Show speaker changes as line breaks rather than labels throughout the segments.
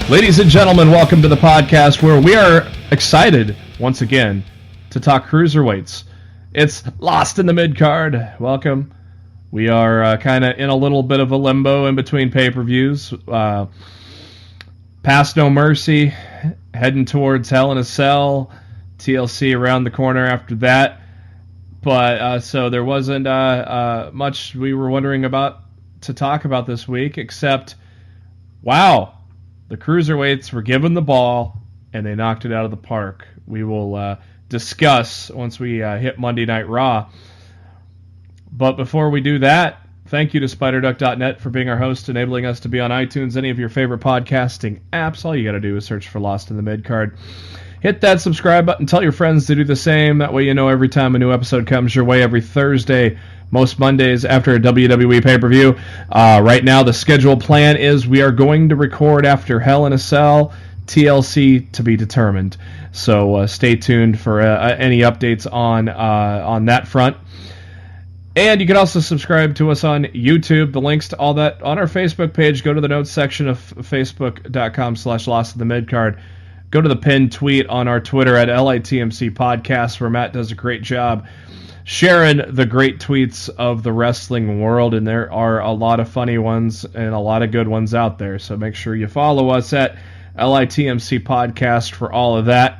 Ladies and gentlemen, welcome to the podcast where we are excited, once again, to talk Cruiserweights. It's Lost in the Midcard. Welcome. We are kind of in a little bit of a limbo in between pay-per-views. Past No Mercy, heading towards Hell in a Cell, TLC around the corner after that. But so there wasn't much we were wondering about to talk about this week, except, wow, the Cruiserweights were given the ball, and they knocked it out of the park. We will discuss once we hit Monday Night Raw. But before we do that, thank you to SpiderDuck.net for being our host, enabling us to be on iTunes, any of your favorite podcasting apps. All you got to do is search for Lost in the Midcard. Hit that subscribe button. Tell your friends to do the same. That way you know every time a new episode comes your way every Thursday, most Mondays after a WWE pay-per-view. Right now, the schedule plan is we are going to record after Hell in a Cell, TLC to be determined. So stay tuned for any updates on that front. And you can also subscribe to us on YouTube. The links to all that on our Facebook page. Go to the notes section of facebook.com/lostinthe-midcard. Go to the pinned tweet on our Twitter at LITMC Podcast, where Matt does a great job sharing the great tweets of the wrestling world, and there are a lot of funny ones and a lot of good ones out there. So make sure you follow us at LITMC Podcast for all of that.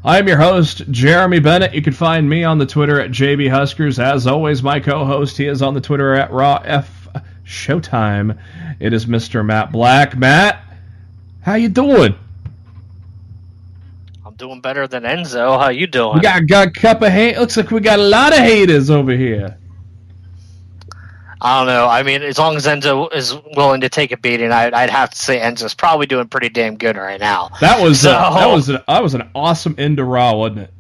I'm your host, Jeremy Bennett. You can find me on the Twitter at JB Huskers. As always, my co-host, he is on the Twitter at RawF_Showtime. It is Mr. Matt Black. Matt, how you doing?
I'm doing better than Enzo. How you doing?
We got a cup of hate. Looks like we got a lot of haters over here.
I don't know. I mean, as long as Enzo is willing to take a beating, I'd have to say Enzo's probably doing pretty damn good right now.
That was an awesome end to Raw, wasn't it?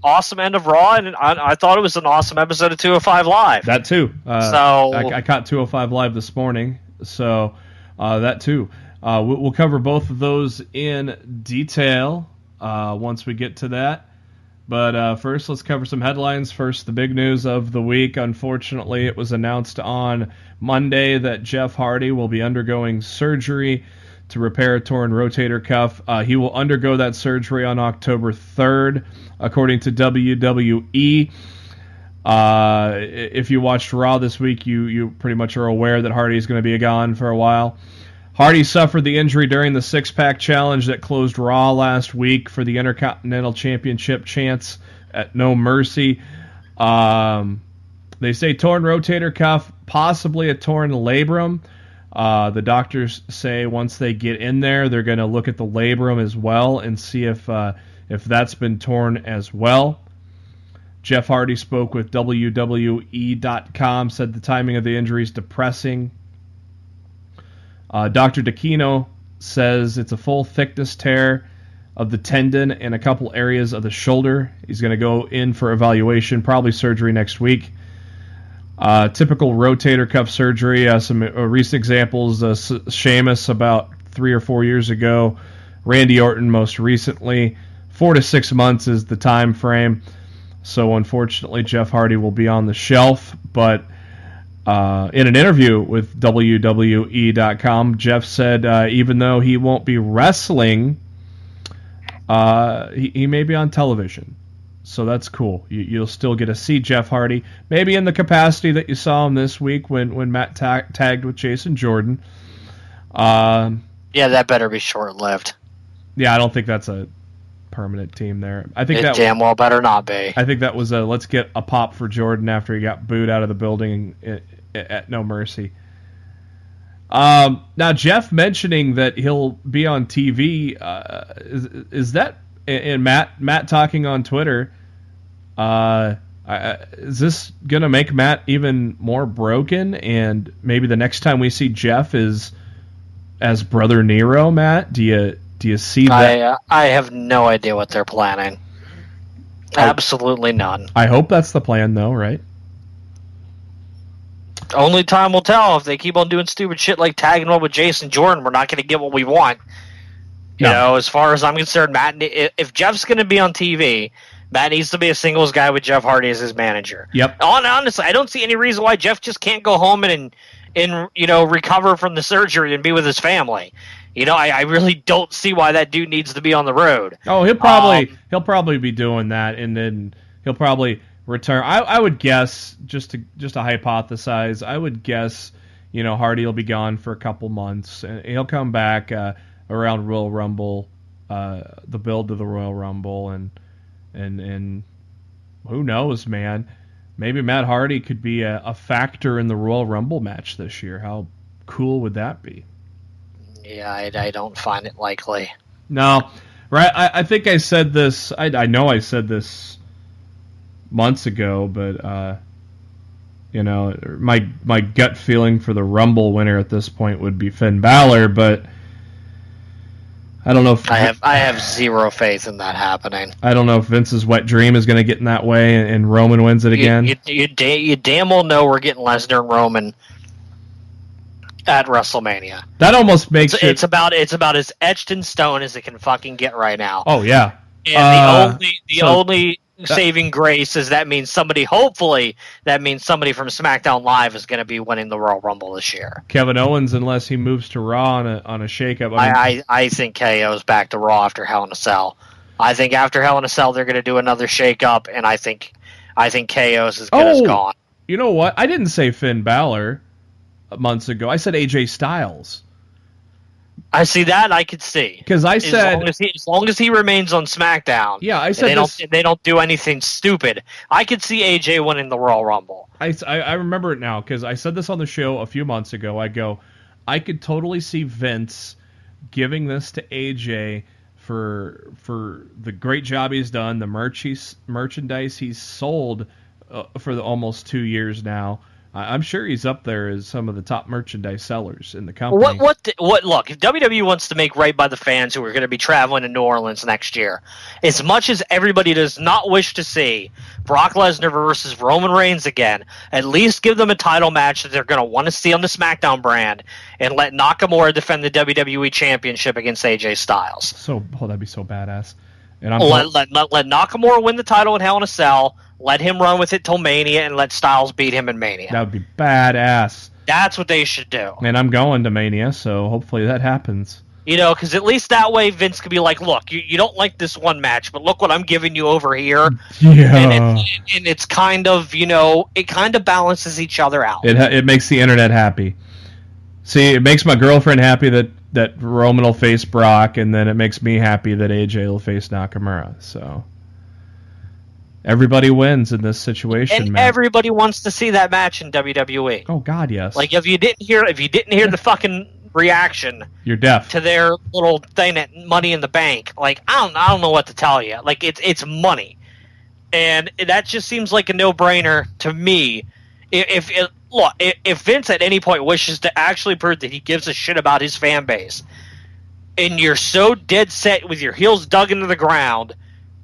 Awesome end of Raw, and I thought it was an awesome episode of 205 Live.
That too. I caught 205 Live this morning, so that too. We'll cover both of those in detail once we get to that. But first, let's cover some headlines. First, the big news of the week. Unfortunately, it was announced on Monday that Jeff Hardy will be undergoing surgery to repair a torn rotator cuff. He will undergo that surgery on October 3rd, according to WWE. If you watched Raw this week, you pretty much are aware that Hardy is going to be gone for a while. Hardy suffered the injury during the six-pack challenge that closed Raw last week for the Intercontinental Championship chance at No Mercy. They say torn rotator cuff, possibly a torn labrum. The doctors say once they get in there, they're going to look at the labrum as well and see if that's been torn as well. Jeff Hardy spoke with WWE.com, said the timing of the injury is depressing. Dr. D'Aquino says it's a full thickness tear of the tendon and a couple areas of the shoulder. He's going to go in for evaluation, probably surgery next week. Typical rotator cuff surgery. Some recent examples, Sheamus about 3 or 4 years ago. Randy Orton most recently. 4 to 6 months is the time frame. So unfortunately, Jeff Hardy will be on the shelf, but in an interview with WWE.com, Jeff said even though he won't be wrestling, he may be on television. So that's cool. You'll still get to see Jeff Hardy, maybe in the capacity that you saw him this week when Matt tagged with Jason Jordan.
Yeah, that better be short-lived.
Yeah, I don't think that's a permanent team there. I think that
damn well better not be.
I think that was a let's get a pop for Jordan after he got booed out of the building at No Mercy. Now, Jeff mentioning that he'll be on TV, is that, and Matt talking on Twitter, is this going to make Matt even more broken? And maybe the next time we see Jeff is as Brother Nero, Matt? Do you see that?
I have no idea what they're planning. Absolutely none.
I hope that's the plan, though, right?
Only time will tell. If they keep on doing stupid shit like tagging on with Jason Jordan, we're not going to get what we want. You know, as far as I'm concerned, Matt, if Jeff's going to be on TV, Matt needs to be a singles guy with Jeff Hardy as his manager.
Yep.
Honestly, I don't see any reason why Jeff just can't go home and recover from the surgery and be with his family. You know, I really don't see why that dude needs to be on the road.
Oh, he'll probably be doing that, and then he'll probably return. I would guess, just to hypothesize, I would guess, Hardy will be gone for a couple months, and he'll come back around Royal Rumble, the build to the Royal Rumble, and who knows, man? Maybe Matt Hardy could be a factor in the Royal Rumble match this year. How cool would that be?
Yeah, I don't find it likely.
No, right? I think I said this. I know I said this months ago, but my gut feeling for the Rumble winner at this point would be Finn Balor, but I don't know if
I have zero faith in that happening.
I don't know if Vince's wet dream is going to get in that way and Roman wins it again.
You damn well know we're getting Lesnar and Roman at WrestleMania.
That almost makes
it's about as etched in stone as it can fucking get right now.
Oh yeah.
And the only saving grace is that means somebody from SmackDown Live is going to be winning the Royal Rumble this year.
Kevin Owens, unless he moves to Raw on a shakeup.
I think KO's back to Raw after Hell in a Cell. I think after Hell in a Cell they're going to do another shakeup, and I think KO's as good as gone.
You know what? I didn't say Finn Balor months ago. I said AJ Styles.
I see that. I could see
because I said
as long as he remains on SmackDown.
Yeah, I said
they don't do anything stupid. I could see AJ winning the Royal Rumble.
I remember it now because I said this on the show a few months ago. I could totally see Vince giving this to AJ for the great job he's done, the merchandise he's sold for almost 2 years now. I'm sure he's up there as some of the top merchandise sellers in the company.
What? Look, if WWE wants to make right by the fans who are going to be traveling to New Orleans next year, as much as everybody does not wish to see Brock Lesnar versus Roman Reigns again, at least give them a title match that they're going to want to see on the SmackDown brand, and let Nakamura defend the WWE Championship against AJ Styles.
That'd be so badass. And
let Nakamura win the title at Hell in a Cell. Let him run with it till Mania, and let Styles beat him in Mania.
That would be badass.
That's what they should do.
And I'm going to Mania, so hopefully that happens.
Because at least that way Vince could be like, look, you don't like this one match, but look what I'm giving you over here.
Yeah.
And it's kind of, it kind of balances each other out.
It makes the internet happy. See, it makes my girlfriend happy that Roman will face Brock, and then it makes me happy that AJ will face Nakamura, so... Everybody wins in this situation,
and
man.
Everybody wants to see that match in WWE.
Oh God, yes.
Like if you didn't hear the fucking reaction,
you're deaf
to their little thing at Money in the Bank. Like I don't know what to tell you. Like it's money, and that just seems like a no-brainer to me. If Vince at any point wishes to actually prove that he gives a shit about his fan base, and you're so dead set with your heels dug into the ground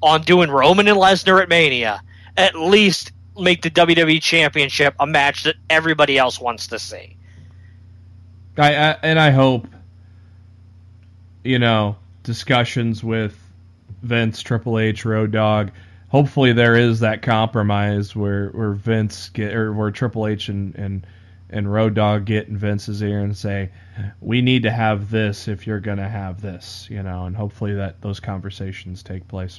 on doing Roman and Lesnar at Mania, at least make the WWE Championship a match that everybody else wants to see.
I hope, discussions with Vince, Triple H, Road Dogg, hopefully there is that compromise where Vince where Triple H and Road Dogg get in Vince's ear and say, we need to have this if you're going to have this, and hopefully that those conversations take place.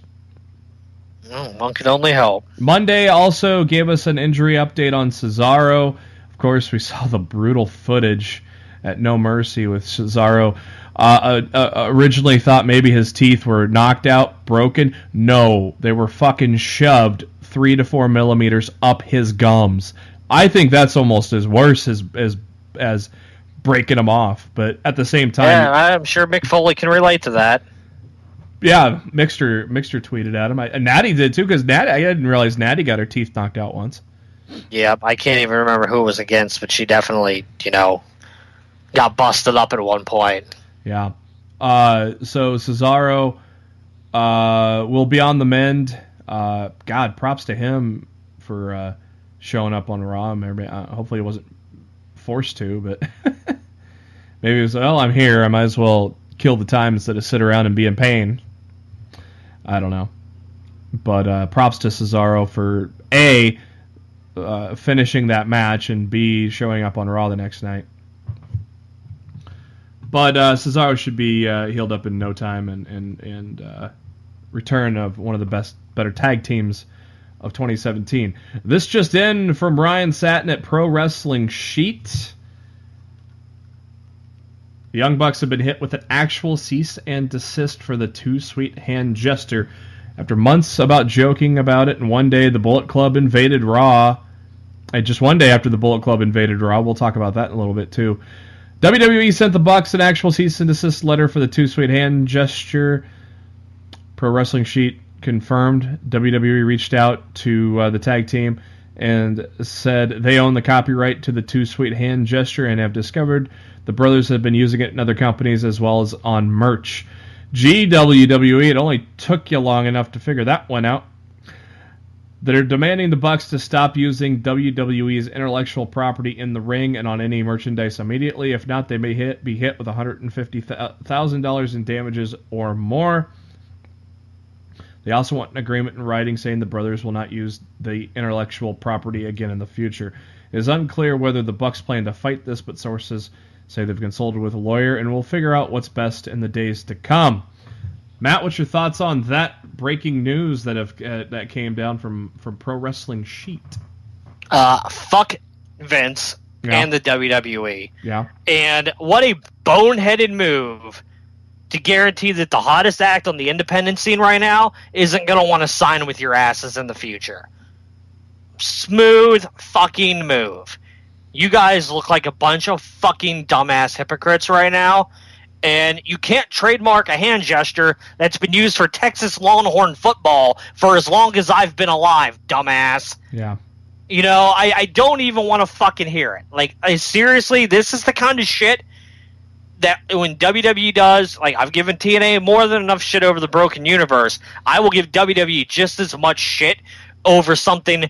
One could only hope.
Monday also gave us an injury update on Cesaro. Of course, we saw the brutal footage at No Mercy with Cesaro. Originally thought maybe his teeth were knocked out, broken. No, they were fucking shoved 3 to 4 millimeters up his gums. I think that's almost as worse as breaking them off. But at the same time...
Yeah, I'm sure Mick Foley can relate to that.
Yeah, Mixter tweeted at him. And Natty did too, because I didn't realize Natty got her teeth knocked out once.
Yep, I can't even remember who it was against, but she definitely, got busted up at one point.
Yeah. So Cesaro will be on the mend. God, props to him for showing up on Raw. Hopefully he wasn't forced to, but maybe it was, well, I'm here. I might as well kill the time instead of sit around and be in pain. I don't know. But props to Cesaro for A, finishing that match, and B, showing up on Raw the next night. But Cesaro should be healed up in no time, and return of one of the better tag teams of 2017. This just in from Ryan Satin at Pro Wrestling Sheet. The Young Bucks have been hit with an actual cease and desist for the Too Sweet Hand gesture. After months about joking about it, and one day the Bullet Club invaded Raw. Just one day after the Bullet Club invaded Raw, we'll talk about that in a little bit too. WWE sent the Bucks an actual cease and desist letter for the Too Sweet Hand gesture. Pro Wrestling Sheet confirmed WWE reached out to the tag team and said they own the copyright to the Too Sweet Hand gesture and have discovered the brothers have been using it in other companies as well as on merch. WWE, it only took you long enough to figure that one out. They're demanding the Bucks to stop using WWE's intellectual property in the ring and on any merchandise immediately. If not, they may be hit with $150,000 in damages or more. They also want an agreement in writing saying the brothers will not use the intellectual property again in the future. It is unclear whether the Bucks plan to fight this, but sources say they've consulted with a lawyer and will figure out what's best in the days to come. Matt, what's your thoughts on that breaking news that came down from Pro Wrestling Sheet?
Fuck Vince and the WWE.
Yeah.
And what a boneheaded move to guarantee that the hottest act on the independent scene right now isn't going to want to sign with your asses in the future. Smooth fucking move. You guys look like a bunch of fucking dumbass hypocrites right now, and you can't trademark a hand gesture that's been used for Texas Longhorn football for as long as I've been alive, dumbass.
Yeah.
You know, I don't even want to fucking hear it. Like, seriously, this is the kind of shit that when WWE does, like, I've given TNA more than enough shit over the Broken Universe. I will give WWE just as much shit over something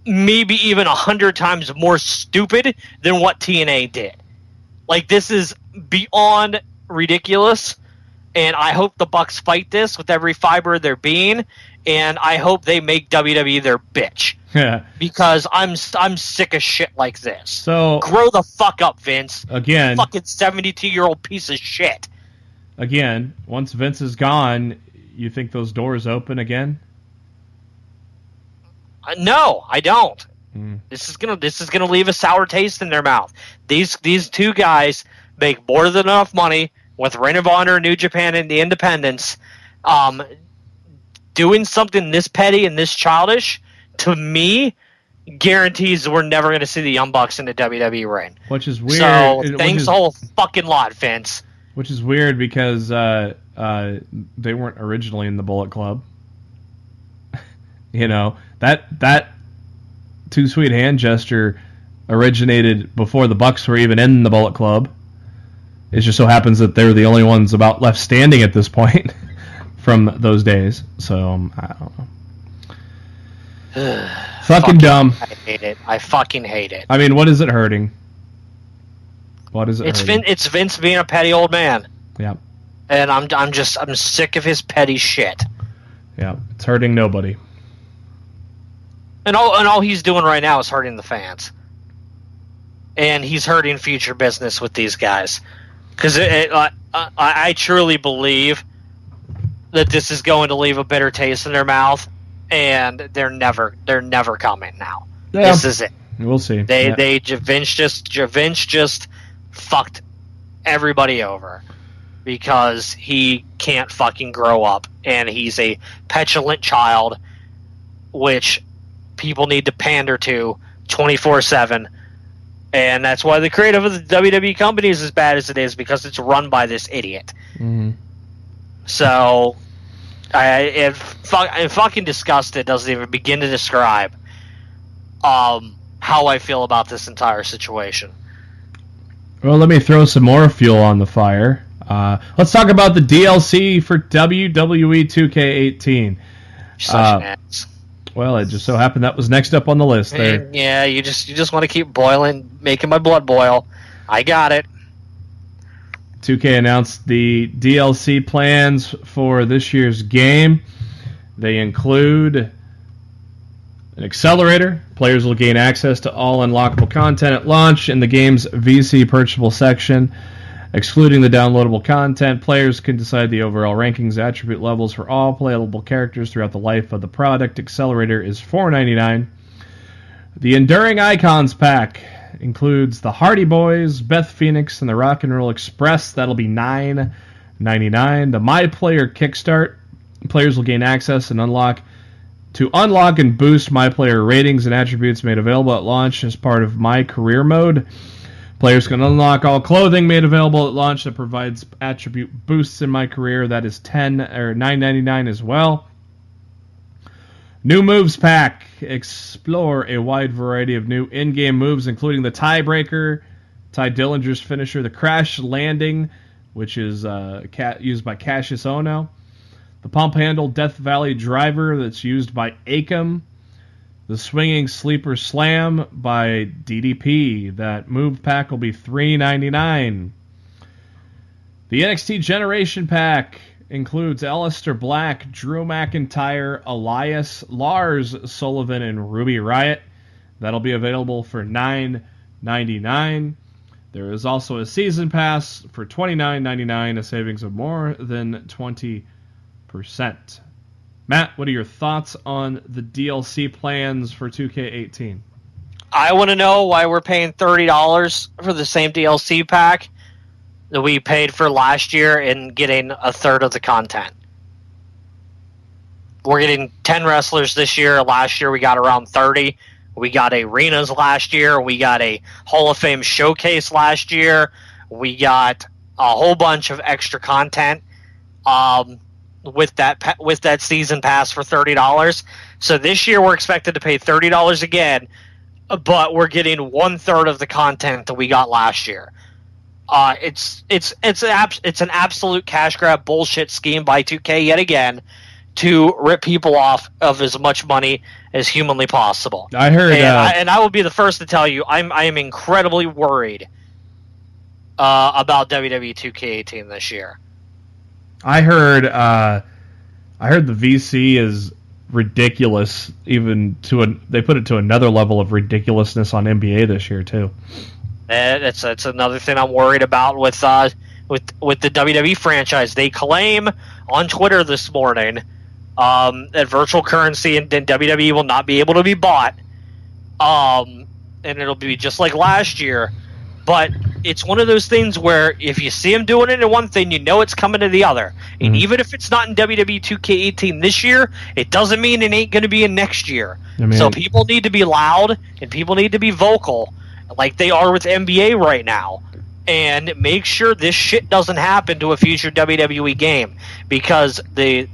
maybe even 100 times more stupid than what TNA did. Like, this is beyond ridiculous, and I hope the Bucks fight this with every fiber of their being, and I hope they make WWE their bitch.
Yeah.
Because I'm sick of shit like this.
So
grow the fuck up, Vince.
Again,
fucking 72-year-old piece of shit.
Again, once Vince is gone, you think those doors open again?
No, I don't. This is gonna leave a sour taste in their mouth. These two guys make more than enough money with Ring of Honor, New Japan, and the Independents. Doing something this petty and this childish, to me, guarantees we're never going to see the Young Bucks in the WWE ring.
Which is weird.
So thanks a whole fucking lot, Vince.
Which is weird because they weren't originally in the Bullet Club. You know, that Too Sweet Hand gesture originated before the Bucks were even in the Bullet Club. It just so happens that they're the only ones about left standing at this point from those days. So, I don't know. Fucking dumb.
I hate it. I fucking hate it.
I mean, what is it hurting? What is it hurting?
It's Vince being a petty old man.
Yeah.
And I'm sick of his petty shit.
Yeah, it's hurting nobody.
And all he's doing right now is hurting the fans. And he's hurting future business with these guys. Because I truly believe that this is going to leave a bitter taste in their mouth, and they're never coming now. Yeah. This is it.
We'll see.
Vince just fucked everybody over because he can't fucking grow up, and he's a petulant child, which people need to pander to 24/7. And that's why the creative of the WWE company is as bad as it is, because it's run by this idiot.
Mm-hmm.
So, I'm fucking disgusted. Doesn't even begin to describe how I feel about this entire situation.
Well, let me throw some more fuel on the fire. Let's talk about the DLC for WWE 2K18.
Such an ass.
Well, it just so happened that was next up on the list there.
Yeah, you just want to keep boiling, making my blood boil. I got it.
2K announced the DLC plans for this year's game. They include an accelerator. Players will gain access to all unlockable content at launch in the game's VC purchasable section. Excluding the downloadable content, players can decide the overall rankings attribute levels for all playable characters throughout the life of the product. Accelerator is $4.99. The Enduring Icons pack includes the Hardy Boys, Beth Phoenix, and the Rock and Roll Express. That'll be $9.99. The My Player Kickstart. Players will gain access and unlock and boost My Player ratings and attributes made available at launch as part of My Career mode. Players can unlock all clothing made available at launch that provides attribute boosts in My Career. That is $9.99 as well. New Moves Pack. Explore a wide variety of new in-game moves, including the Tiebreaker, Ty Dillinger's finisher, the Crash Landing, which is used by Cassius Ohno, the Pump Handle Death Valley Driver that's used by Akam, the Swinging Sleeper Slam by DDP. That move pack will be $3.99. The NXT Generation Pack includes Aleister Black, Drew McIntyre, Elias, Lars Sullivan, and Ruby Riott. That'll be available for $9.99. There is also a Season Pass for $29.99, a savings of more than 20%. Matt, what are your thoughts on the DLC plans for 2K18?
I want to know why we're paying $30 for the same DLC pack that we paid for last year and getting a third of the content. We're getting 10 wrestlers this year. Last year we got around 30. We got arenas last year. We got a Hall of Fame showcase last year. We got a whole bunch of extra content with that season pass for $30. So this year we're expected to pay $30 again, but we're getting 1/3 of the content that we got last year. It's an absolute cash grab bullshit scheme by 2K yet again to rip people off of as much money as humanly possible.
I heard,
and I will be the first to tell you, I am incredibly worried about WWE 2K18 this year.
I heard the VC is ridiculous. They put it to another level of ridiculousness on NBA this year too.
It's another thing I'm worried about with the WWE franchise. They claim on Twitter this morning that virtual currency and WWE will not be able to be bought, and it'll be just like last year. But it's one of those things where if you see them doing it in one thing, you know it's coming to the other. And even if it's not in WWE 2K18 this year, it doesn't mean it ain't going to be in next year. So people need to be loud and people need to be vocal like they are with NBA right now. And make sure this shit doesn't happen to a future WWE game. Because the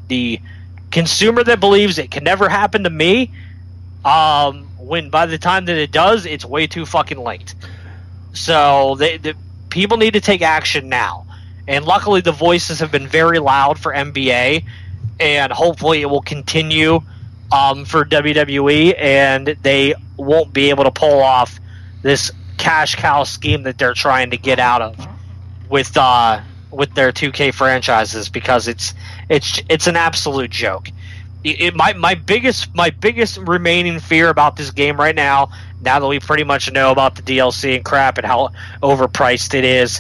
consumer that believes it can never happen to me, when by the time that it does, it's way too fucking late. So the people need to take action now. And luckily the voices have been very loud for NBA, and hopefully it will continue for WWE, and they won't be able to pull off this cash cow scheme that they're trying to get out of with their 2K franchises, because it's an absolute joke. My biggest remaining fear about this game right now that we pretty much know about the DLC and crap and how overpriced it is,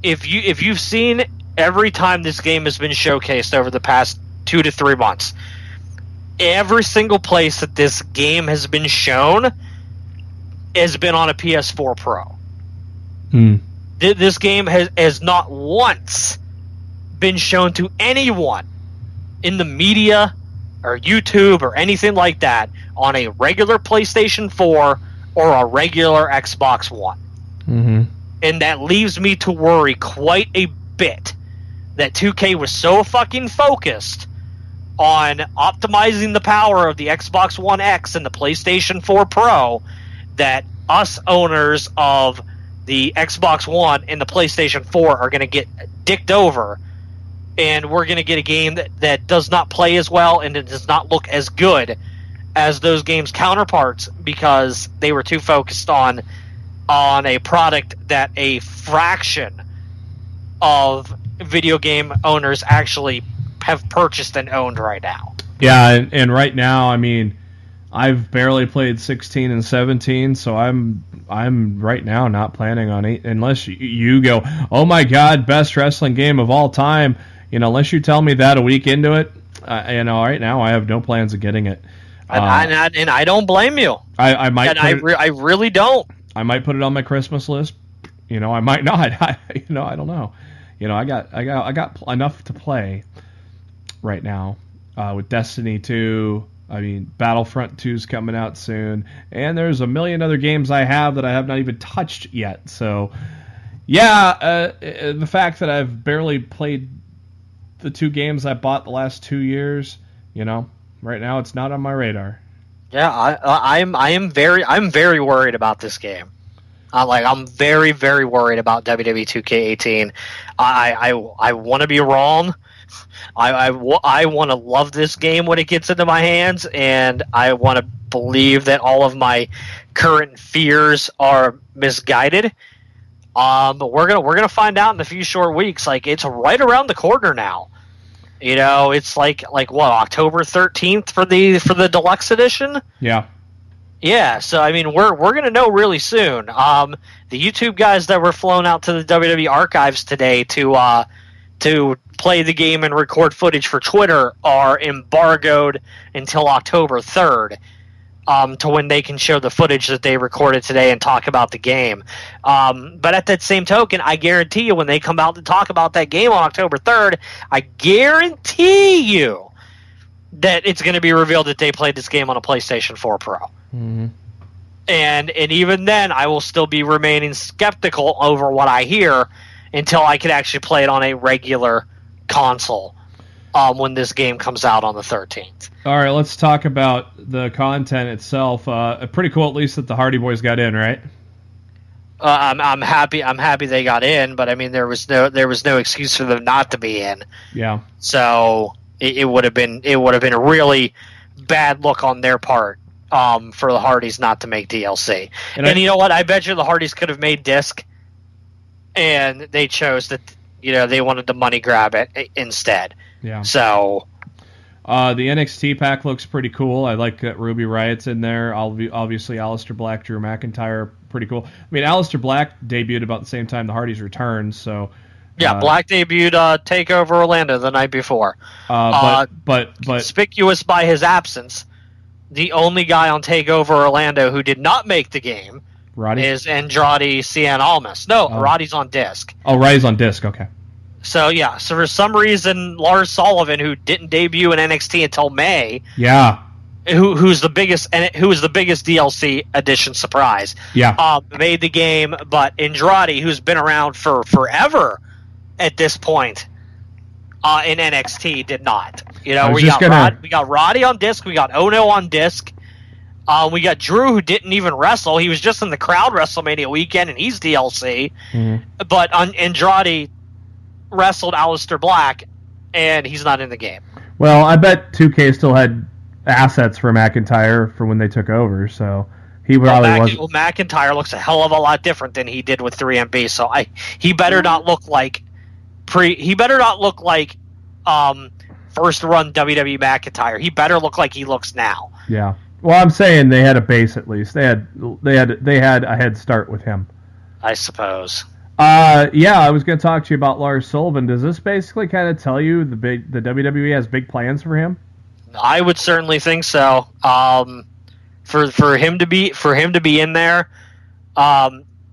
if you've seen every time this game has been showcased over the past 2 to 3 months, every single place that this game has been shown has been on a PS4 Pro. This game has not once been shown to anyone in the media or YouTube or anything like that on a regular PlayStation 4 or a regular Xbox One. And that leaves me to worry quite a bit that 2K was so fucking focused on optimizing the power of the Xbox One X and the PlayStation 4 Pro that us owners of the Xbox One and the PlayStation 4 are going to get dicked over and we're going to get a game that does not play as well and it does not look as good as those games' counterparts because they were too focused on a product that a fraction of video game owners actually have purchased and owned right now.
Yeah, and right now, I mean, I've barely played 16 and 17, so I'm right now not planning on it unless you go, oh my God, best wrestling game of all time. Unless you tell me that a week into it, right now I have no plans of getting it.
And I don't blame you.
I might.
I really don't.
I might put it on my Christmas list. I might not. I don't know. I got enough to play right now with Destiny 2. I mean, Battlefront 2 is coming out soon, and there's a million other games I have that I have not even touched yet. So, yeah, the fact that I've barely played the 2 games I bought the last 2 years, right now it's not on my radar.
Yeah, I'm very worried about this game. I'm very, very worried about WWE 2K18. I want to be wrong. I want to love this game when it gets into my hands, and I want to believe that all of my current fears are misguided. But we're gonna find out in a few short weeks. Like, it's right around the corner now. It's like what, October 13th for the deluxe edition?
Yeah.
Yeah, so I mean we're gonna know really soon. The YouTube guys that were flown out to the WWE archives today to play the game and record footage for Twitter are embargoed until October 3rd, to when they can show the footage that they recorded today and talk about the game. But at that same token, I guarantee you when they come out to talk about that game on October 3rd, I guarantee you that it's going to be revealed that they played this game on a PlayStation 4 Pro.
Mm-hmm.
And even then, I will still be remaining skeptical over what I hear until I can actually play it on a regular console when this game comes out on the 13th.
All right, let's talk about the content itself. Pretty cool, at least, that the Hardy Boys got in, right?
I'm happy they got in, but I mean there was no excuse for them not to be in.
Yeah.
So it would have been a really bad look on their part for the Hardys not to make DLC. And you know what? I bet you the Hardys could have made disc, and they chose that. They wanted the money grab it instead.
Yeah.
So.
The NXT pack looks pretty cool. I like that Ruby Riot's in there. Obviously, Aleister Black, Drew McIntyre, pretty cool. I mean, Aleister Black debuted about the same time the Hardys returned, so...
Yeah, Black debuted TakeOver Orlando the night before.
But
conspicuous by his absence, the only guy on TakeOver Orlando who did not make the game
Roddy?
Is Andrade Cien Almas. No, Roddy's on disc.
Oh, Roddy's on disc, okay.
So yeah, so for some reason, Lars Sullivan, who didn't debut in NXT until May, who was the biggest DLC edition surprise, made the game. But Andrade, who's been around for forever at this point in NXT, did not. We got Roddy on disc, we got Ono on disc, we got Drew, who didn't even wrestle. He was just in the crowd WrestleMania weekend, and he's DLC. Mm-hmm. But Andrade wrestled Aleister Black, and he's not in the game.
Well, I bet 2K still had assets for McIntyre for when they took over, so he probably wasn't.
Well, McIntyre looks a hell of a lot different than he did with 3MB, so he better not look like first run WWE McIntyre. He better look like he looks now.
Yeah. Well, I'm saying they had a base at least. They had a head start with him,
I suppose.
I was going to talk to you about Lars Sullivan. Does this basically kind of tell you the WWE has big plans for him?
I would certainly think so. For him to be in there,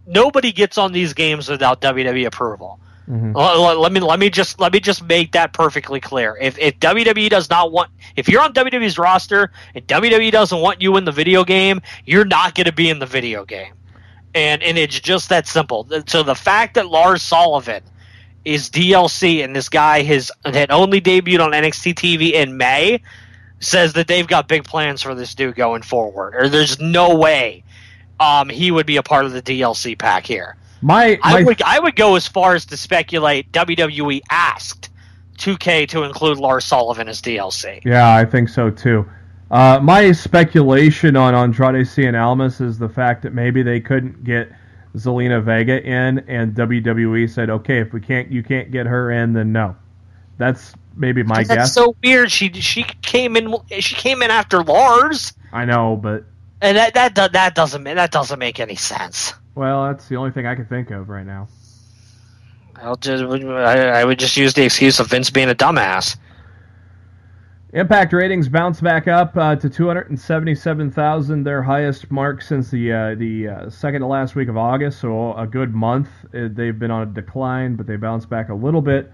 nobody gets on these games without WWE approval. Mm-hmm. Let me just make that perfectly clear. If WWE does not want, if you're on WWE's roster and WWE doesn't want you in the video game, you're not going to be in the video game. And it's just that simple. So the fact that Lars Sullivan is DLC and this guy had only debuted on NXT TV in May says that they've got big plans for this dude going forward. Or there's no way he would be a part of the DLC pack here. I would go as far as to speculate WWE asked 2K to include Lars Sullivan as DLC.
Yeah, I think so too. My speculation on Andrade Cien Almas is the fact that maybe they couldn't get Zelina Vega in, and WWE said, okay, if you can't get her in, then no. That's maybe my guess.
That's so weird. She came in after Lars.
I know, but
and that doesn't make any sense.
Well, that's the only thing I can think of right now.
I would just use the excuse of Vince being a dumbass.
Impact ratings bounced back up to 277,000, their highest mark since the second to last week of August, so a good month. They've been on a decline, but they bounced back a little bit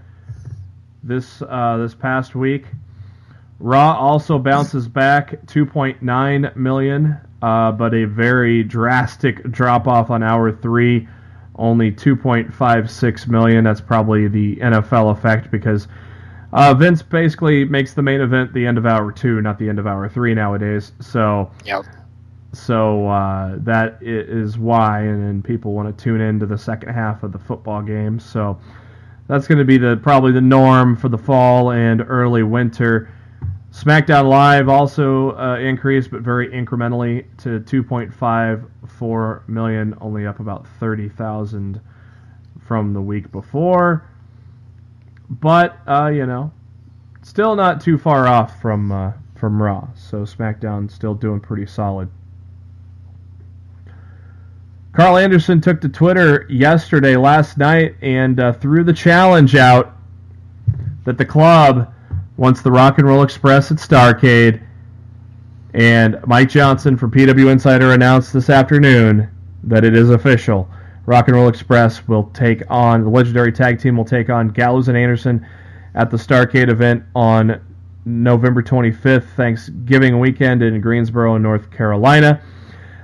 this past week. Raw also bounces back 2.9 million, but a very drastic drop-off on Hour 3, only 2.56 million. That's probably the NFL effect because Vince basically makes the main event the end of Hour 2, not the end of Hour 3 nowadays. So,
yep.
So that is why, and then people want to tune into the second half of the football game. So that's going to be probably the norm for the fall and early winter. Smackdown Live also increased, but very incrementally to 2.54 million, only up about 30,000 from the week before. But still not too far off from Raw. So SmackDown still doing pretty solid. Carl Anderson took to Twitter last night, and threw the challenge out that the club wants the Rock and Roll Express at Starrcade. And Mike Johnson from PW Insider announced this afternoon that it is official. Rock and Roll Express will take on, the legendary tag team will take on Gallows and Anderson at the Starrcade event on November 25th, Thanksgiving weekend in Greensboro, North Carolina.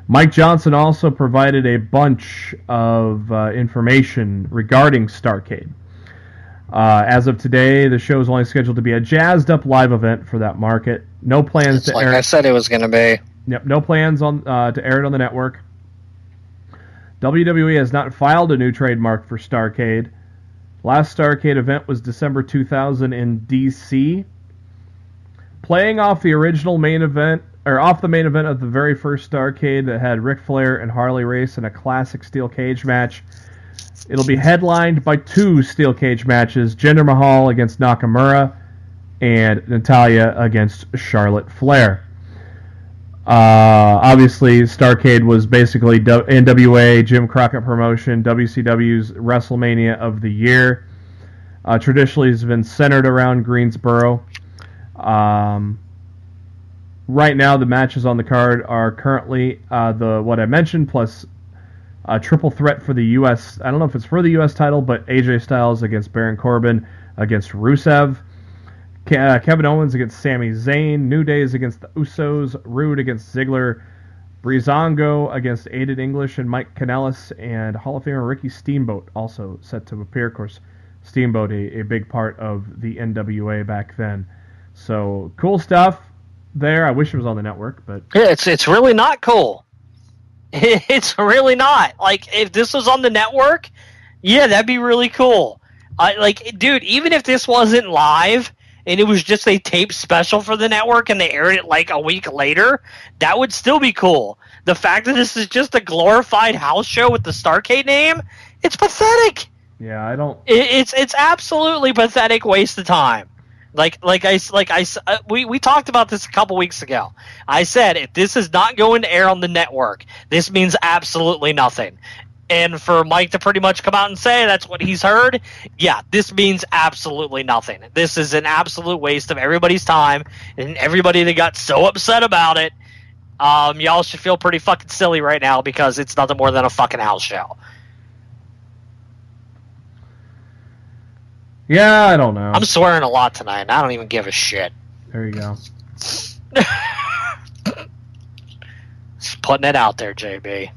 Mike Johnson also provided a bunch of information regarding Starrcade. As of today, the show is only scheduled to be a jazzed-up live event for that market. No plans to air.
Like I said, it was going to be.
Yep, no plans on to air it on the network. WWE has not filed a new trademark for Starrcade. Last Starrcade event was December 2000 in DC. Playing off the original main event, or off the main event of the very first Starrcade that had Ric Flair and Harley Race in a classic steel cage match. It'll be headlined by 2 steel cage matches, Jinder Mahal against Nakamura and Natalya against Charlotte Flair. Obviously, Starrcade was basically NWA, Jim Crockett Promotion, WCW's WrestleMania of the year. Traditionally, it's been centered around Greensboro. Right now, the matches on the card are currently what I mentioned, plus a triple threat for the U.S. I don't know if it's for the U.S. title, but AJ Styles against Baron Corbin against Rusev. Kevin Owens against Sami Zayn. New Days against the Usos. Rude against Ziggler. Breezango against Aiden English and Mike Kanellis. And Hall of Famer Ricky Steamboat also set to appear. Of course, Steamboat, a big part of the NWA back then. So, cool stuff there. I wish it was on the network, but
it's really not cool. It's really not. Like, if this was on the network, yeah, that'd be really cool. Dude, even if this wasn't live and it was just a tape special for the network and they aired it like a week later, that would still be cool. The fact that this is just a glorified house show with the Starrcade name, it's pathetic.
Yeah, I don't.
It's absolutely pathetic waste of time. We talked about this a couple weeks ago. I said, if this is not going to air on the network, this means absolutely nothing. And for Mike to pretty much come out and say that's what he's heard, yeah, this means absolutely nothing. This is an absolute waste of everybody's time, and everybody that got so upset about it, y'all should feel pretty fucking silly right now because it's nothing more than a fucking house show.
Yeah, I don't know.
I'm swearing a lot tonight, and I don't even give a shit.
There you go.
Just putting it out there, JB.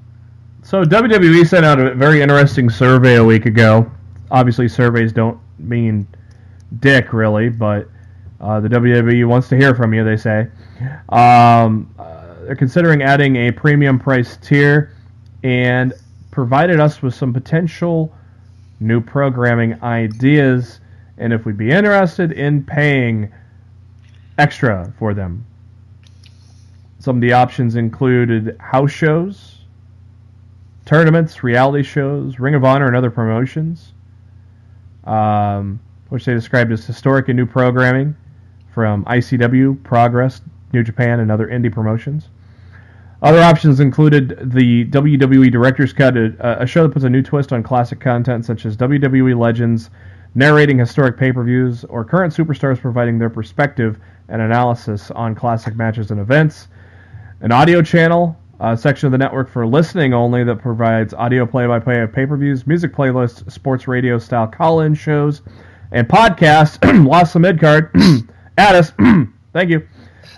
So WWE sent out a very interesting survey a week ago. Obviously, surveys don't mean dick, really, but the WWE wants to hear from you, they say. They're considering adding a premium price tier and provided us with some potential new programming ideas and if we'd be interested in paying extra for them. Some of the options included house shows, tournaments, reality shows, Ring of Honor, and other promotions, which they described as historic and new programming from ICW, Progress, New Japan, and other indie promotions. Other options included the WWE Director's Cut, a show that puts a new twist on classic content such as WWE Legends, narrating historic pay-per-views, or current superstars providing their perspective and analysis on classic matches and events. An audio channel, a section of the network for listening only that provides audio play-by-play of pay-per-views, music playlists, sports radio-style call-in shows, and podcasts. Lost the Midcard. Add us. Thank you.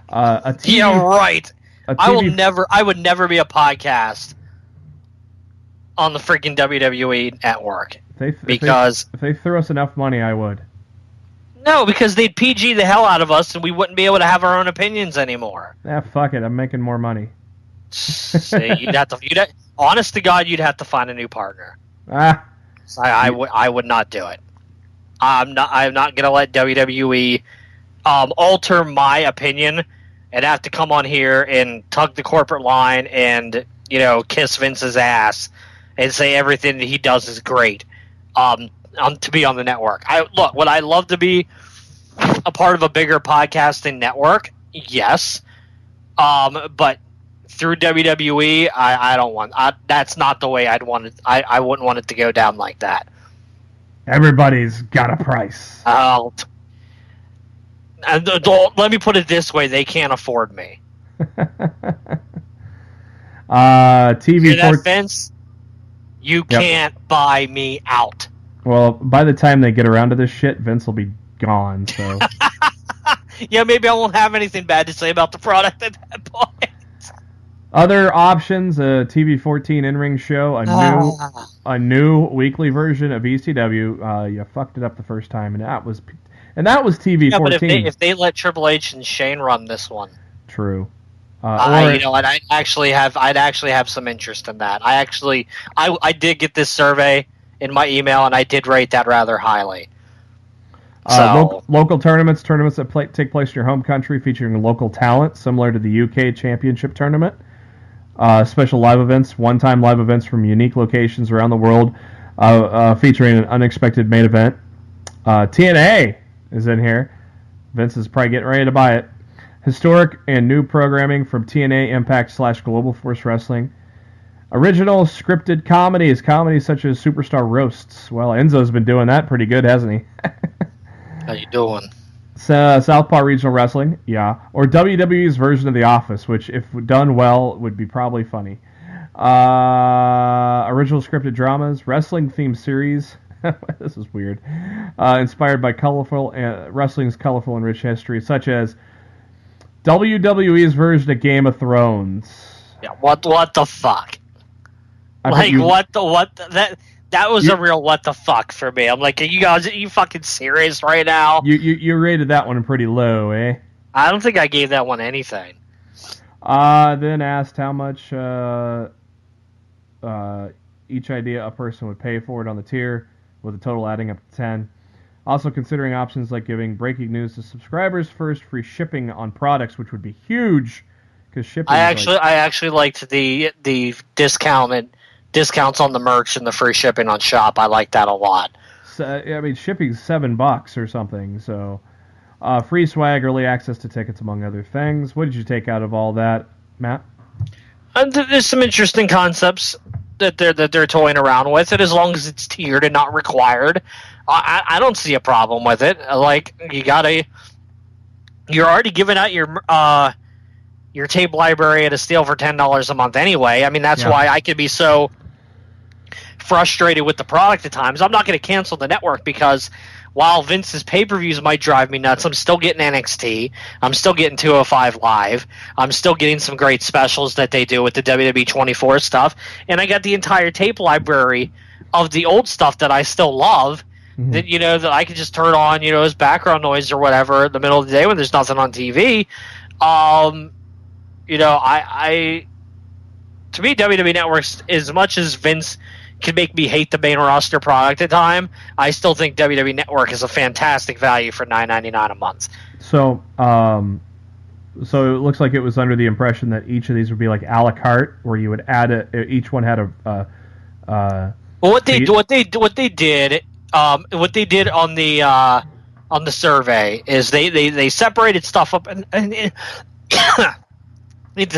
A TV,
yeah, right. I would never be a podcast on the freaking WWE Network.
If they threw us enough money, I would.
No, because they'd PG the hell out of us, and we wouldn't be able to have our own opinions anymore.
Fuck it. I'm making more money.
See, honest to God, you'd have to find a new partner. I would not do it. I'm not gonna let WWE alter my opinion and have to come on here and tug the corporate line and kiss Vince's ass and say everything that he does is great. To be on the network. Would I love to be a part of a bigger podcasting network? Yes. But through WWE, I don't want. That's not the way I'd want it. I wouldn't want it to go down like that.
Everybody's got a price.
Let me put it this way: they can't afford me.
TV
Vince, you can't buy me out.
Well, by the time they get around to this shit, Vince will be gone. So
yeah, maybe I won't have anything bad to say about the product at that point.
Other options: a TV 14 in-ring show, a new weekly version of ECW. You fucked it up the first time, and that was TV 14.
But if they let Triple H and Shane run this one,
true.
I'd actually have some interest in that. I did get this survey in my email, and I did rate that rather highly.
Local tournaments that take place in your home country, featuring local talent, similar to the UK Championship Tournament. Special live events, one-time live events from unique locations around the world, featuring an unexpected main event. TNA is in here. Vince is probably getting ready to buy it. Historic and new programming from TNA, Impact / Global Force Wrestling. Original scripted comedies such as Superstar Roasts. Well, Enzo's been doing that pretty good, hasn't he?
How you doing?
Southpaw Regional Wrestling, yeah. Or WWE's version of The Office, which, if done well, would be probably funny. Original scripted dramas, wrestling-themed series. This is weird. Inspired by wrestling's colorful and rich history, such as WWE's version of Game of Thrones.
Yeah, what the fuck? That was a real what the fuck for me. I'm like, are you fucking serious right now?
You rated that one pretty low, eh?
I don't think I gave that one anything.
Then asked how much each idea a person would pay for it on the tier, with a total adding up to 10. Also considering options like giving breaking news to subscribers first, free shipping on products, which would be huge because shipping. I
actually liked the discounts on the merch and the free shipping on shop. I like that a lot.
So, I mean, shipping's $7 or something. So, free swag, early access to tickets, among other things. What did you take out of all that, Matt?
There's some interesting concepts that they're toying around with, and as long as it's tiered and not required, I don't see a problem with it. Like, you're already giving out your tape library at a steal for $10 a month anyway. I mean, that's why I could be so frustrated with the product at times. I'm not going to cancel the network because while Vince's pay-per-views might drive me nuts, I'm still getting NXT. I'm still getting 205 Live. I'm still getting some great specials that they do with the WWE 24 stuff. And I got the entire tape library of the old stuff that I still love. Mm-hmm. That I can just turn on, as background noise or whatever in the middle of the day when there's nothing on TV. To me, WWE Networks, as much as Vince can make me hate the main roster product at the time, I still think WWE Network is a fantastic value for $9.99 a month.
So, so it looks like it was under the impression that each of these would be like a la carte, where you would add each one had a.
Well, what they did on the survey is they separated stuff up into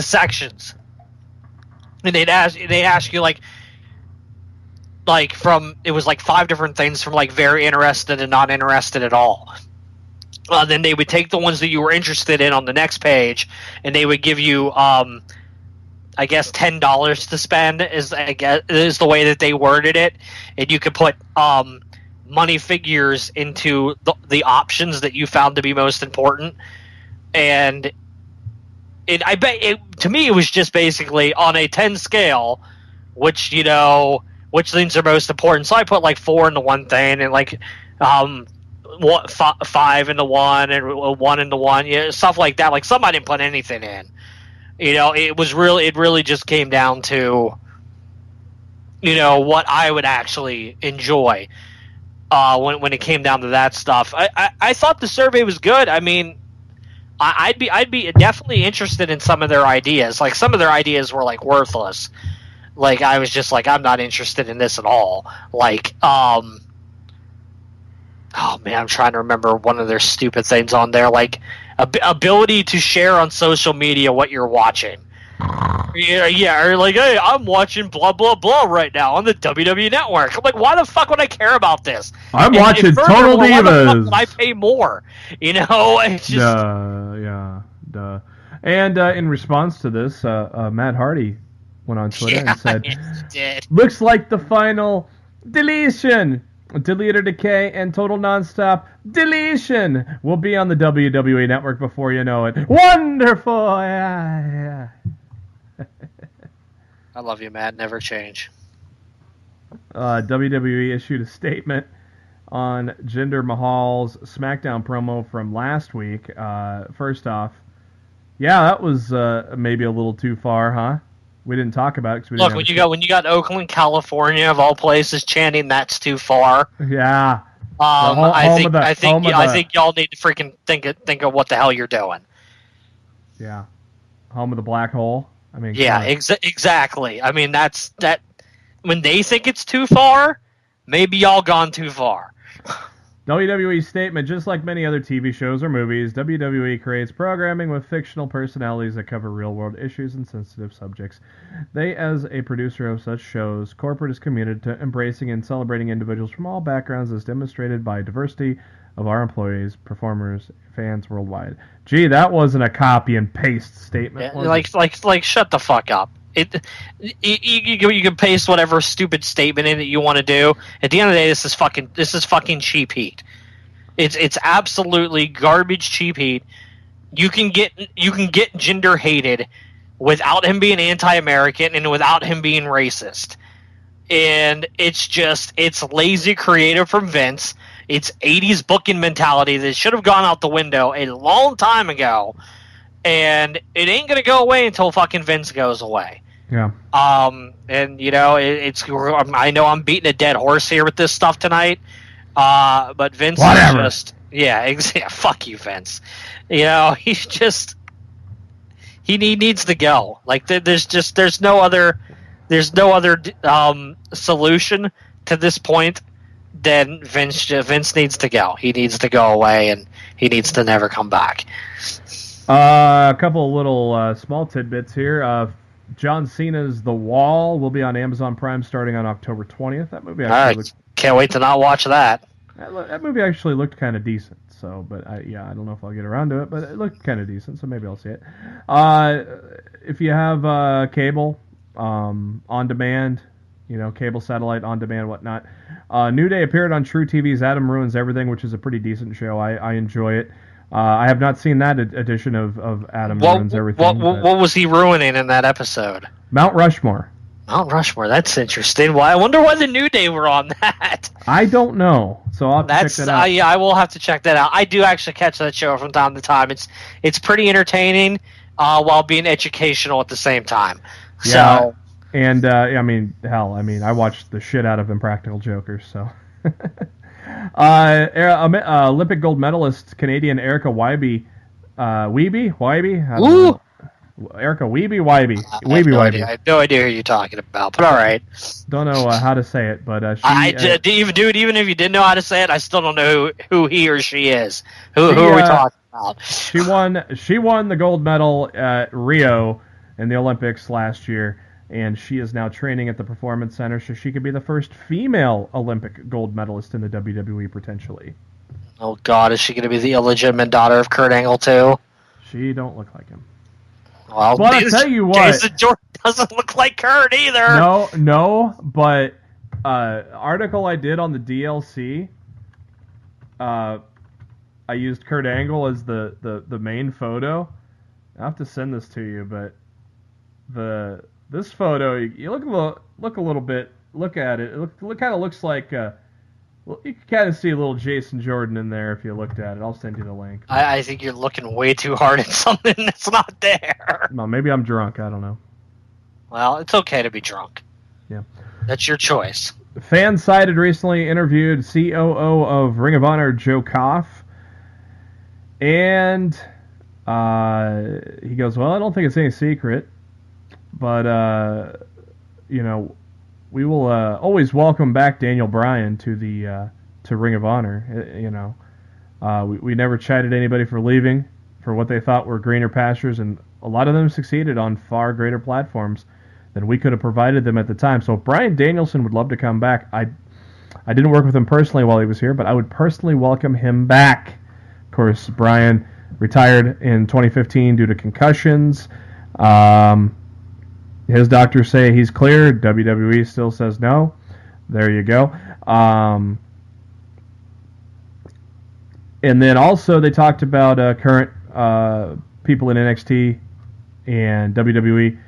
sections, and they'd ask you like from, it was like 5 different things, from like very interested and not interested at all. Then they would take the ones that you were interested in on the next page, and they would give you, I guess, $10 to spend is the way that they worded it, and you could put money figures into the options that you found to be most important. And I bet to me it was just basically on a 10 scale, which things are most important. So I put like 4 into one thing, and like 5 into one, and 1 into one, stuff like that. Like some I didn't put anything in. It really just came down to what I would actually enjoy when it came down to that stuff. I thought the survey was good. I mean, I'd be definitely interested in some of their ideas. Like some of their ideas were like worthless. Like I was just like, I'm not interested in this at all. Like oh man, I'm trying to remember one of their stupid things on there, like ability to share on social media what you're watching. Yeah, or like, hey, I'm watching blah blah blah right now on the WWE Network. I'm like, why the fuck would I care about this?
I'm watching Total Divas. Why the fuck
would I pay more? It's just
duh. And in response to this, Matt Hardy went on Twitter and said,
he did.
"Looks like the final deletion." Delete or Decay and Total Nonstop Deletion will be on the WWE Network before you know it. Wonderful! Yeah.
I love you, Matt. Never change.
WWE issued a statement on Jinder Mahal's Smackdown promo from last week. First off, yeah, that was maybe a little too far, huh? We didn't talk about it.
Look, when you got Oakland, California, of all places, chanting "That's too far."
Yeah.
I think y'all need to freaking think of what the hell you're doing.
Yeah. Home of the black hole. I mean.
Yeah, exactly. I mean, that's that. When they think it's too far, maybe y'all gone too far.
WWE's statement: just like many other TV shows or movies, WWE creates programming with fictional personalities that cover real-world issues and sensitive subjects. They, as a producer of such shows, corporate is committed to embracing and celebrating individuals from all backgrounds as demonstrated by diversity of our employees, performers, fans worldwide. Gee, that wasn't a copy and paste statement.
Yeah, like shut the fuck up. You can paste whatever stupid statement in that you want to do. At the end of the day, this is fucking cheap heat. It's absolutely garbage cheap heat. You can get Jinder hated without him being anti-American and without him being racist. And it's lazy creative from Vince. It's 80s booking mentality that should have gone out the window a long time ago. And it ain't gonna go away until fucking Vince goes away.
Yeah.
And I know I'm beating a dead horse here with this stuff tonight. But Vince
Whatever.
is just fuck you, Vince. He needs to go. Like there's no other solution to this point than Vince needs to go. He needs to go away, and he needs to never come back.
A couple of little small tidbits here. John Cena's The Wall will be on Amazon Prime starting on October 20th. That movie
can't wait to not watch that.
That movie actually looked kind of decent. So, but I don't know if I'll get around to it, but it looked kind of decent, so maybe I'll see it. If you have cable on demand, cable, satellite, on demand, whatnot, New Day appeared on True TV's Adam Ruins Everything, which is a pretty decent show. I enjoy it. I have not seen that edition of Adam Ruins Everything.
What was he ruining in that episode?
Mount Rushmore.
Mount Rushmore, that's interesting. I wonder why the New Day were on that.
I don't know, so I'll have to check that out.
I will have to check that out. I do actually catch that show from time to time. It's pretty entertaining while being educational at the same time.
Yeah,
So
And I mean, hell, I watched the shit out of Impractical Jokers. So, Olympic gold medalist Canadian Erica Wiebe, Wiebe, I don't
Ooh.
know. Erica Wiebe.
I have no idea who you're talking about, but all right.
Don't know how to say it, but
even if you didn't know how to say it, I still don't know who he or she is. Who are we talking about?
She won the gold medal at Rio in the Olympics last year, and she is now training at the Performance Center, so she could be the first female Olympic gold medalist in the WWE potentially.
Oh God, is she going to be the illegitimate daughter of Kurt Angle too?
She don't look like him.
Well,
but I'll tell you what,
Jason Jordan doesn't look like Kurt either.
No, but article I did on the DLC, I used Kurt Angle as the main photo. I have to send this to you, but this photo, you look a little bit. Look at it. It kind of looks like. Well, you can kind of see a little Jason Jordan in there if you looked at it. I'll send you the link.
I think you're looking way too hard at something that's not there.
Well, maybe I'm drunk. I don't know.
Well, it's okay to be drunk.
Yeah.
That's your choice.
Fansided recently interviewed COO of Ring of Honor, Joe Koff. And he goes, well, I don't think it's any secret. But, we will always welcome back Daniel Bryan to Ring of Honor. We never chided anybody for leaving for what they thought were greener pastures, and a lot of them succeeded on far greater platforms than we could have provided them at the time. So if Bryan Danielson would love to come back, I didn't work with him personally while he was here, but I would personally welcome him back. Of course, Bryan retired in 2015 due to concussions. His doctors say he's cleared. WWE still says no. There you go. And then also they talked about current people in NXT and WWE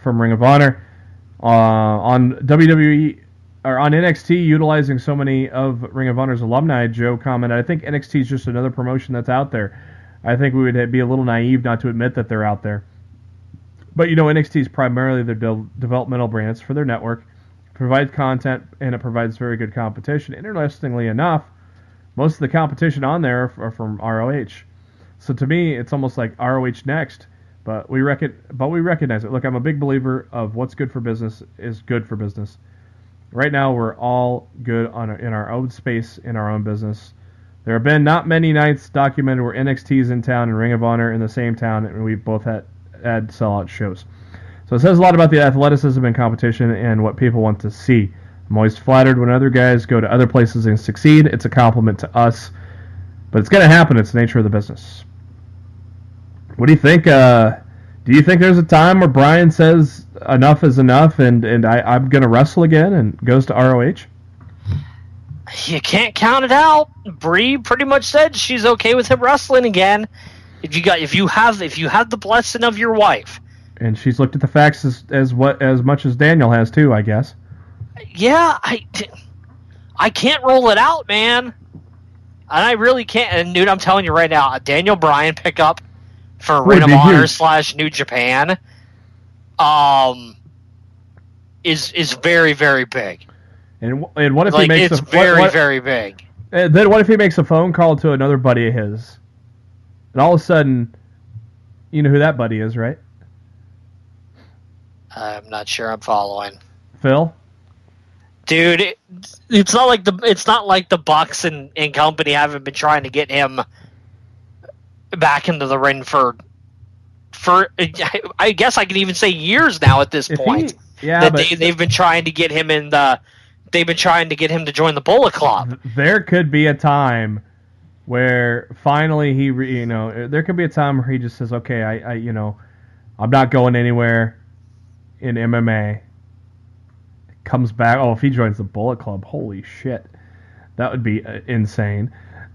from Ring of Honor on WWE or on NXT utilizing so many of Ring of Honor's alumni. Joe commented, "I think NXT is just another promotion that's out there. I think we would be a little naive not to admit that they're out there." But, NXT is primarily their developmental brand. It's for their network. It provides content, and it provides very good competition. Interestingly enough, most of the competition on there are from ROH. So to me, it's almost like ROH next. But we recognize it. Look, I'm a big believer of what's good for business is good for business. Right now, we're all good in our own space, in our own business. There have been not many nights documented where NXT is in town and Ring of Honor in the same town, and we've both had sellout shows. So it says a lot about the athleticism and competition and what people want to see. I'm always flattered when other guys go to other places and succeed. It's a compliment to us. But it's going to happen. It's the nature of the business. What do you think? Do you think there's a time where Bryan says enough is enough and I'm going to wrestle again and goes to ROH?
You can't count it out. Brie pretty much said she's okay with him wrestling again. If you have the blessing of your wife,
and she's looked at the facts as much as Daniel has too, I guess.
Yeah, I can't roll it out, man, and I really can't. And dude, I'm telling you right now, a Daniel Bryan pickup for Ring of Honor / New Japan, is very, very big. And
what if he makes
it's very big.
And then what if he makes a phone call to another buddy of his? And all of a sudden, you know who that buddy is, right?
I'm not sure I'm following.
Phil?
Dude, it's not like the Bucks and company haven't been trying to get him back into the ring for I guess I can even say years now at this point. They've been trying to get him they've been trying to get him to join the Bullet Club.
There could be a time where finally there could be a time where he just says, okay, I'm not going anywhere in MMA. Comes back. Oh, if he joins the Bullet Club, holy shit, that would be insane.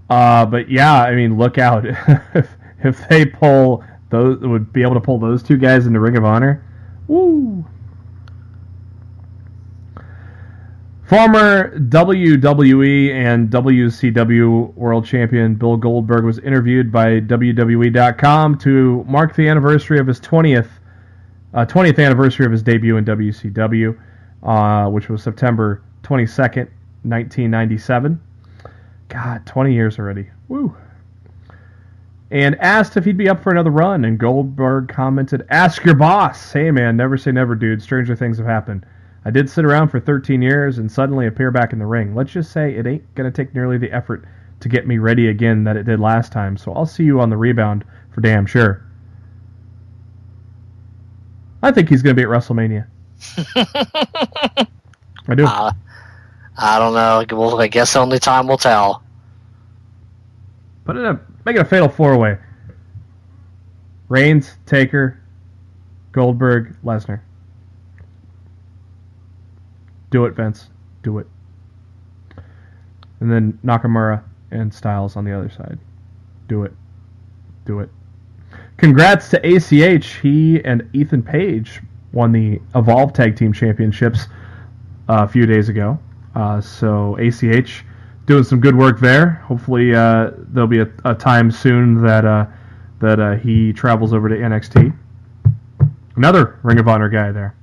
But yeah, I mean, look out. if they would be able to pull those two guys into Ring of Honor. Woo! Former WWE and WCW World Champion Bill Goldberg was interviewed by WWE.com to mark the anniversary of his 20th 20th anniversary of his debut in WCW, which was September 22nd, 1997. God, 20 years already. Woo. And asked if he'd be up for another run, and Goldberg commented, "Ask your boss." Hey man, never say never, dude. Stranger things have happened. I did sit around for 13 years and suddenly appear back in the ring. Let's just say it ain't going to take nearly the effort to get me ready again that it did last time, so I'll see you on the rebound for damn sure. I think he's going to be at WrestleMania. I do.
I don't know. Well, I guess only time will tell.
Make it a fatal four-way. Reigns, Taker, Goldberg, Lesnar. Do it, Vince. Do it. And then Nakamura and Styles on the other side. Do it. Do it. Congrats to ACH. He and Ethan Page won the Evolve Tag Team Championships a few days ago. So ACH doing some good work there. Hopefully there'll be a time soon that he travels over to NXT. Another Ring of Honor guy there.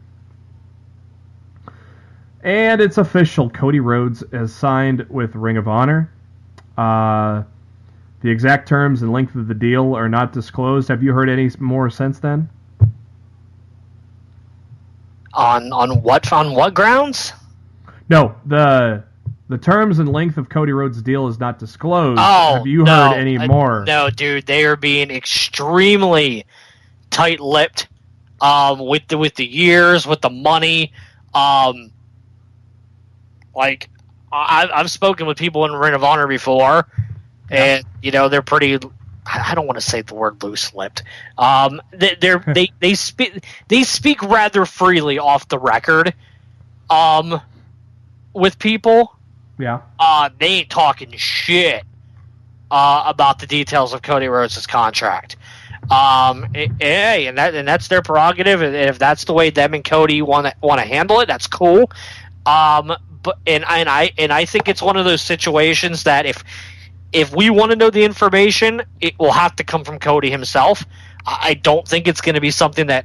And it's official. Cody Rhodes has signed with Ring of Honor. The exact terms and length of the deal are not disclosed. Have you heard any more since then?
On what grounds?
No, the terms and length of Cody Rhodes' deal is not disclosed.
Oh,
have you heard any more?
No, dude, they are being extremely tight-lipped with the years, with the money. Like I've spoken with people in Ring of Honor before, and they're pretty. I don't want to say the word loose-lipped. They speak rather freely off the record. With people.
Yeah.
They ain't talking shit about the details of Cody Rhodes' contract. Hey, and that's their prerogative. And if that's the way them and Cody want to handle it, that's cool. But I think it's one of those situations that if we want to know the information, it will have to come from Cody himself. I don't think it's going to be something that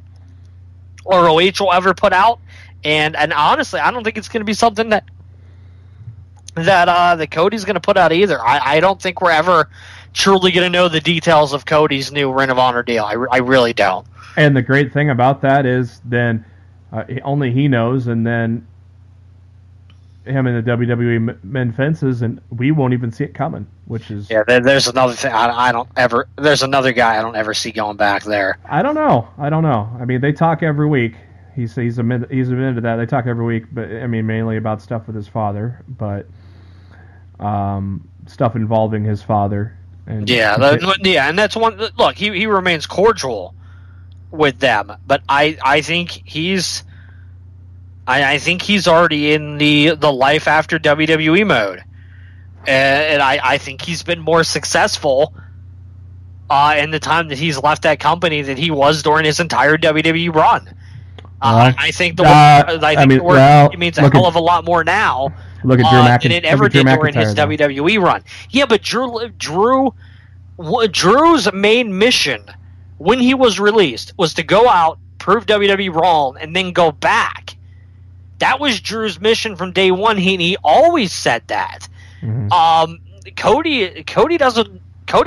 ROH will ever put out, and honestly, I don't think it's going to be something that Cody's going to put out either. I don't think we're ever truly going to know the details of Cody's new Ring of Honor deal. I really don't.
And the great thing about that is then only he knows, and then him and the WWE men fences, and we won't even see it coming, which is...
Yeah, there's another thing. There's another guy I don't ever see going back there.
I don't know. I mean, they talk every week. He's admitted to that. They talk every week, but I mean, mainly about stuff with his father, but stuff involving his father. And
and that's one. Look, he remains cordial with them, but I think he's already in the life after WWE mode, and I think he's been more successful in the time that he's left that company than he was during his entire WWE run. I think the word it means a hell of a lot more now than it ever did during his WWE run. Yeah, but Drew's main mission when he was released was to go out, prove WWE wrong, and then go back. That was Drew's mission from day one. He always said that. Mm-hmm. Cody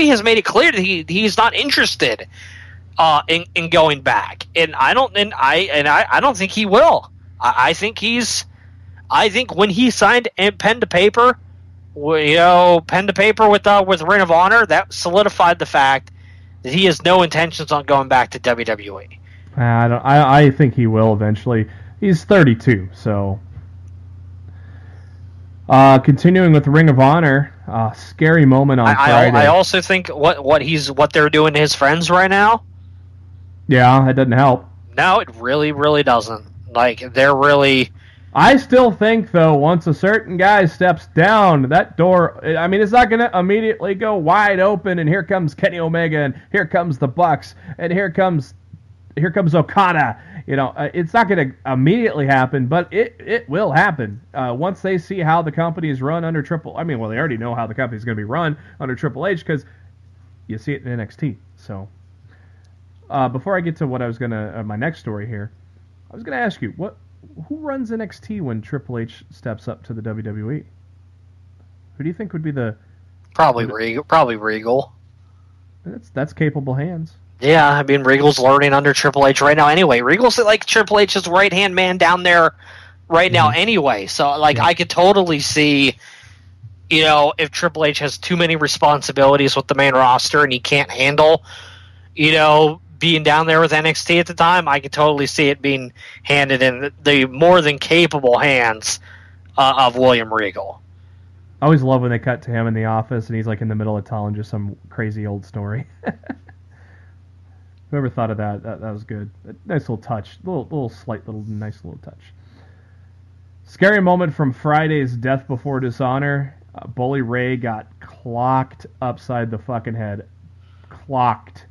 has made it clear that he's not interested in going back, and I don't think he will. I think when he signed pen to paper with Ring of Honor, that solidified the fact that he has no intentions on going back to WWE.
I think he will eventually. He's 32, so. Continuing with Ring of Honor, scary moment on Friday.
I also think what they're doing to his friends right now.
Yeah, it doesn't help.
No, it really, really doesn't. Like, they're really...
I still think, though, once a certain guy steps down, that door... I mean, it's not going to immediately go wide open, and here comes Kenny Omega, and here comes the Bucks, and here comes Okada. It's not going to immediately happen, but it will happen. Once they see how the company is run under they already know how the company is going to be run under Triple H, because you see it in NXT, so... before I get to what I was gonna my next story here, I was gonna ask you who runs NXT when Triple H steps up to the WWE? Who do you think would be the
Probably Regal. Probably Regal.
That's capable hands.
Yeah, I mean Regal's learning under Triple H right now. Anyway, Regal's like Triple H's right hand man down there right now. Anyway, so like I could totally see, if Triple H has too many responsibilities with the main roster and he can't handle, being down there with NXT at the time, I could totally see it being handed in the more than capable hands of William Regal.
I always love when they cut to him in the office and he's like in the middle of telling just some crazy old story. Whoever thought of that? That was good. Nice little touch. Nice little touch. Scary moment from Friday's Death Before Dishonor. Bully Ray got clocked upside the fucking head. Clocked.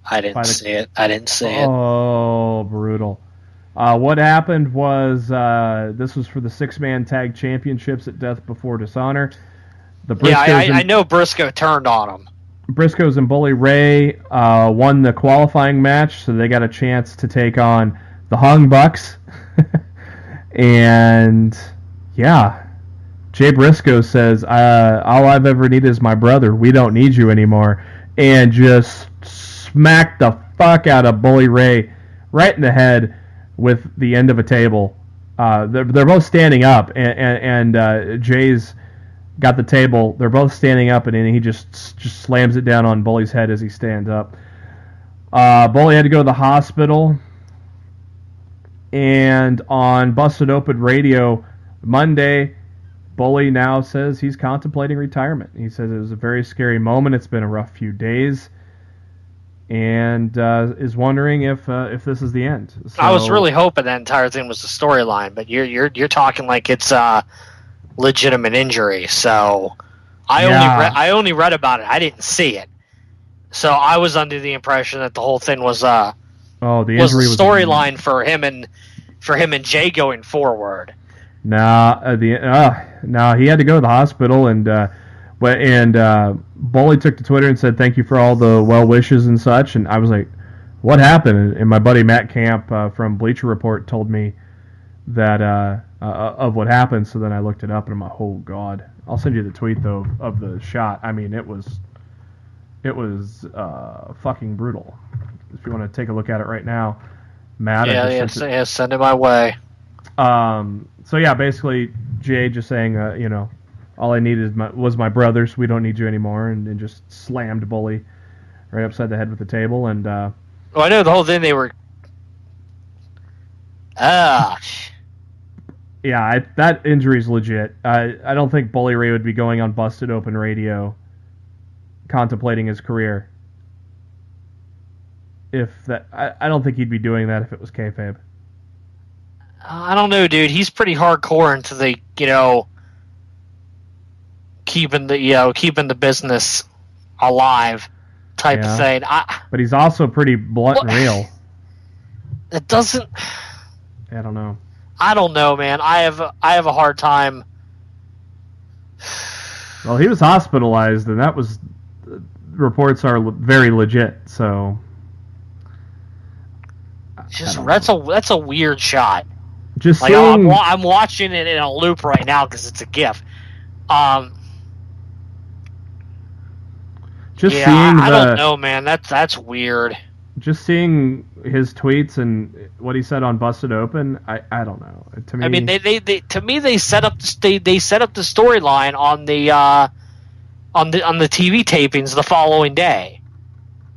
I didn't see it.
Oh, brutal. What happened was this was for the 6-man tag championships at Death Before Dishonor.
I know Briscoe turned on him.
Briscoes and Bully Ray won the qualifying match, so they got a chance to take on the Hung Bucks. And, yeah, Jay Briscoe says, all I've ever needed is my brother. We don't need you anymore. And just smacked the fuck out of Bully Ray right in the head with the end of a table. They're both standing up, and Jay's got the table. They're both standing up, and he just slams it down on Bully's head as he stands up. Bully had to go to the hospital. And on Busted Open Radio Monday, Bully now says he's contemplating retirement. He says it was a very scary moment. It's been a rough few days. And is wondering if this is the end. So,
I was really hoping that entire thing was the storyline, but you're talking like it's a legitimate injury. So I only read about it. I didn't see it. So I was under the impression that the whole thing was the injury was a storyline for him and Jay going forward.
Nah, he had to go to the hospital, and Bully took to Twitter and said thank you for all the well wishes and such. And I was like, what happened? And my buddy Matt Camp from Bleacher Report told me that of what happened. So then I looked it up, and I'm like, oh god. I'll send you the tweet though of the shot. I mean, it was fucking brutal. If you want to take a look at it right now, Matt.
Send it my way.
So yeah, basically Jay just saying, all I needed was my brothers. We don't need you anymore, and just slammed Bully right upside the head with the table. And
I know the whole thing. They were.
Yeah, that injury's legit. I don't think Bully Ray would be going on Busted Open Radio, contemplating his career. I don't think he'd be doing that if it was kayfabe.
I don't know, dude. He's pretty hardcore into the keeping the business alive type of thing.
But he's also pretty blunt and real.
It doesn't.
I don't know.
I don't know, man. I have a hard time.
Well, he was hospitalized, and that was reports are very legit. So,
that's a weird shot.
Just
like
seeing,
I'm watching it in a loop right now because it's a GIF.
Seeing
I don't know, man. That's weird.
Just seeing his tweets and what he said on Busted Open, I don't know. To me,
I mean, they set up the storyline on the TV tapings the following day.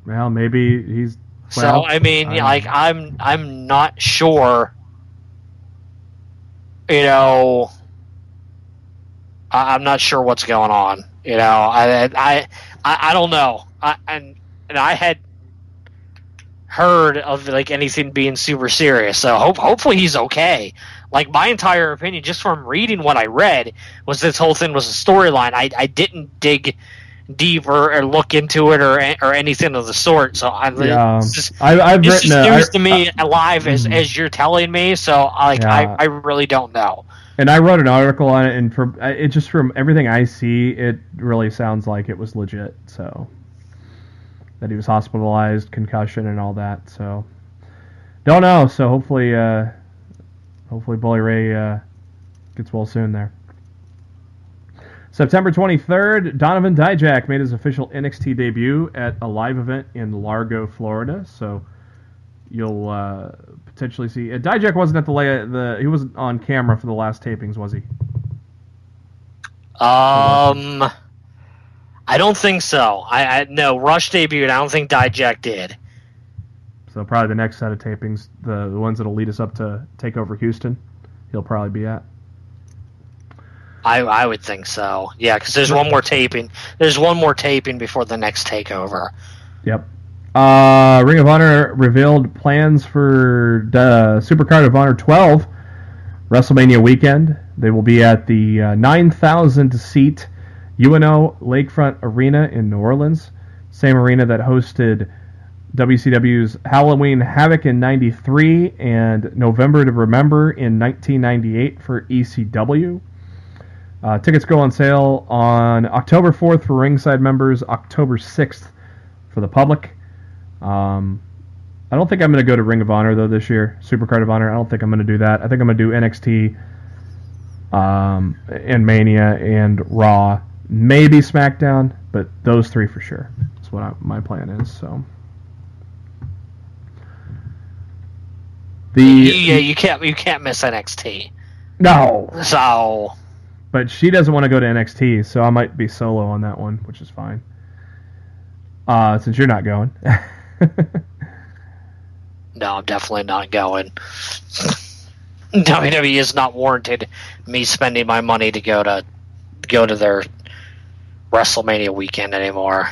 Well, maybe he's.
So I mean, I'm not sure. I'm not sure what's going on. I don't know. And I had heard of anything being super serious. So hopefully he's okay. Like my entire opinion, just from reading what I read, was this whole thing was a storyline. I didn't dig deep or look into it or anything of the sort. So it's just news to me live as you're telling me. So I really don't know.
And I wrote an article on it, and from everything I see, it really sounds like it was legit. So that he was hospitalized, concussion, and all that. So don't know. So hopefully Bully Ray gets well soon there. September 23rd, Donovan Dijak made his official NXT debut at a live event in Largo, Florida. So you'll potentially see. Dijak wasn't at he wasn't on camera for the last tapings, was he?
I don't think so. I no, Rush debuted. I don't think Dijak did.
So probably the next set of tapings, the ones that'll lead us up to TakeOver Houston, he'll probably be at.
I would think so. Yeah, because there's one more taping. There's one more taping before the next takeover.
Yep. Ring of Honor revealed plans for Supercard of Honor 12 WrestleMania weekend. They will be at the 9,000-seat UNO Lakefront Arena in New Orleans, same arena that hosted WCW's Halloween Havoc in '93 and November to Remember in 1998 for ECW. Tickets go on sale on October 4th for ringside members, October 6th for the public. I don't think I'm going to go to Ring of Honor, though, this year. Supercard of Honor, I don't think I'm going to do that. I think I'm going to do NXT and Mania and Raw. Maybe SmackDown, but those three for sure. That's what my plan is. So,
you can't miss NXT.
No.
So...
But she doesn't want to go to NXT, so I might be solo on that one, which is fine. Since you're not going.
No, I'm definitely not going. WWE is not warranted me spending my money to go to their WrestleMania weekend anymore.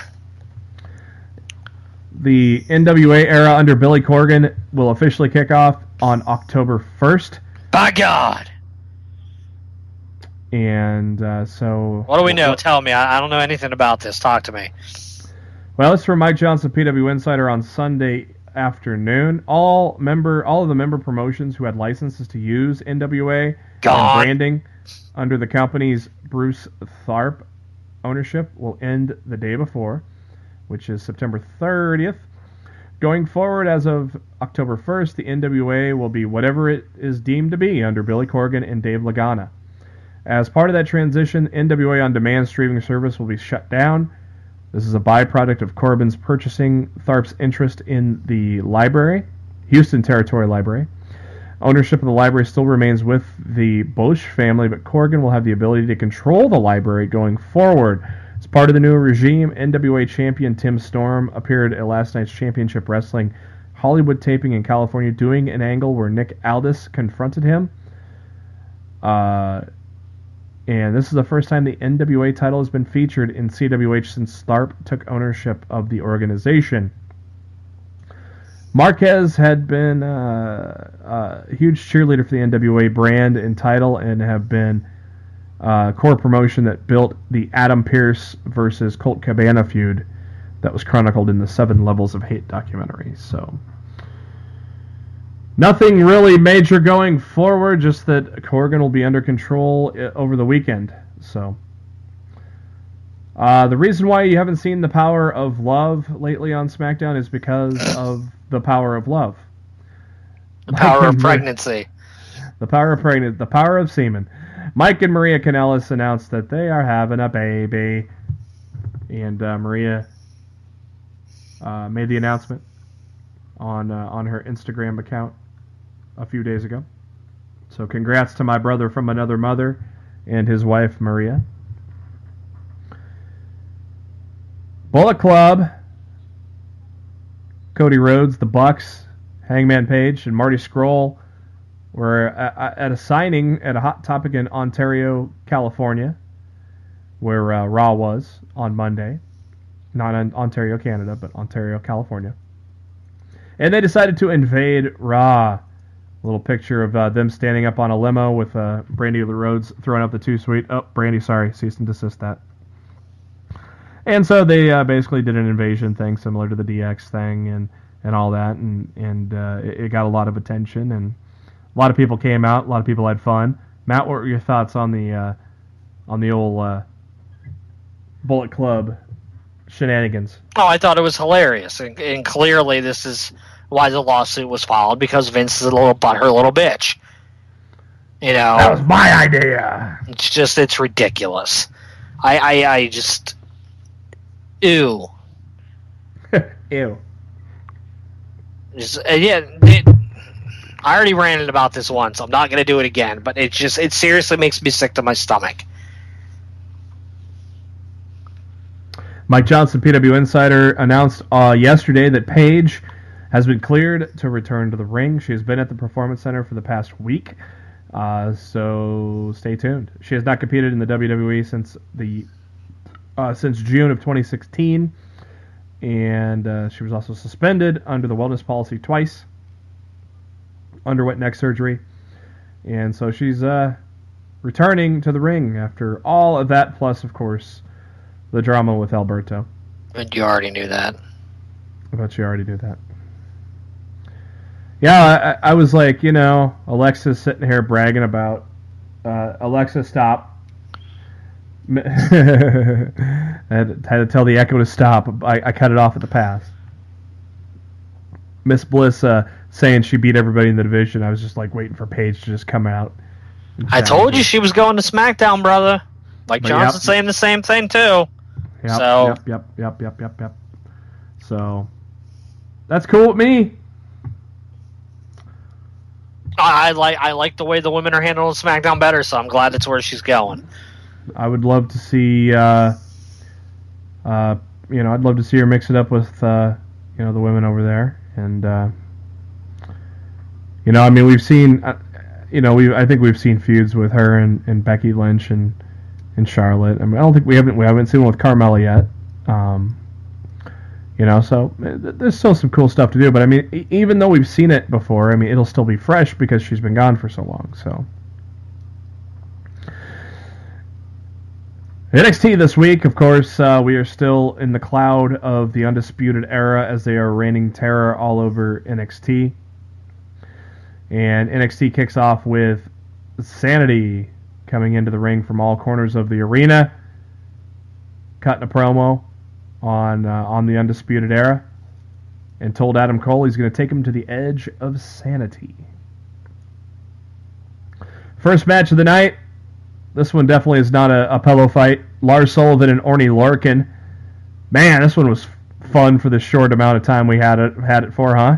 The NWA era under Billy Corgan will officially kick off on October 1st.
By God!
And so...
What do we know? Tell me. I don't know anything about this. Talk to me.
Well, it's from Mike Johnson, PW Insider, on Sunday afternoon. All of the member promotions who had licenses to use NWA and branding under the company's Bruce Tharp ownership will end the day before, which is September 30th. Going forward, as of October 1st, the NWA will be whatever it is deemed to be under Billy Corgan and Dave Lagana. As part of that transition, NWA On Demand streaming service will be shut down. This is a byproduct of Corbin's purchasing Tharp's interest in the library, Houston Territory Library. Ownership of the library still remains with the Bosch family, but Corgan will have the ability to control the library going forward. As part of the new regime, NWA champion Tim Storm appeared at last night's Championship Wrestling Hollywood taping in California, doing an angle where Nick Aldis confronted him. And this is the first time the NWA title has been featured in CWH since Tharp took ownership of the organization. Marquez had been a huge cheerleader for the NWA brand and title, and have been a core promotion that built the Adam Pearce versus Colt Cabana feud that was chronicled in the 7 Levels of Hate documentary. So... nothing really major going forward, just that Corgan will be under control over the weekend. So, the reason why you haven't seen the Power of Love lately on SmackDown is because of the Power of Love.
The power of pregnancy.
The power of pregnancy. The power of semen. Mike and Maria Kanellis announced that they are having a baby. And Maria made the announcement on her Instagram account a few days ago. So congrats to my brother from another mother and his wife Maria. Bullet Club, Cody Rhodes, the Bucks, Hangman Page, and Marty Scurll were at a signing at a Hot Topic in Ontario, California, where Raw was on Monday. Not in Ontario, Canada, but Ontario, California. And they decided to invade Raw. A little picture of them standing up on a limo with Brandy Rhodes throwing up the 2-sweet. Oh, Brandy, sorry, cease and desist that. And so they basically did an invasion thing similar to the DX thing and all that, and it got a lot of attention, and a lot of people came out. A lot of people had fun. Matt, what were your thoughts on the old Bullet Club shenanigans.
Oh, I thought it was hilarious, and clearly this is why the lawsuit was filed, because Vince is a little butthurt little bitch. You know,
that was my idea.
It's ridiculous. I just, ew.
Ew.
I already ranted about this once. I'm not going to do it again, but it seriously makes me sick to my stomach.
Mike Johnson, PW Insider, announced yesterday that Paige has been cleared to return to the ring. She has been at the Performance Center for the past week, so stay tuned. She has not competed in the WWE since June of 2016, and she was also suspended under the wellness policy twice, underwent neck surgery, and so she's returning to the ring after all of that, plus, of course, the drama with Alberto.
And you already knew that.
I bet you already knew that. Yeah, I was like, Alexa's sitting here bragging about, Alexa, stop. I had to tell the Echo to stop. I cut it off at the pass. Miss Bliss saying she beat everybody in the division. I was just like waiting for Paige to just come out.
I told you she was going to Smackdown, brother. Like Johnson's saying the same thing too.
Yep. So that's cool with me.
I like the way the women are handling SmackDown better, so I'm glad it's where she's going.
I would love to see, I'd love to see her mix it up with, the women over there, and we've seen, I think we've seen feuds with her and Becky Lynch and Charlotte. I mean, I don't think we haven't seen one with Carmella yet. So there's still some cool stuff to do. But I mean, even though we've seen it before, I mean, it'll still be fresh because she's been gone for so long. So NXT this week, of course, we are still in the cloud of the Undisputed Era as they are reigning terror all over NXT. And NXT kicks off with Sanity coming into the ring from all corners of the arena, cutting a promo on the Undisputed Era, and told Adam Cole he's going to take him to the edge of sanity. First match of the night. This one definitely is not a pillow fight. Lars Sullivan and Orny Larkin. Man, this one was fun for the short amount of time we had it for, huh?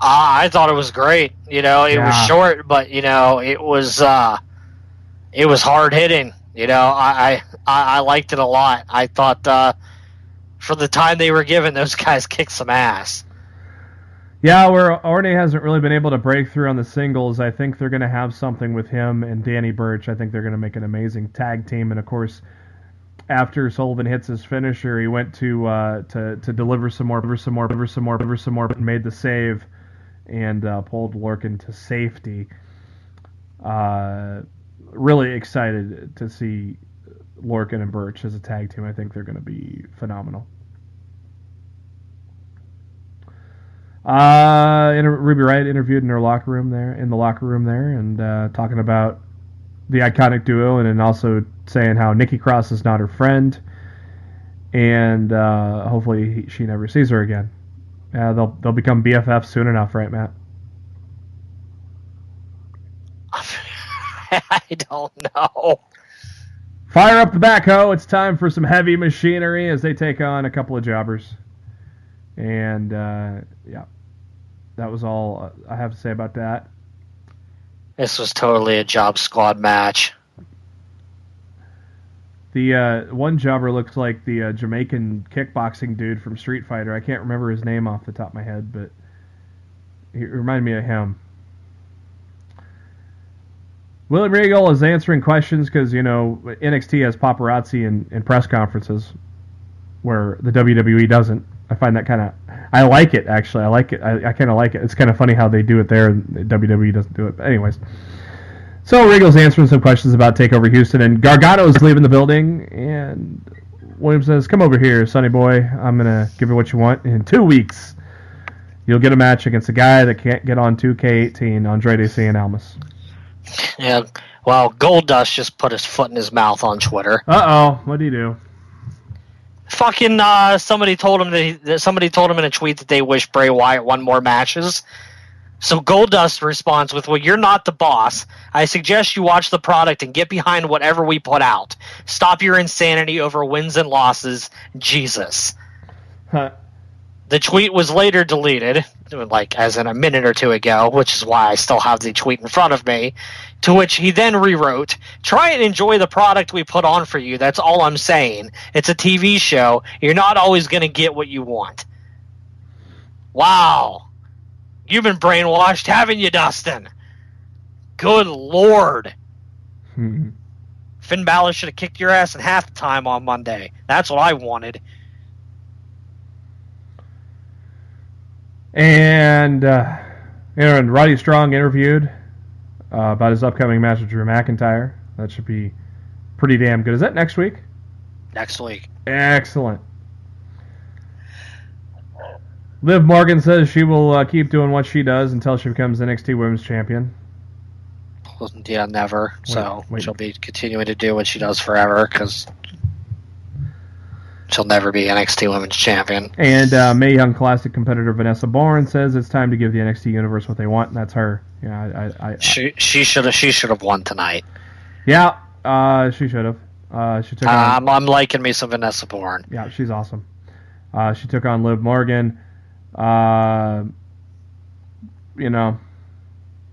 I thought it was great. It was short, but it was hard hitting. I liked it a lot. I thought for the time they were given, those guys kicked some ass.
Yeah, where Orny hasn't really been able to break through on the singles, I think they're going to have something with him and Danny Burch. I think they're going to make an amazing tag team. And of course, after Sullivan hits his finisher, he went to deliver some more, and made the save and pulled Larkin to safety. Really excited to see Larkin and Burch as a tag team. I think they're going to be phenomenal. Ruby Riott interviewed in the locker room there, and talking about the iconic duo, and then also saying how Nikki Cross is not her friend, and hopefully she never sees her again. They'll become BFFs soon enough, right, Matt?
I don't know.
Fire up the backhoe. It's time for some heavy machinery as they take on a couple of jobbers. And, that was all I have to say about that.
This was totally a job squad match.
The one jobber looks like the Jamaican kickboxing dude from Street Fighter. I can't remember his name off the top of my head, but he reminded me of him. Willie Regal is answering questions because, NXT has paparazzi in press conferences where the WWE doesn't. I find that kind of... I like it, actually. I like it. I kind of like it. It's kind of funny how they do it there and the WWE doesn't do it. But anyways. So Regal's answering some questions about TakeOver Houston, and Gargano's leaving the building, and Williams says, "Come over here, sonny boy. I'm going to give you what you want. In 2 weeks, you'll get a match against a guy that can't get on 2K18, Andrade Cien Almas."
Yeah, well, Goldust just put his foot in his mouth on Twitter.
Uh-oh, what did he do?
Fucking somebody told him somebody told him in a tweet that they wish Bray Wyatt won more matches. So Goldust responds with, "Well, you're not the boss. I suggest you watch the product and get behind whatever we put out. Stop your insanity over wins and losses. Jesus."
Huh.
The tweet was later deleted, like as in a minute or two ago, which is why I still have the tweet in front of me, to which he then rewrote, "Try and enjoy the product we put on for you. That's all I'm saying. It's a TV show. You're not always going to get what you want." Wow. You've been brainwashed, haven't you, Dustin? Good Lord. Finn Balor should have kicked your ass in half the time on Monday. That's what I wanted.
And Roddy Strong interviewed about his upcoming match with Drew McIntyre. That should be pretty damn good. Is that next week?
Next week.
Excellent. Liv Morgan says she will keep doing what she does until she becomes NXT Women's Champion.
Yeah, never. So she'll be continuing to do what she does forever because she'll never be NXT Women's Champion.
And Mae Young Classic competitor Vanessa Bourne says it's time to give the NXT Universe what they want, and that's her. Yeah,
she should have won tonight.
Yeah, she should have. She took.
I'm liking me some Vanessa Bourne.
Yeah, she's awesome. She took on Liv Morgan.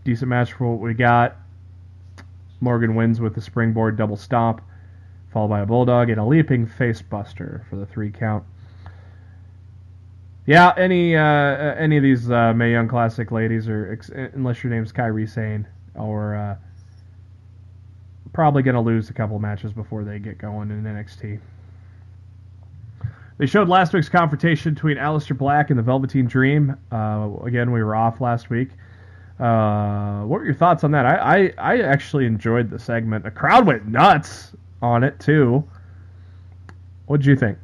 Decent match for what we got. Morgan wins with the springboard double stomp, followed by a bulldog and a leaping face buster for the 3 count. Yeah, any of these Mae Young Classic ladies, or unless your name's Kairi Sane, or probably going to lose a couple matches before they get going in NXT. They showed last week's confrontation between Aleister Black and the Velveteen Dream. Again, we were off last week. What were your thoughts on that? I actually enjoyed the segment. The crowd went nuts on it, too. What did you think?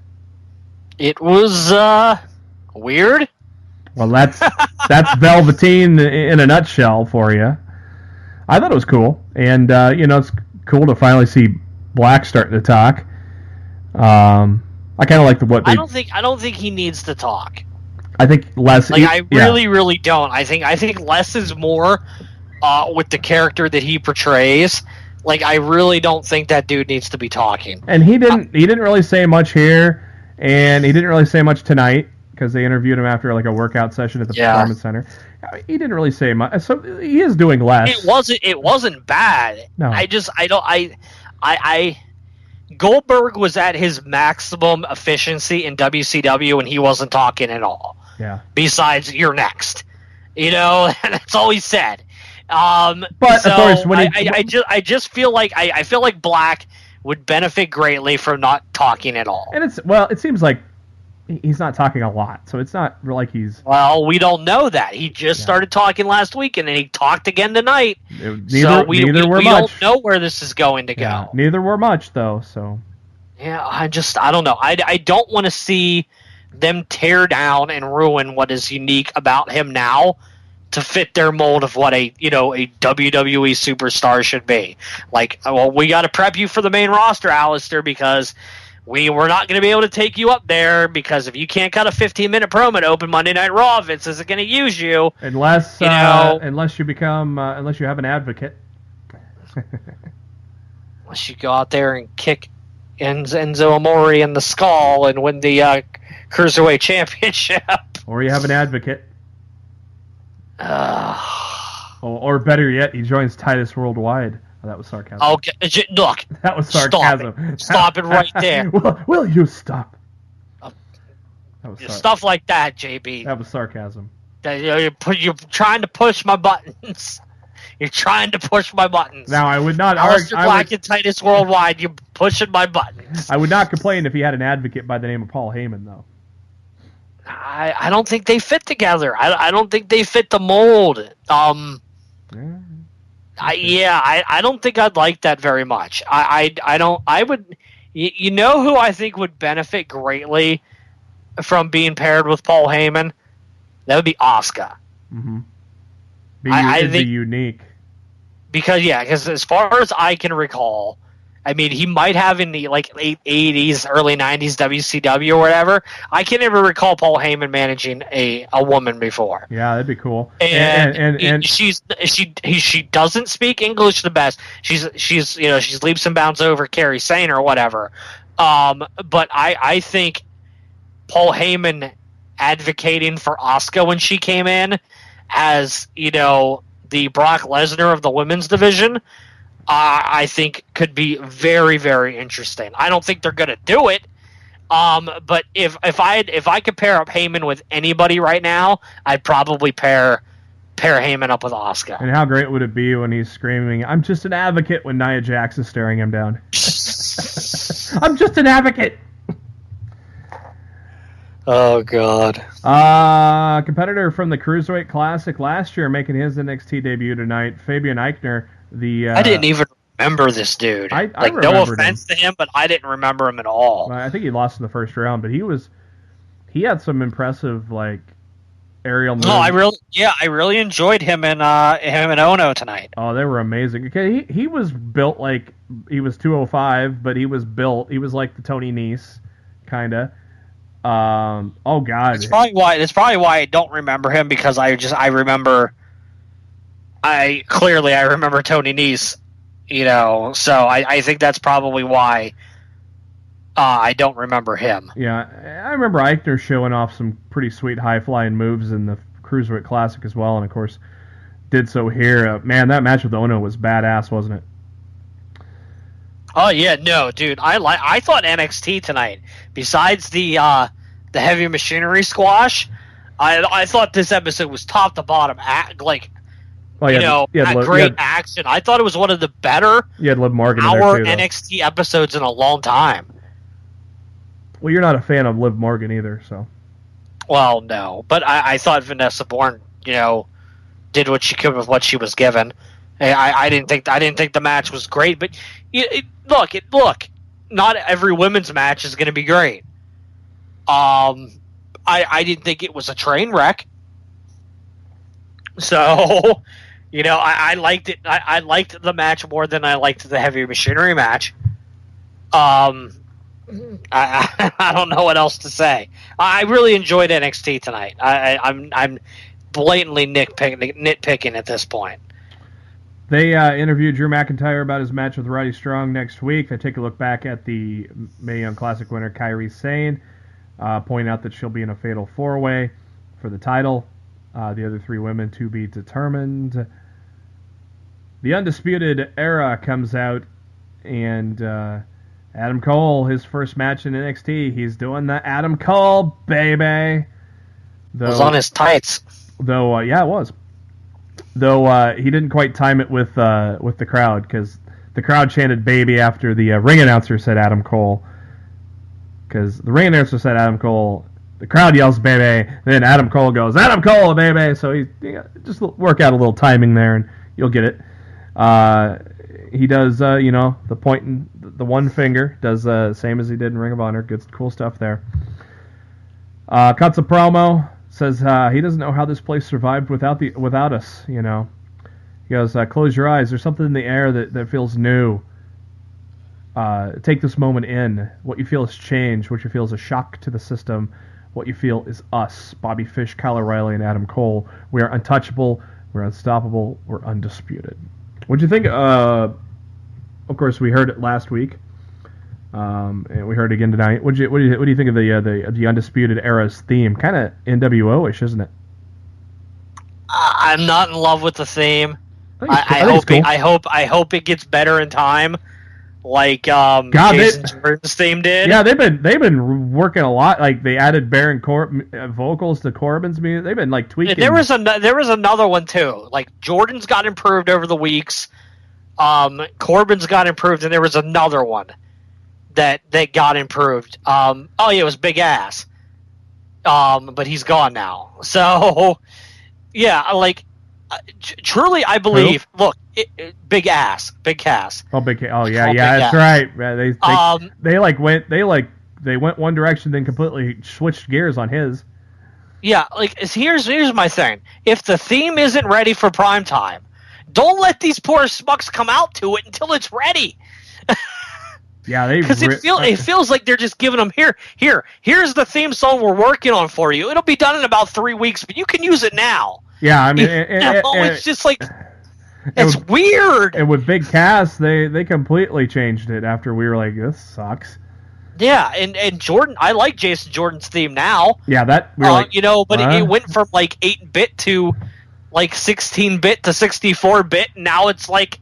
It was weird.
Well, that's Velveteen in a nutshell for you. I thought it was cool. And, it's cool to finally see Black starting to talk. I kind of like
I don't think he needs to talk.
I think less.
I really don't. I think less is more with the character that he portrays. I really don't think that dude needs to be talking.
And he didn't really say much here, and he didn't really say much tonight because they interviewed him after a workout session at the Performance Center. He didn't really say much, so he is doing less.
It wasn't bad.
No.
Goldberg was at his maximum efficiency in WCW and he wasn't talking at all.
Yeah.
Besides, "You're next." That's all he said. But
of course,
I just feel like I feel like Black would benefit greatly from not talking at all.
And it seems like he's not talking a lot, so it's not like he's.
Well, we don't know that. He just started talking last week, and then he talked again tonight.
Neither
we
much.
Don't know where this is going to go.
Neither were much, though. So.
Yeah, I don't know. I don't want to see them tear down and ruin what is unique about him now to fit their mold of what a WWE superstar should be. We got to prep you for the main roster, Aleister, because we're not going to be able to take you up there, because if you can't cut a 15-minute promo to open Monday Night Raw, Vince isn't going to use you.
Unless you have an advocate.
Unless you go out there and kick Enzo Amore in the skull and win the Cruiserweight Championship.
Or you have an advocate. Or better yet, he joins Titus Worldwide. Oh, that was sarcasm.
Okay, look.
That was sarcasm.
Stop it right there.
Will you stop?
Stuff like that, JB.
That was sarcasm.
You're trying to push my buttons. You're trying to push my buttons.
Now, I would not
argue. Black and Titus Worldwide, you're pushing my buttons.
I would not complain if he had an advocate by the name of Paul Heyman, though.
I don't think they fit together. I don't think they fit the mold. I don't think I'd like that very much. I don't. I would. You know who I think would benefit greatly from being paired with Paul Heyman? That would be Asuka.
Mm-hmm. I think unique.
Because as far as I can recall, I mean, he might have in the like late 80s, early 90s WCW or whatever. I can never recall Paul Heyman managing a woman before.
Yeah, that'd be cool.
And she doesn't speak English the best. She's leaps and bounds over Kerry Sane or whatever. But I think Paul Heyman advocating for Asuka when she came in as, the Brock Lesnar of the women's division, I think could be very, very interesting. I don't think they're going to do it. But if I could pair up Heyman with anybody right now, I'd probably pair Heyman up with Asuka.
And how great would it be when he's screaming, "I'm just an advocate," when Nia Jax is staring him down? I'm just an advocate.
Oh, God.
Competitor from the Cruiserweight Classic last year making his NXT debut tonight, Fabian Eichner. I
didn't even remember this dude.
I
no offense to him, but I didn't remember him at all.
I think he lost in the first round, but he had some impressive aerial moves.
No, I really enjoyed him and Ono tonight.
Oh, they were amazing. Okay, he was built like he was 205, but he was like the Tony Nese kind of. Oh God,
it's probably why I don't remember him, because I remember Tony Nese, so I think that's probably why I don't remember him.
Yeah, I remember Eichner showing off some pretty sweet high-flying moves in the Cruiserweight Classic as well, and of course did so here. Man, that match with Ono was badass, wasn't it?
Oh yeah, no, dude, I thought NXT tonight, besides the heavy machinery squash, I thought this episode was top to bottom great action. I thought it was one of the better
Liv Morgan in there too,
NXT episodes in a long time.
Well, you're not a fan of Liv Morgan either, so.
Well, no, but I thought Vanessa Bourne, did what she could with what she was given. I didn't think the match was great, but look, not every women's match is going to be great. I didn't think it was a train wreck. So, I liked it. I liked the match more than I liked the heavy machinery match. I don't know what else to say. I really enjoyed NXT tonight. I'm blatantly nitpicking at this point.
They interviewed Drew McIntyre about his match with Roddy Strong next week. They take a look back at the Mae Young Classic winner Kairi Sane, point out that she'll be in a fatal four-way for the title. The other three women to be determined. The Undisputed Era comes out, and Adam Cole, his first match in NXT, he's doing the Adam Cole, baby.
It was on his tights.
Though, yeah, it was. Though he didn't quite time it with the crowd, because the crowd chanted "baby" after the ring announcer said Adam Cole. Because the ring announcer said Adam Cole, the crowd yells "baby," then Adam Cole goes "Adam Cole, baby." So he just work out a little timing there, and you'll get it. He does, the pointing, the one finger, does the same as he did in Ring of Honor. Good, cool stuff there. Cuts a promo. Says he doesn't know how this place survived without us. He goes, "Close your eyes. There's something in the air that feels new. Take this moment in. What you feel is change. What you feel is a shock to the system. What you feel is us. Bobby Fish, Kyle O'Reilly, and Adam Cole. We are untouchable. We're unstoppable. We're undisputed." What'd you think? Of course, we heard it last week, and we heard it again tonight. What do you think of the Undisputed Era's theme? Kind of NWO-ish, isn't it?
I'm not in love with the theme.
I
hope it gets better in time, like Jason Jordan's theme did.
Yeah, they've been working a lot. Like they added Baron vocals to Corbin's music. They've been tweaking.
There was another one too. Like Jordan's got improved over the weeks. Corbin's got improved, and there was another one that got improved. It was Big Ass. But he's gone now. So yeah, truly, I believe.
Who?
Look, Big Ass, Big Cass.
Oh, that's right. They went one direction, then completely switched gears on his.
Yeah, here's my thing. If the theme isn't ready for prime time, don't let these poor smucks come out to it until it's ready.
Yeah,
because it feels like they're just giving them here's the theme song we're working on for you. It'll be done in about 3 weeks, but you can use it now.
Yeah, I mean,
it's just like it's weird.
And with Big Cass, they completely changed it after we were like, this sucks.
Yeah, and Jordan, I like Jason Jordan's theme now.
Yeah, that we're like,
but it went from like 8-bit to like 16-bit to 64-bit. Now it's like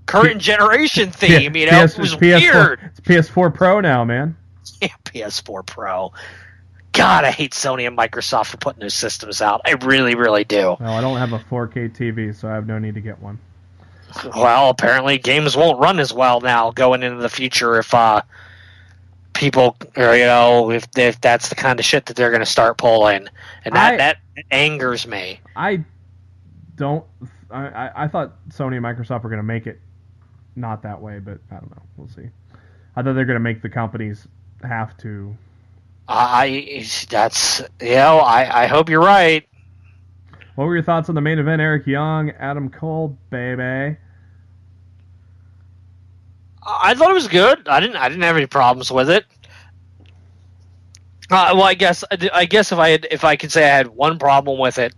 current generation theme. It was weird.
It's PS4 Pro now, man.
Yeah, PS4 Pro. God, I hate Sony and Microsoft for putting those systems out. I really, really do.
Well, I don't have a 4K TV, so I have no need to get one.
Well, apparently games won't run as well now going into the future if people, if that's the kind of shit that they're going to start pulling, and that angers me.
I thought Sony and Microsoft were going to make it not that way, but I don't know. We'll see. I thought they're going to make the companies have to.
I hope you're right.
What were your thoughts on the main event? Eric Young, Adam Cole, baby.
I thought it was good. I didn't have any problems with it. Well, I guess if I could say I had one problem with it,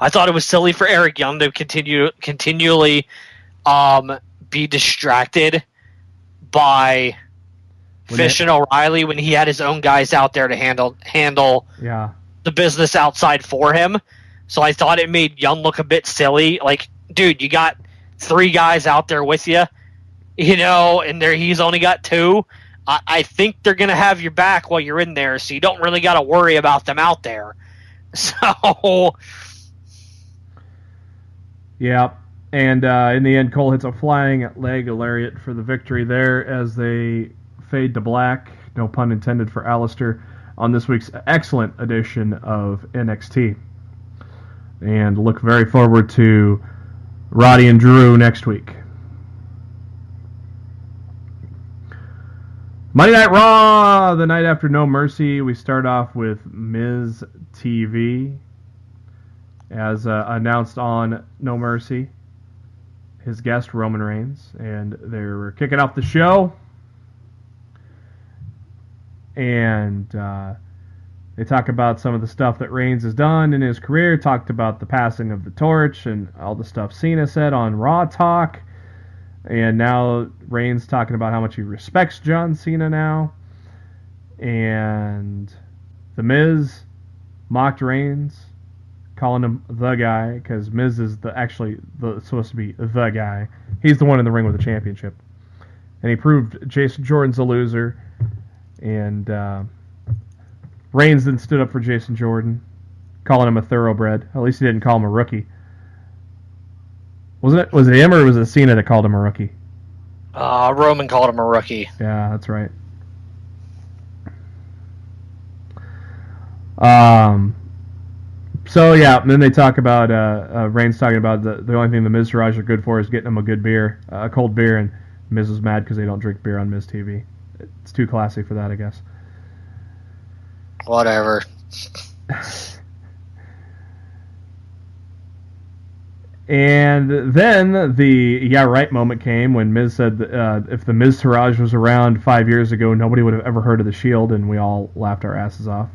I thought it was silly for Eric Young to continually be distracted by Fish and O'Reilly when he had his own guys out there to handle the business outside for him. So I thought it made Young look a bit silly. Like, dude, you got 3 guys out there with you, and he's only got 2. I think they're going to have your back while you're in there, so you don't really got to worry about them out there. So...
Yeah, and in the end, Cole hits a flying leg lariat for the victory there as they fade to black, no pun intended for Alistair, on this week's excellent edition of NXT. And look very forward to Roddy and Drew next week. Monday Night Raw, the night after No Mercy. We start off with Miz TV. As announced on No Mercy, his guest, Roman Reigns. And they were kicking off the show. And they talk about some of the stuff that Reigns has done in his career. Talked about the passing of the torch and all the stuff Cena said on Raw Talk. And now Reigns talking about how much he respects John Cena now. And The Miz mocked Reigns, calling him the guy, because Miz is supposed to be the guy. He's the one in the ring with the championship. And he proved Jason Jordan's a loser. And Reigns then stood up for Jason Jordan, calling him a thoroughbred. At least he didn't call him a rookie. Was it him or was it Cena that called him a rookie?
Roman called him a rookie.
Yeah, that's right. So yeah, and then they talk about Reigns talking about the only thing the Miz Taraj are good for is getting him a good beer, a cold beer, and Miz was mad because they don't drink beer on Miz TV. It's too classy for that, I guess.
Whatever.
And then the yeah right moment came when Miz said if the Miz Taraj was around 5 years ago, nobody would have ever heard of the Shield, and we all laughed our asses off.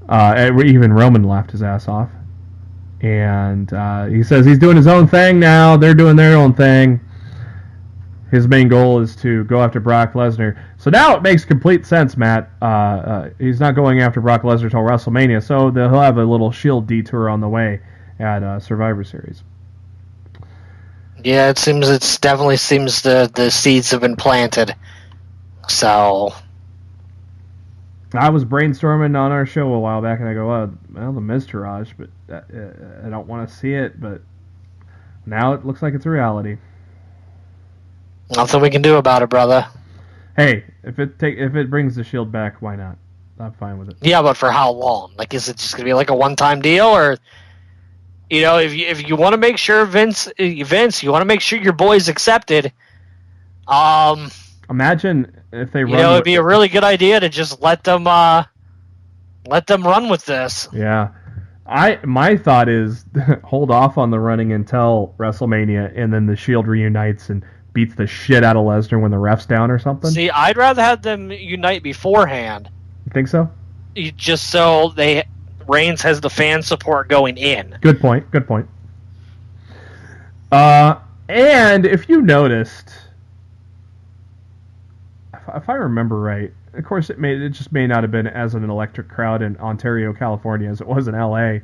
Even Roman laughed his ass off. And he says he's doing his own thing now. They're doing their own thing. His main goal is to go after Brock Lesnar. So now it makes complete sense, Matt. He's not going after Brock Lesnar until WrestleMania, so he'll have a little Shield detour on the way at Survivor Series.
Yeah, it definitely seems the seeds have been planted. So
I was brainstorming on our show a while back, and I go, well, the Miz Taraj, but I don't want to see it. But now it looks like it's a reality.
Nothing we can do about it, brother.
Hey, if it brings the Shield back, why not? I'm fine with it.
Yeah, but for how long? Like, is it just gonna be like a one-time deal, or if you want to make sure Vince, you want to make sure your boy's accepted.
Imagine if they run.
It'd be a really good idea to just let them run with this.
Yeah, my thought is hold off on the running until WrestleMania, and then the Shield reunites and beats the shit out of Lesnar when the ref's down or something.
See, I'd rather have them unite beforehand.
You think so?
Just so Reigns has the fan support going in.
Good point. And if you noticed, if I remember right, of course it just may not have been as an electric crowd in Ontario, California as it was in LA,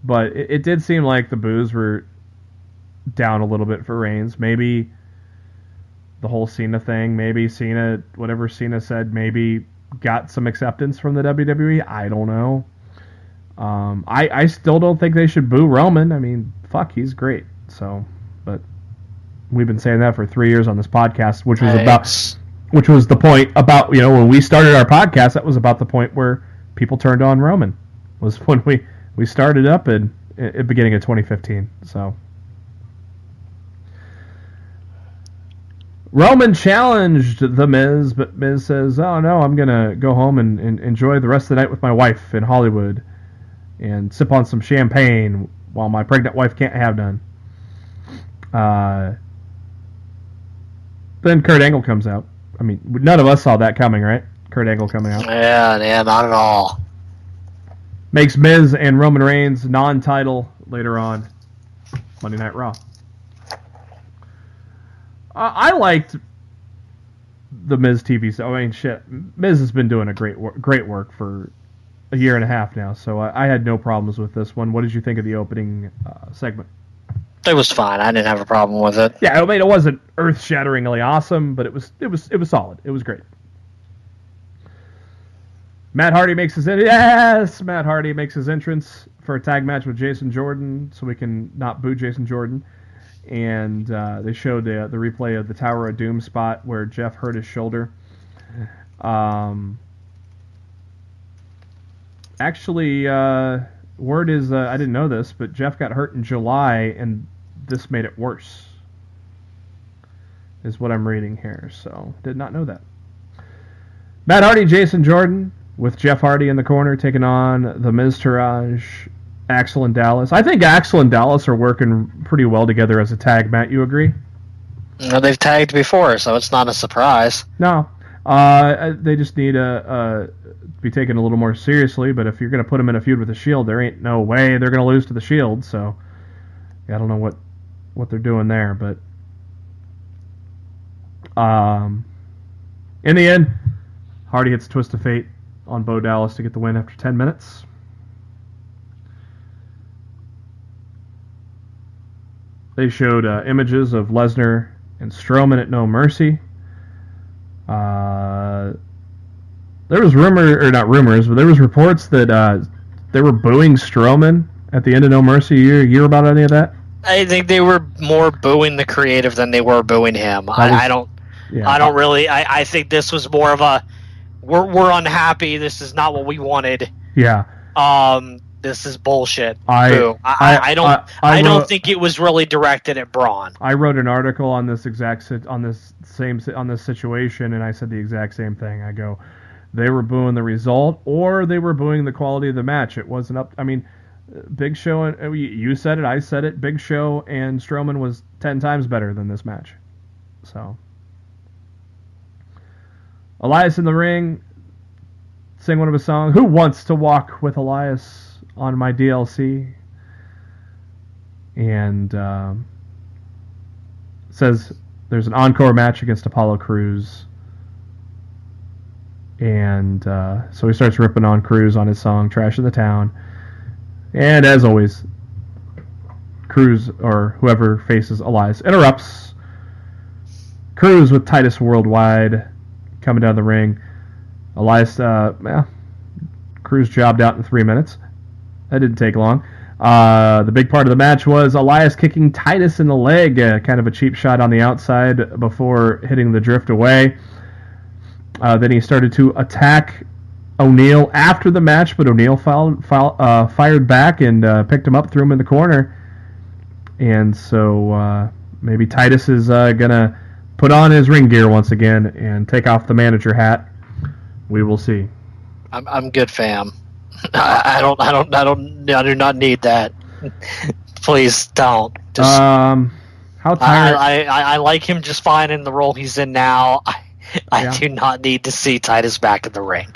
but it did seem like the boos were down a little bit for Reigns. Maybe the whole Cena thing, maybe Cena, whatever Cena said, maybe got some acceptance from the WWE. I don't know. I still don't think they should boo Roman. I mean, fuck, he's great. So, but we've been saying that for 3 years on this podcast, which was the point about, when we started our podcast, that was about the point where people turned on Roman, was when we started up in beginning of 2015. So Roman challenged The Miz, but Miz says, oh no, I'm going to go home and enjoy the rest of the night with my wife in Hollywood and sip on some champagne while my pregnant wife can't have none. Then Kurt Angle comes out. I mean, none of us saw that coming, right? Kurt Angle coming out.
Yeah, not at all.
Makes Miz and Roman Reigns non-title later on Monday Night Raw. I liked the Miz TV show. I mean, shit, Miz has been doing a great work for a year and a half now, so I had no problems with this one. What did you think of the opening segment?
It was fine. I didn't have a problem with it.
Yeah, I mean, it wasn't earth-shatteringly awesome, but it was solid. It was great. Matt Hardy makes his entrance for a tag match with Jason Jordan, so we can not boo Jason Jordan. And they showed the replay of the Tower of Doom spot where Jeff hurt his shoulder. Actually, word is, I didn't know this, but Jeff got hurt in July, and this made it worse, is what I'm reading here. So, did not know that. Matt Hardy, Jason Jordan, with Jeff Hardy in the corner, taking on the Miztourage, Axel and Dallas. I think Axel and Dallas are working pretty well together as a tag. Matt, you agree?
No, they've tagged before, so it's not a surprise.
No. They just need to be taken a little more seriously, but if you're going to put them in a feud with the Shield, there ain't no way they're going to lose to the Shield, so I don't know what they're doing there, but in the end, Hardy hits Twist of Fate on Bo Dallas to get the win after 10 minutes. They showed images of Lesnar and Strowman at No Mercy. There was not rumors, but there was reports that they were booing Strowman at the end of No Mercy. You hear about any of that?
I think they were more booing the creative than they were booing him. I think this was more of a we're unhappy. This is not what we wanted.
Yeah.
This is bullshit. I don't think it was really directed at Braun.
I wrote an article on this situation, and I said the exact same thing. I go, they were booing the result, or they were booing the quality of the match. It wasn't up. I mean, Big Show, and you said it, I said it. Big Show and Strowman was 10 times better than this match. So, Elias in the ring, sing one of his songs. Who wants to walk with Elias on my DLC? And says there's an encore match against Apollo Crews. And so he starts ripping on Crews on his song, Trash in the Town. And as always, Crews, or whoever faces Elias, interrupts. Crews with Titus Worldwide coming down the ring. Elias, Crews jobbed out in 3 minutes. That didn't take long. The big part of the match was Elias kicking Titus in the leg, kind of a cheap shot on the outside before hitting the drift away. Then he started to attack O'Neal after the match, but O'Neal fired back and picked him up, threw him in the corner. And so maybe Titus is going to put on his ring gear once again and take off the manager hat. We will see.
I'm good, fam. I do not need that. Please don't.
How How tired?
I like him just fine in the role he's in now. I do not need to see Titus back in the ring.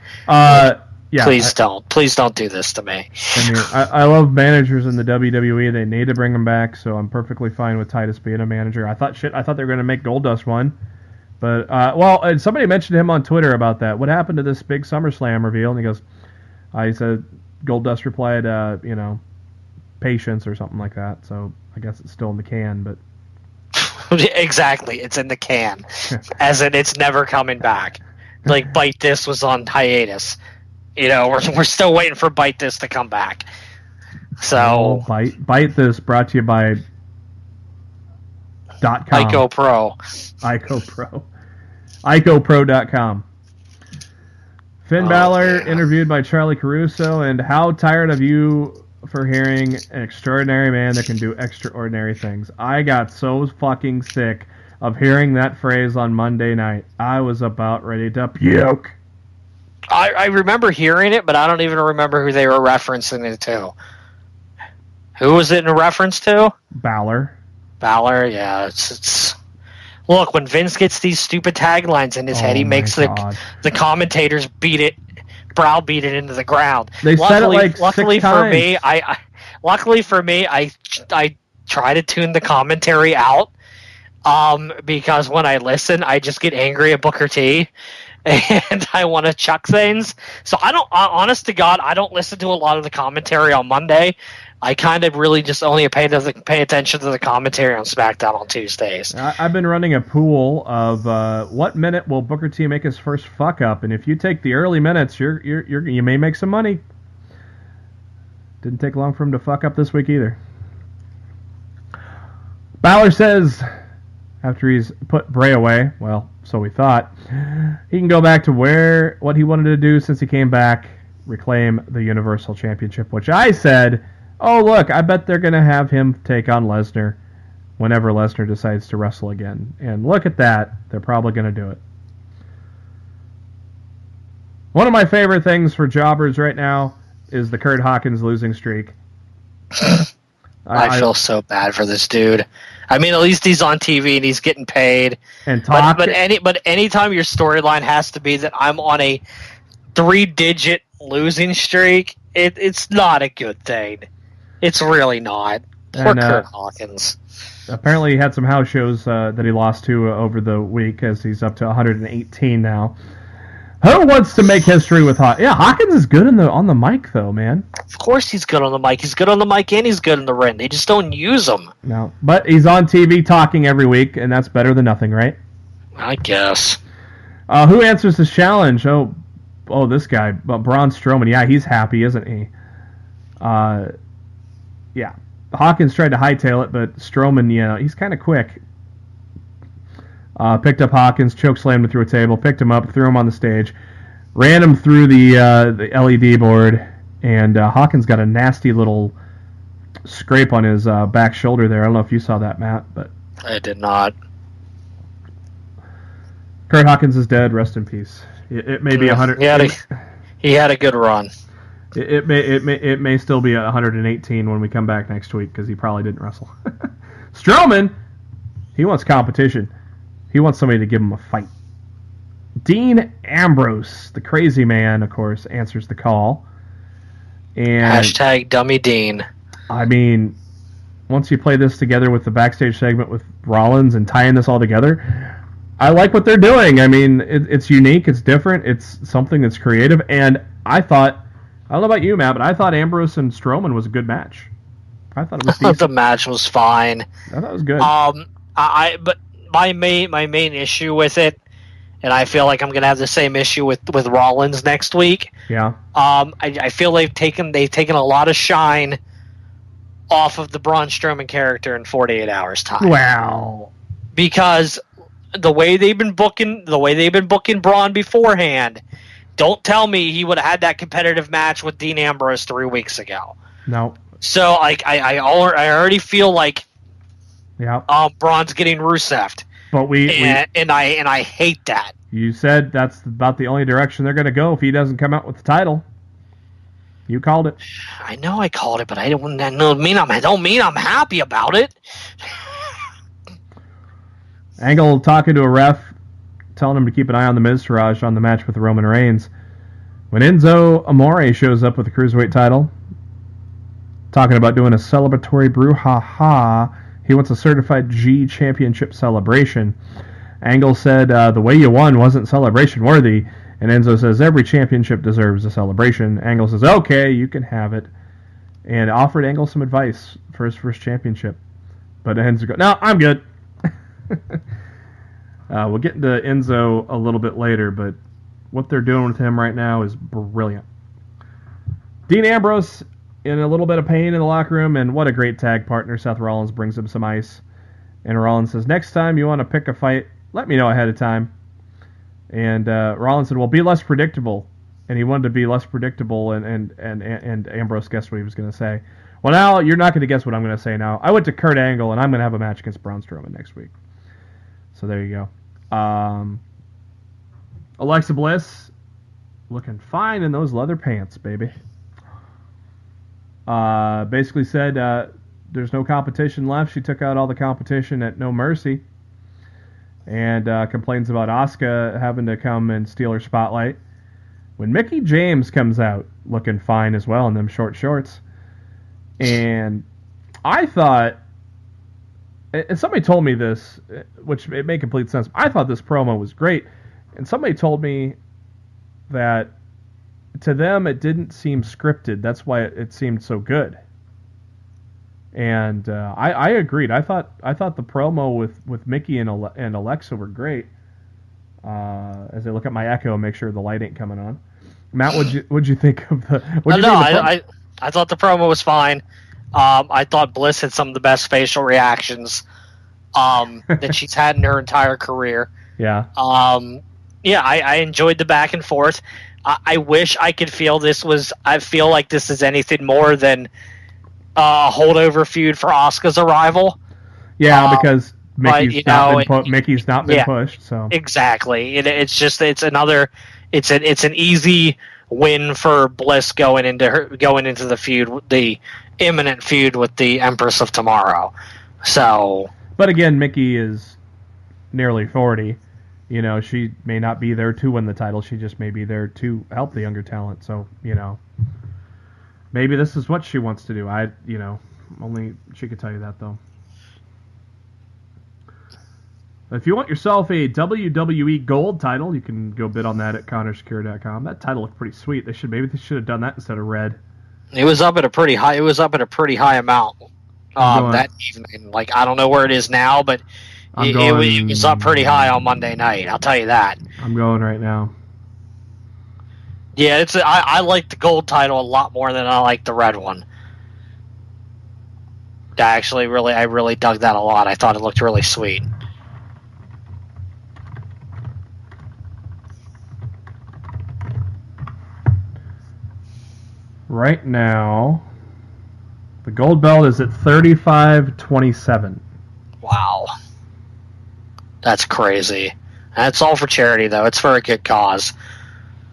Yeah,
please don't do this to me.
I mean, I love managers in the WWE. They need to bring him back, so I'm perfectly fine with Titus being a manager. I thought they were going to make Goldust one, but and somebody mentioned him on Twitter about that. What happened to this big SummerSlam reveal? And he goes, he said Goldust replied, patience or something like that. So I guess it's still in the can, but
exactly, it's in the can, as in it's never coming back. Like Bite This was on hiatus. We're still waiting for Bite This to come back. So
Bite This brought to you by .com.
Ico Pro.
IcoPro.com. Finn Balor interviewed by Charlie Caruso, and how tired of you for hearing an extraordinary man that can do extraordinary things. I got so fucking sick of hearing that phrase on Monday night. I was about ready to puke.
I remember hearing it, but I don't even remember who they were referencing it to. Who was it in a reference to?
Balor,
yeah. It's look, when Vince gets these stupid taglines in his head, he makes the commentators browbeat it into the ground.
They said it like 6 times.
Luckily for me, I try to tune the commentary out, because when I listen, I just get angry at Booker T. And I want to chuck things. So honest to God, I don't listen to a lot of the commentary on Monday. I kind of really just only pay attention to the commentary on SmackDown on Tuesdays.
I've been running a pool of what minute will Booker T make his first fuck up, and if you take the early minutes, you may make some money. Didn't take long for him to fuck up this week either. Balor says, after he's put Bray away, well, so we thought, he can go back to what he wanted to do since he came back, reclaim the Universal Championship, which I said, oh, look, I bet they're going to have him take on Lesnar whenever Lesnar decides to wrestle again. And look at that. They're probably going to do it. One of my favorite things for jobbers right now is the Kurt Hawkins losing streak.
I feel so bad for this dude. I mean, at least he's on TV and he's getting paid.
And talk.
But anytime your storyline has to be that I'm on a 3-digit losing streak, it's not a good thing. It's really not. Poor Kurt Hawkins.
Apparently, he had some house shows that he lost to over the week, as he's up to 118 now. Who wants to make history with Hawkins? Yeah, Hawkins is good on the mic, though, man.
Of course he's good on the mic. He's good on the mic and he's good in the ring. They just don't use him.
No, but he's on TV talking every week, and that's better than nothing, right?
I guess.
Who answers this challenge? Oh, this guy, Braun Strowman. Yeah, he's happy, isn't he? Yeah. Hawkins tried to hightail it, but Strowman, he's kind of quick. Picked up Hawkins, chokeslammed him through a table, picked him up, threw him on the stage, ran him through the LED board, and Hawkins got a nasty little scrape on his back shoulder there. I don't know if you saw that, Matt, but
I did not.
Kurt Hawkins is dead. Rest in peace. It may be 100.
He had a good run.
It may still be 118 when we come back next week, because he probably didn't wrestle. Strowman, he wants competition. He wants somebody to give him a fight. Dean Ambrose, the crazy man, of course, answers the call. And
hashtag Dummy Dean.
I mean, once you play this together with the backstage segment with Rollins and tying this all together, I like what they're doing. I mean, it's unique, it's different, it's something that's creative, and I don't know about you, Matt, but I thought Ambrose and Strowman was a good match. I thought it was decent.
The match was fine.
I thought it was good.
But my main issue with it, and I feel like I'm going to have the same issue with Rollins next week.
Yeah.
I feel they've taken a lot of shine off of the Braun Strowman character in 48 hours time.
Wow.
Because the way they've been booking Braun beforehand, don't tell me he would have had that competitive match with Dean Ambrose 3 weeks ago.
No.
So I already feel like Braun's getting Rusev.
But
I hate that.
You said that's about the only direction they're going to go if he doesn't come out with the title. You called it.
I know I called it, but I don't mean I'm happy about it.
Angle talking to a ref, telling him to keep an eye on the Miztourage on the match with Roman Reigns. When Enzo Amore shows up with the Cruiserweight title, talking about doing a celebratory brouhaha, he wants a certified G championship celebration. Angle said the way you won wasn't celebration worthy, and Enzo says every championship deserves a celebration. Angle says, okay, you can have it, and offered Angle some advice for his first championship. But Enzo goes, no, I'm good. We'll get into Enzo a little bit later, but what they're doing with him right now is brilliant. Dean Ambrose in a little bit of pain in the locker room, and what a great tag partner. Seth Rollins brings him some ice, and Rollins says, next time you want to pick a fight, let me know ahead of time. And Rollins said, well, be less predictable. And he wanted to be less predictable, and Ambrose guessed what he was going to say. Well, now you're not going to guess what I'm going to say now. I went to Kurt Angle, and I'm going to have a match against Braun Strowman next week. So there you go. Alexa Bliss looking fine in those leather pants, baby. Basically said there's no competition left. She took out all the competition at No Mercy. And complains about Asuka having to come and steal her spotlight. When Mickie James comes out looking fine as well in them short shorts. And I thought, and somebody told me this, which it made complete sense. I thought this promo was great. And somebody told me that to them it didn't seem scripted. That's why it seemed so good. And I agreed. I thought the promo with Mickie and Alexa were great. As I look at my Echo and make sure the light ain't coming on. Matt, what'd you think of the?
I thought the promo was fine. I thought Bliss had some of the best facial reactions that she's had in her entire career.
Yeah.
I enjoyed the back and forth. I wish I could feel this was. I feel like this is anything more than a holdover feud for Asuka's arrival.
Yeah, because Mickey's not been pushed. So
exactly, it's an easy win for Bliss going into the feud, the imminent feud with the Empress of Tomorrow. So,
but again, Mickie is nearly 40. You know, she may not be there to win the title. She just may be there to help the younger talent. So, you know, maybe this is what she wants to do. Only she could tell you that, though. If you want yourself a WWE Gold title, you can go bid on that at ConnorSecure.com. That title looked pretty sweet. They should have done that instead of red.
It was up at a pretty high. It was up at a pretty high amount that evening. Like, I don't know where it is now, but it was up pretty high on Monday night. I'll tell you that.
I'm going right now.
Yeah, I like the gold title a lot more than I like the red one. I really dug that a lot. I thought it looked really sweet.
Right now, the gold belt is at $35.27.
Wow. That's crazy. That's all for charity, though. It's for a good cause.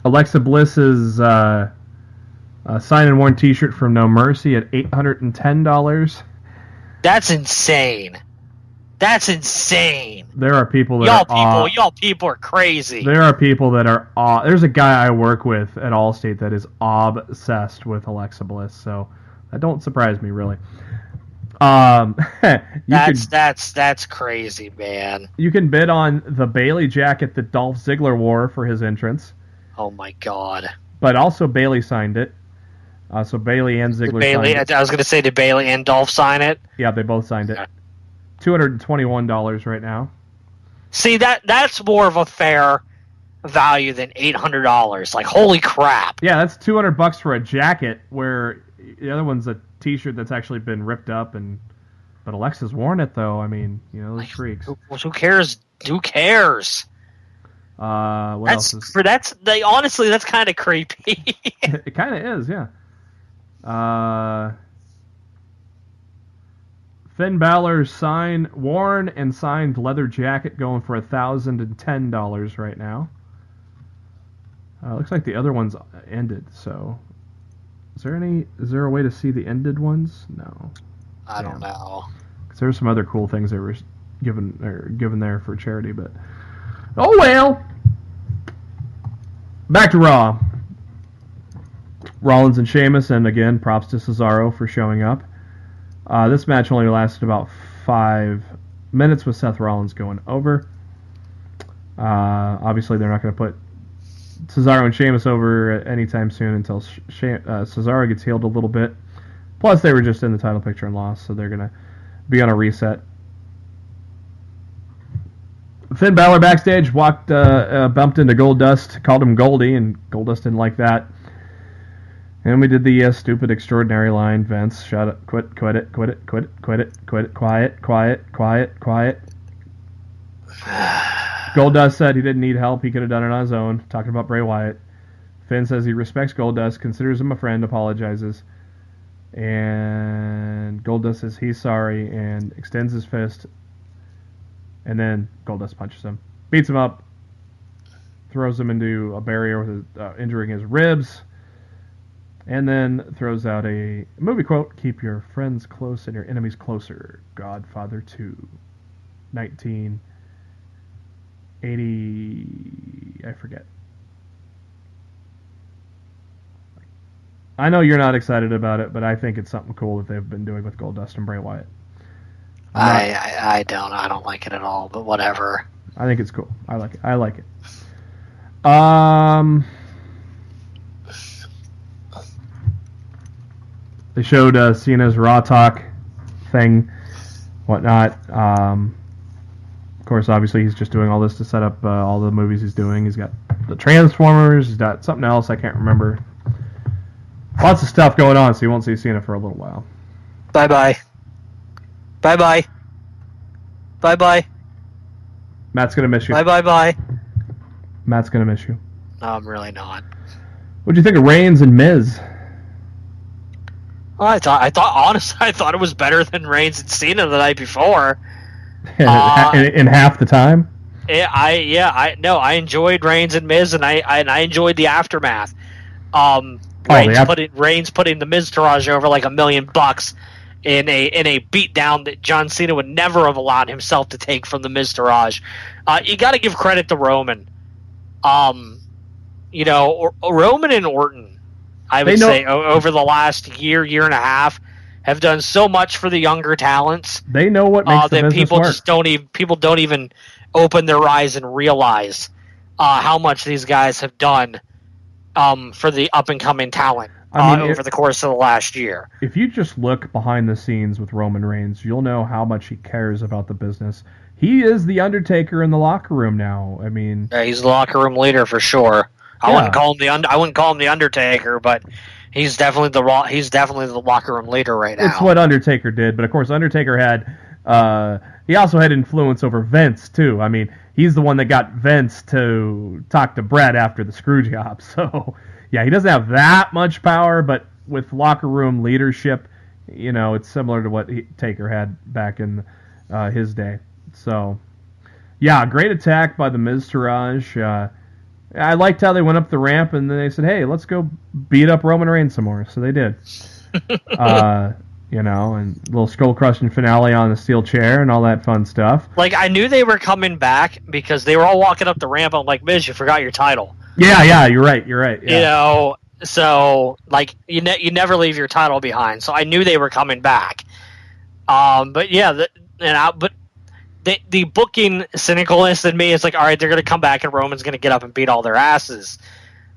Alexa Bliss's sign and worn T-shirt from No Mercy at $810.
That's insane. That's insane.
There are people that
y'all people are crazy.
There are people that are there's a guy I work with at Allstate that is obsessed with Alexa Bliss, so that don't surprise me really.
That's crazy, man.
You can bid on the Bayley jacket that Dolph Ziggler wore for his entrance.
Oh my god.
But also Bayley signed it. So Bayley and Ziggler signed it.
I was going to say, did Bayley and Dolph sign it?
Yeah, they both signed it. $221 right now.
See, that's more of a fair value than $800. Like, holy crap.
Yeah, that's $200 for a jacket, where the other one's a T-shirt that's actually been ripped up, but Alexa's worn it though. I mean, those freaks.
Who cares? Who cares?
What else is...
honestly, that's kind of creepy.
It kind of is, yeah. Finn Balor's worn and signed leather jacket going for $1,010 right now. Looks like the other ones ended. So, is there a way to see the ended ones? No.
I don't know.
'Cause there were some other cool things that were given there for charity. But oh well. Back to Raw. Rollins and Sheamus, and again, props to Cesaro for showing up. This match only lasted about 5 minutes with Seth Rollins going over. Obviously, they're not going to put Cesaro and Sheamus over anytime soon until Cesaro gets healed a little bit. Plus, they were just in the title picture and lost, so they're going to be on a reset. Finn Balor backstage bumped into Goldust, called him Goldie, and Goldust didn't like that. And we did the stupid extraordinary line, Vince, shut up, quit it, quiet. Goldust said he didn't need help, he could have done it on his own, talking about Bray Wyatt. Finn says he respects Goldust, considers him a friend, apologizes. And Goldust says he's sorry and extends his fist. And then Goldust punches him, beats him up, throws him into a barrier with injuring his ribs. And then throws out a movie quote, keep your friends close and your enemies closer. Godfather 2, 1980, I forget. I know you're not excited about it, but I think it's something cool that they've been doing with Goldust and Bray Wyatt.
I don't like it at all, but whatever.
I think it's cool. I like it. They showed Cena's Raw Talk thing, whatnot. Of course, obviously, he's just doing all this to set up all the movies he's doing. He's got the Transformers. He's got something else I can't remember. Lots of stuff going on, so you won't see Cena for a little while.
Bye-bye. Bye-bye. Bye-bye.
Matt's going to miss you.
Bye-bye-bye.
Matt's going to miss you.
No, I'm really not.
What'd you think of Reigns and Miz?
I thought it was better than Reigns and Cena the night before.
In half the time?
I enjoyed Reigns and Miz, and I enjoyed the aftermath. Reigns putting the Miztourage over like $1 million in a beatdown that John Cena would never have allowed himself to take from the Miztourage. You got to give credit to Roman. Roman and Orton, I would say, over the last year and a half, have done so much for the younger talents.
They know what makes the business work.
People don't even open their eyes and realize how much these guys have done for the up and coming talent over the course of the last year.
If you just look behind the scenes with Roman Reigns, you'll know how much he cares about the business. He is the Undertaker in the locker room now. I mean,
he's the locker room leader for sure. I wouldn't call him the Undertaker, but he's definitely the locker room leader right now.
It's what Undertaker did, but of course Undertaker had he also had influence over Vince too. I mean, he's the one that got Vince to talk to Brett after the screw job. So yeah, he doesn't have that much power, but with locker room leadership, it's similar to what Taker had back in his day. So yeah, great attack by the Miztourage. I liked how they went up the ramp and then they said, hey, let's go beat up Roman Reigns some more. So they did. And a little skull-crushing finale on the steel chair and all that fun stuff.
Like, I knew they were coming back because they were all walking up the ramp. I'm like, Miz, you forgot your title.
Yeah, you're right.
Yeah. So, like, you never leave your title behind. So I knew they were coming back. But, yeah, the booking cynicalness in me is like, all right, they're going to come back and Roman's going to get up and beat all their asses.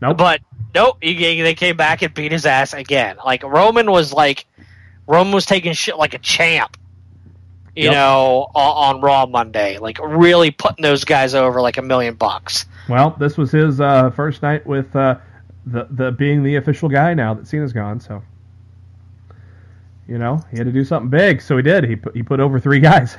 Nope.
But, nope, they came back and beat his ass again. Like, Roman was taking shit like a champ, on Raw Monday. Like, really putting those guys over like $1 million.
Well, this was his first night with the being the official guy now that Cena's gone, so... he had to do something big, so he did. He put over 3 guys.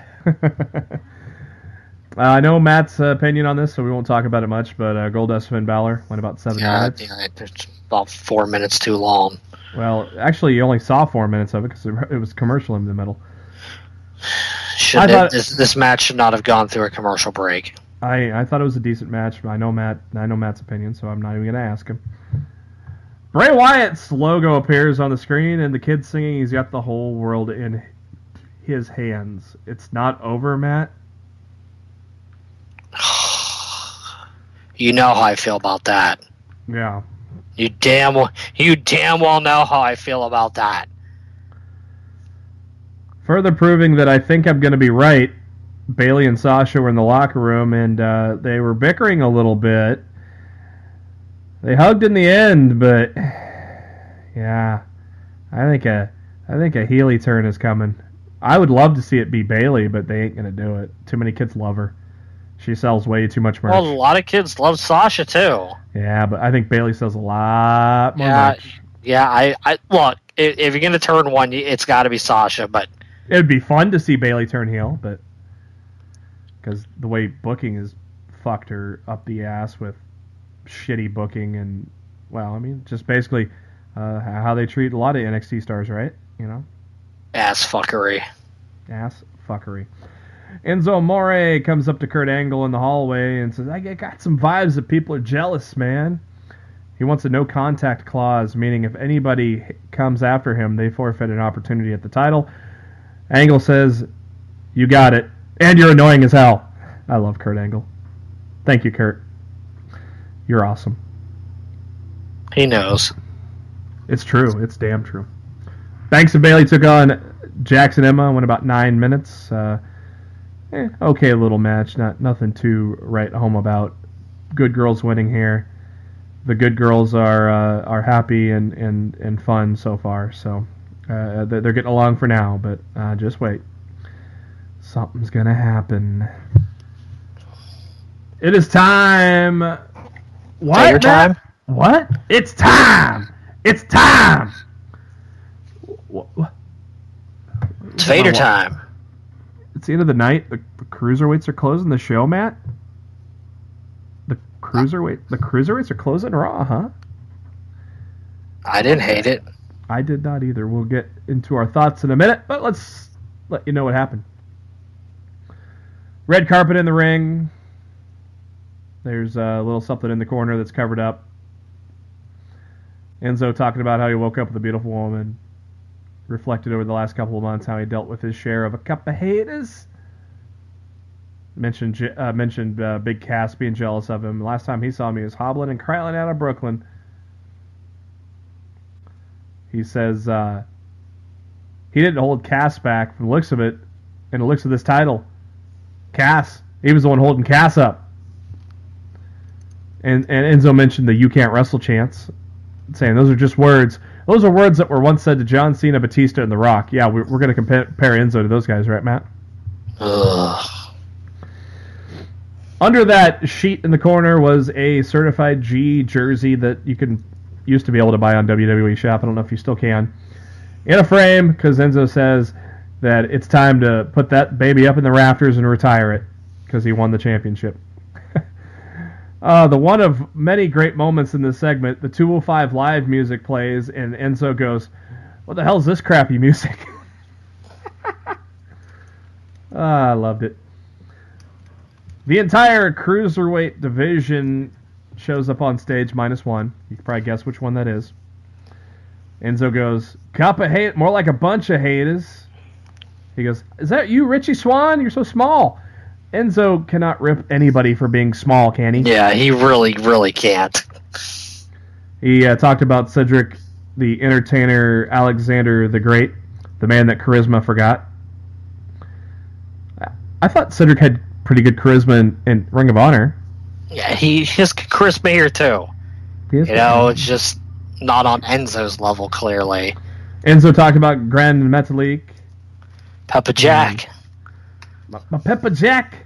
I know Matt's opinion on this, so we won't talk about it much, but Goldust Finn Balor went about 7 minutes.
Yeah, it's about 4 minutes too long.
Well, actually, you only saw 4 minutes of it because it was commercial in the middle.
This match should not have gone through a commercial break.
I thought it was a decent match. I know Matt's opinion, so I'm not even going to ask him. Bray Wyatt's logo appears on the screen, and the kid's singing. He's got the whole world in his hands. It's not over, Matt.
You know how I feel about that.
Yeah.
You damn well know how I feel about that.
Further proving that I think I'm going to be right, Bayley and Sasha were in the locker room, and they were bickering a little bit. They hugged in the end, but yeah, I think a Healy turn is coming. I would love to see it be Bayley, but they ain't going to do it. Too many kids love her. She sells way too much merch.
Well, a lot of kids love Sasha too.
Yeah, but I think Bayley sells a lot more merch.
Yeah, I look, if you're going to turn one, it's got to be Sasha, but
it would be fun to see Bayley turn heel, but because the way booking has fucked her up the ass with shitty booking and, well, I mean, just basically how they treat a lot of NXT stars, right? You know?
Ass fuckery.
Ass fuckery. Enzo Amore comes up to Kurt Angle in the hallway and says, I got some vibes that people are jealous, man. He wants a no-contact clause, meaning if anybody comes after him, they forfeit an opportunity at the title. Angle says, you got it. And you're annoying as hell. I love Kurt Angle. Thank you, Kurt. You're awesome.
He knows.
It's true. It's damn true. Banks and Bayley took on Jackson Emma. Went about 9 minutes. Okay little match. Nothing to write home about. Good girls winning here. The good girls are happy and fun so far. So they're getting along for now. But just wait. Something's going to happen. It is time. What?
Vader time?
What? It's time. It's time. What?
It's Vader time.
It's the end of the night. The Cruiserweights are closing the show, Matt. The Cruiserweights are closing Raw, huh?
I didn't hate it.
I did not either. We'll get into our thoughts in a minute, but let's let you know what happened. Red carpet in the ring. There's a little something in the corner that's covered up. Enzo talking about how he woke up with a beautiful woman. Reflected over the last couple of months how he dealt with his share of a cup of haters. Mentioned Big Cass being jealous of him. Last time he saw me, he was hobbling and crawling out of Brooklyn. He says he didn't hold Cass back from the looks of it and the looks of this title. Cass, he was the one holding Cass up. And Enzo mentioned the "you can't wrestle" chants, saying those are just words. Those are words that were once said to John Cena, Batista, and The Rock. Yeah, we're going to compare Enzo to those guys, right, Matt?
Ugh.
Under that sheet in the corner was a certified G jersey that used to be able to buy on WWE Shop. I don't know if you still can. In a frame, because Enzo says that it's time to put that baby up in the rafters and retire it, because he won the championship. The one of many great moments in this segment, the 205 Live music plays, and Enzo goes, what the hell is this crappy music? I loved it. The entire Cruiserweight division shows up on stage, -1. You can probably guess which one that is. Enzo goes, cup of hate, more like a bunch of haters. He goes, is that you, Richie Swann? You're so small. Enzo cannot rip anybody for being small, can he?
Yeah, he really, really can't.
He talked about Cedric, the entertainer, Alexander the Great, the man that charisma forgot. I thought Cedric had pretty good charisma in Ring of Honor.
Yeah, he has charisma here too. It's just not on Enzo's level, clearly.
Enzo talked about Grand Metalik.
Peppa Jack.
My Peppa Jack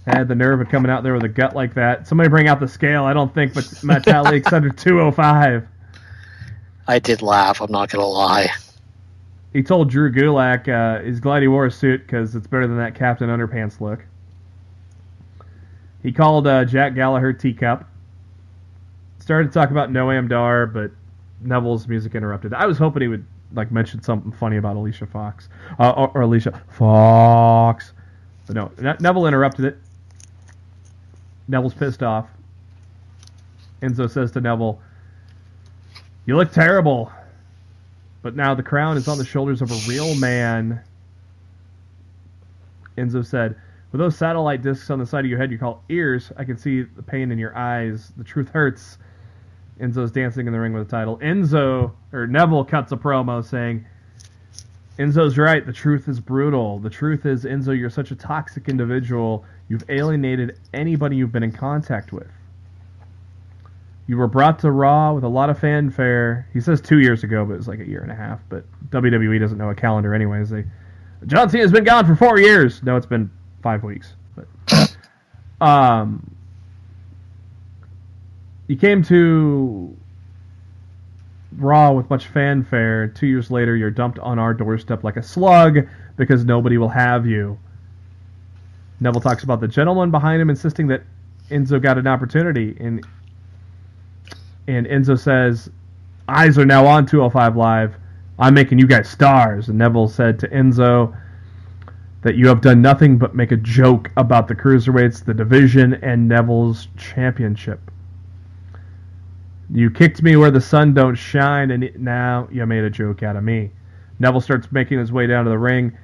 had the nerve of coming out there with a gut like that. Somebody bring out the scale. I don't think Metalik's under 205.
I did laugh, I'm not going to lie.
He told Drew Gulak he's glad he wore a suit because it's better than that Captain Underpants look. He called Jack Gallagher teacup. Started to talk about Noam Dar, but Neville's music interrupted. I was hoping he would mention something funny about Alicia Fox. Or Alicia Fox. But no, Neville interrupted it. Neville's pissed off. Enzo says to Neville, you look terrible. But now the crown is on the shoulders of a real man. Enzo said, With those satellite discs on the side of your head you call ears, I can see the pain in your eyes. The truth hurts. Enzo's dancing in the ring with the title. Neville cuts a promo saying, Enzo's right. The truth is brutal. The truth is, Enzo, you're such a toxic individual. You've alienated anybody you've been in contact with. You were brought to Raw with a lot of fanfare. He says 2 years ago, but it was like a year and a half. But WWE doesn't know a calendar anyways. John Cena's been gone for 4 years. No, it's been 5 weeks. But you came to Raw with much fanfare. 2 years later, you're dumped on our doorstep like a slug because nobody will have you. Neville talks about the gentleman behind him insisting that Enzo got an opportunity, and Enzo says, eyes are now on 205 Live. I'm making you guys stars. And Neville said to Enzo that you have done nothing but make a joke about the Cruiserweights, the division, and Neville's championship. You kicked me where the sun don't shine, and now you made a joke out of me. Neville starts making his way down to the ring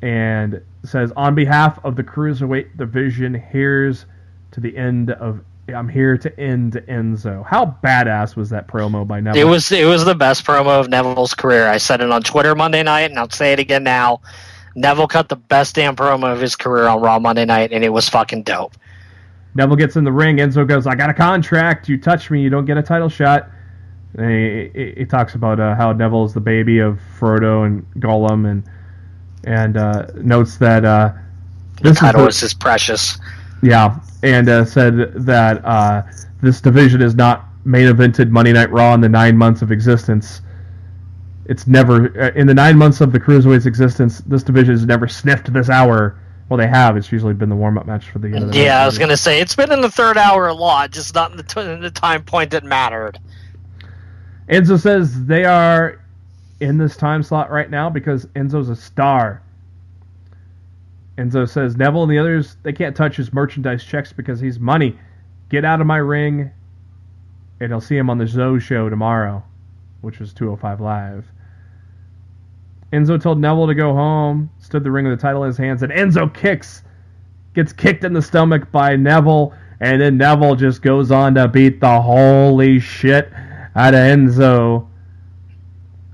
and says, on behalf of the Cruiserweight division, I'm here to end Enzo. How badass was that promo by Neville?
It was the best promo of Neville's career. I said it on Twitter Monday night, and I'll say it again now. Neville cut the best damn promo of his career on Raw Monday night, and it was fucking dope.
Neville gets in the ring. Enzo goes, I got a contract. You touch me, you don't get a title shot. And he talks about how Neville's the baby of Frodo and Gollum, and notes that
the title is precious.
Yeah, and said that this division is not main evented Monday Night Raw in the 9 months of existence. It's never, in the 9 months of the Cruiserweight's existence, this division has never sniffed this hour. Well, they have. It's usually been the warm-up match for the end of the night.
I was going to say, it's been in the third hour a lot, just not in the time point that mattered.
Enzo says they are in this time slot right now because Enzo's a star. Enzo says, Neville and the others, they can't touch his merchandise checks because he's money. Get out of my ring, and I'll see him on the Zoe show tomorrow, which was 205 Live. Enzo told Neville to go home, stood the ring with the title in his hands, and Enzo gets kicked in the stomach by Neville, and then Neville just goes on to beat the holy shit out of Enzo.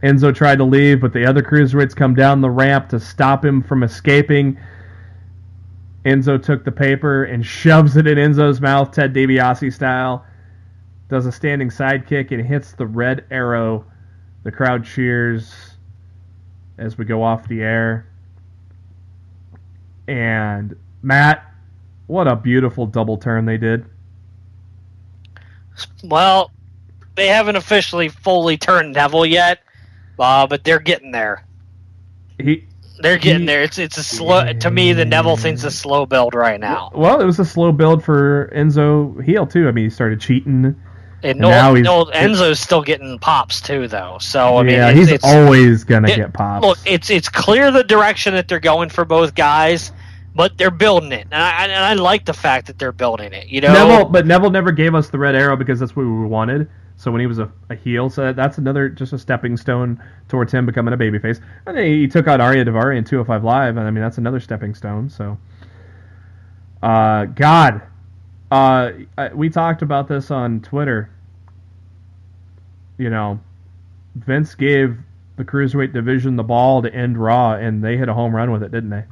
Enzo tried to leave, but the other Cruiserweights come down the ramp to stop him from escaping. Enzo took the paper and shoves it in Enzo's mouth, Ted DiBiase style. Does a standing sidekick and hits the red arrow. The crowd cheers as we go off the air. And Matt, what a beautiful double turn they did.
Well, they haven't officially fully turned Neville yet, but they're getting there. They're getting there. It's a slow. To me, the Neville thing's a slow build right now.
Well, it was a slow build for Enzo heel too. I mean, he started cheating.
And Enzo's still getting pops too, though. So I mean,
he's always gonna get pops.
Look, it's clear the direction that they're going for both guys, but they're building it, and I like the fact that they're building it. You know,
Neville never gave us the red arrow because that's what we wanted. So when he was a heel, so that's just a stepping stone towards him becoming a babyface. And then he took out Arya Daivari in 205 Live, and I mean that's another stepping stone. So, we talked about this on Twitter. You know, Vince gave the Cruiserweight division the ball to end Raw, and they hit a home run with it, didn't they?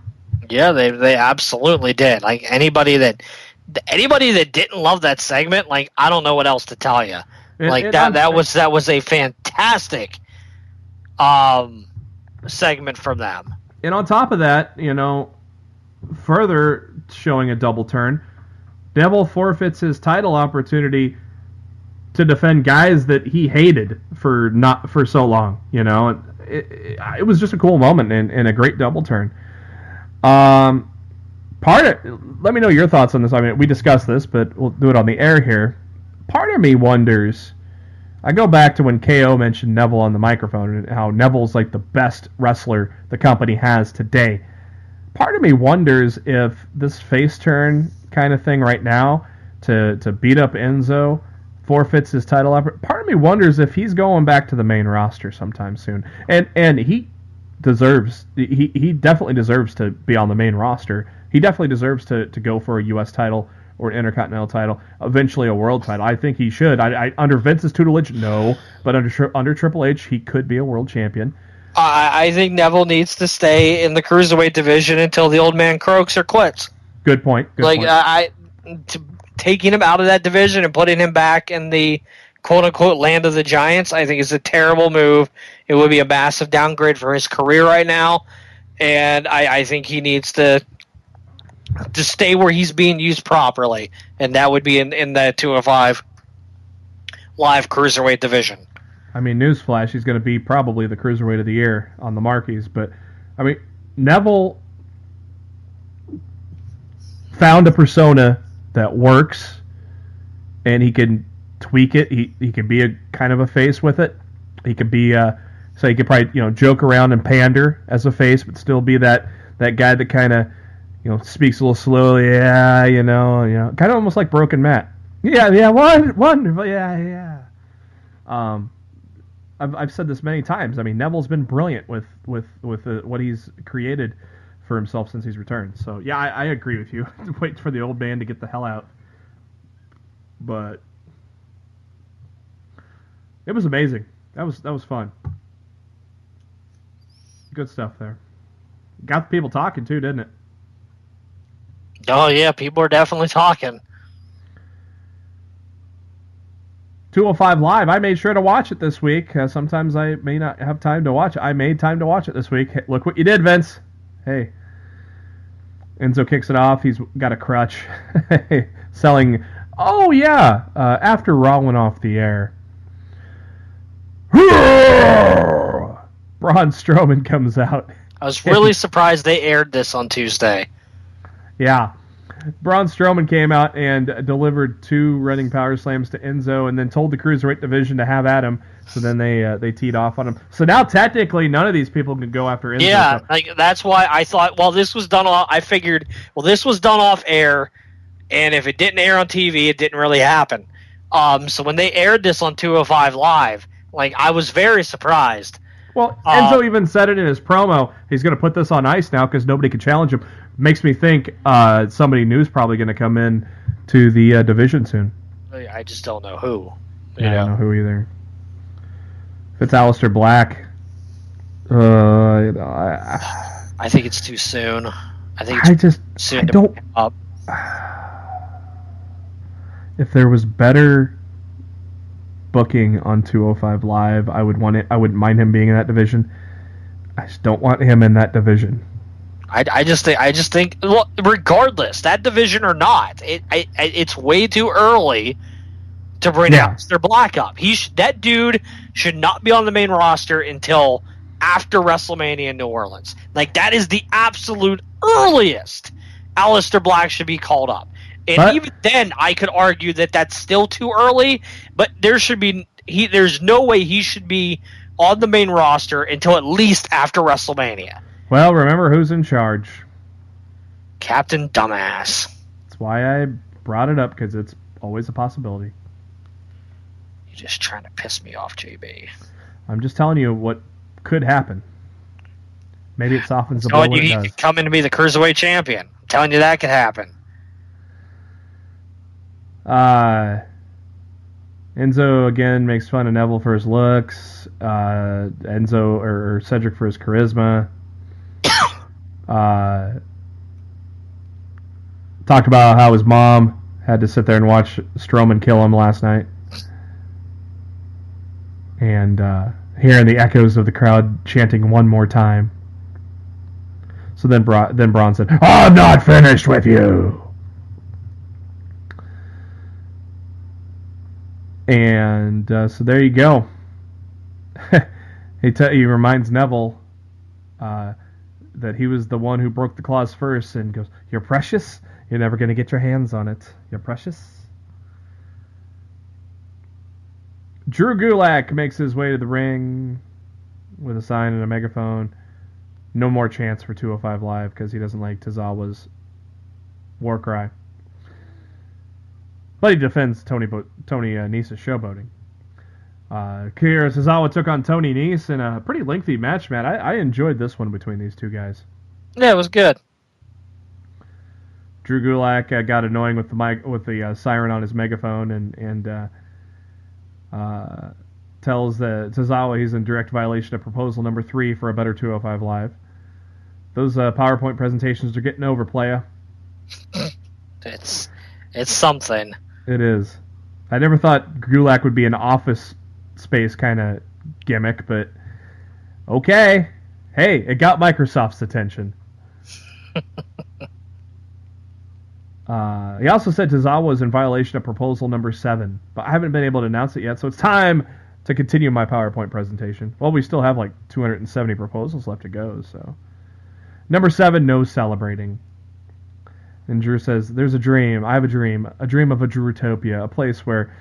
Yeah, they absolutely did. Like anybody that didn't love that segment, like I don't know what else to tell you. That was a fantastic segment from them.
And on top of that, you know, further showing a double turn, Neville forfeits his title opportunity to defend guys that he hated for so long. You know, it was just a cool moment and a great double turn. Let me know your thoughts on this. I mean, we discussed this, but we'll do it on the air here. Part of me wonders. I go back to when KO mentioned Neville on the microphone and how Neville's like the best wrestler the company has today. Part of me wonders if this face turn kind of thing right now to beat up Enzo forfeits his title. Part of me wonders if he's going back to the main roster sometime soon. And he definitely deserves to be on the main roster he definitely deserves to go for a U.S. title or an Intercontinental title, eventually a world title. I think he should. I under Vince's tutelage, no, but under Triple H, he could be a world champion.
I think Neville needs to stay in the Cruiserweight division until the old man croaks or quits.
Good point.
Taking him out of that division and putting him back in the quote-unquote land of the giants, I think is a terrible move. It would be a massive downgrade for his career right now, and I think he needs to stay where he's being used properly, and that would be in the 205 live Cruiserweight division.
I mean, newsflash, he's going to be probably the Cruiserweight of the Year on the marquees, but, I mean, Neville found a persona that works, and he can tweak it. He can be a kind of a face with it. He could be, so he could probably, joke around and pander as a face, but still be that guy that kind of, speaks a little slowly, kind of almost like Broken Matt. Yeah, wonderful, yeah. I've said this many times. I mean, Neville's been brilliant with what he's created for himself since he's returned. So yeah, I agree with you. Wait for the old man to get the hell out. But it was amazing. That was fun. Good stuff there. Got the people talking too, didn't it?
Oh, yeah, people are definitely talking.
205 Live, I made sure to watch it this week. Sometimes I may not have time to watch it. I made time to watch it this week. Hey, look what you did, Vince. Hey. Enzo kicks it off. He's got a crutch. Selling, after Raw went off the air. Braun Strowman comes out.
I was really surprised they aired this on Tuesday.
Yeah. Braun Strowman came out and delivered 2 running power slams to Enzo and then told the Cruiserweight division to have at him. So then they teed off on him. So now technically none of these people can go after Enzo.
Yeah, that's why I thought, this was done off, I figured, this was done off air, and if it didn't air on TV, it didn't really happen. So when they aired this on 205 Live, I was very surprised.
Well, Enzo even said it in his promo. He's going to put this on ice now because nobody can challenge him. Makes me think somebody new's probably going to come in to the division soon.
I just don't know who.
I don't know who either. If it's Aleister Black, I
think it's too soon. I think it's soon to pick up.
If there was better booking on 205 Live, I would want it. I wouldn't mind him being in that division. I just don't want him in that division.
I just think regardless, that division or not, it's way too early to bring Aleister Black up. That dude should not be on the main roster until after WrestleMania in New Orleans. That is the absolute earliest Aleister Black should be called up. And even then, I could argue that that's still too early. But there's no way he should be on the main roster until at least after WrestleMania.
Well, remember who's in charge.
Captain Dumbass.
That's why I brought it up, because it's always a possibility.
You're just trying to piss me off, JB.
I'm just telling you what could happen. Maybe it softens the blow when it does.
He could come in to be the Cruiserweight champion. I'm telling you that could happen.
Enzo again makes fun of Neville for his looks. Enzo or Cedric for his charisma. Talked about how his mom had to sit there and watch Strowman kill him last night, and hearing the echoes of the crowd chanting one more time. So then Braun said, "I'm not finished with you." And so there you go. He reminds Neville that he was the one who broke the clause first, and goes, "You're precious. You're never going to get your hands on it. You're precious." Drew Gulak makes his way to the ring with a sign and a megaphone. No more chance for 205 Live because he doesn't like Tozawa's war cry. But he defends Tony Nese's showboating. Akira Tozawa took on Tony Nese in a pretty lengthy match, man. I enjoyed this one between these two guys.
Yeah, it was good.
Drew Gulak got annoying with the siren on his megaphone and tells Tozawa he's in direct violation of proposal number 3 for a better 205 Live. Those PowerPoint presentations are getting over, playa.
It's something.
It is. I never thought Gulak would be an Office Space kind of gimmick, but okay. Hey, it got Microsoft's attention. He also said Tozawa was in violation of proposal number 7, but I haven't been able to announce it yet, so it's time to continue my PowerPoint presentation. Well, we still have like 270 proposals left to go, so. Number 7, no celebrating. And Drew says, there's a dream. I have a dream of a Drewtopia, a place where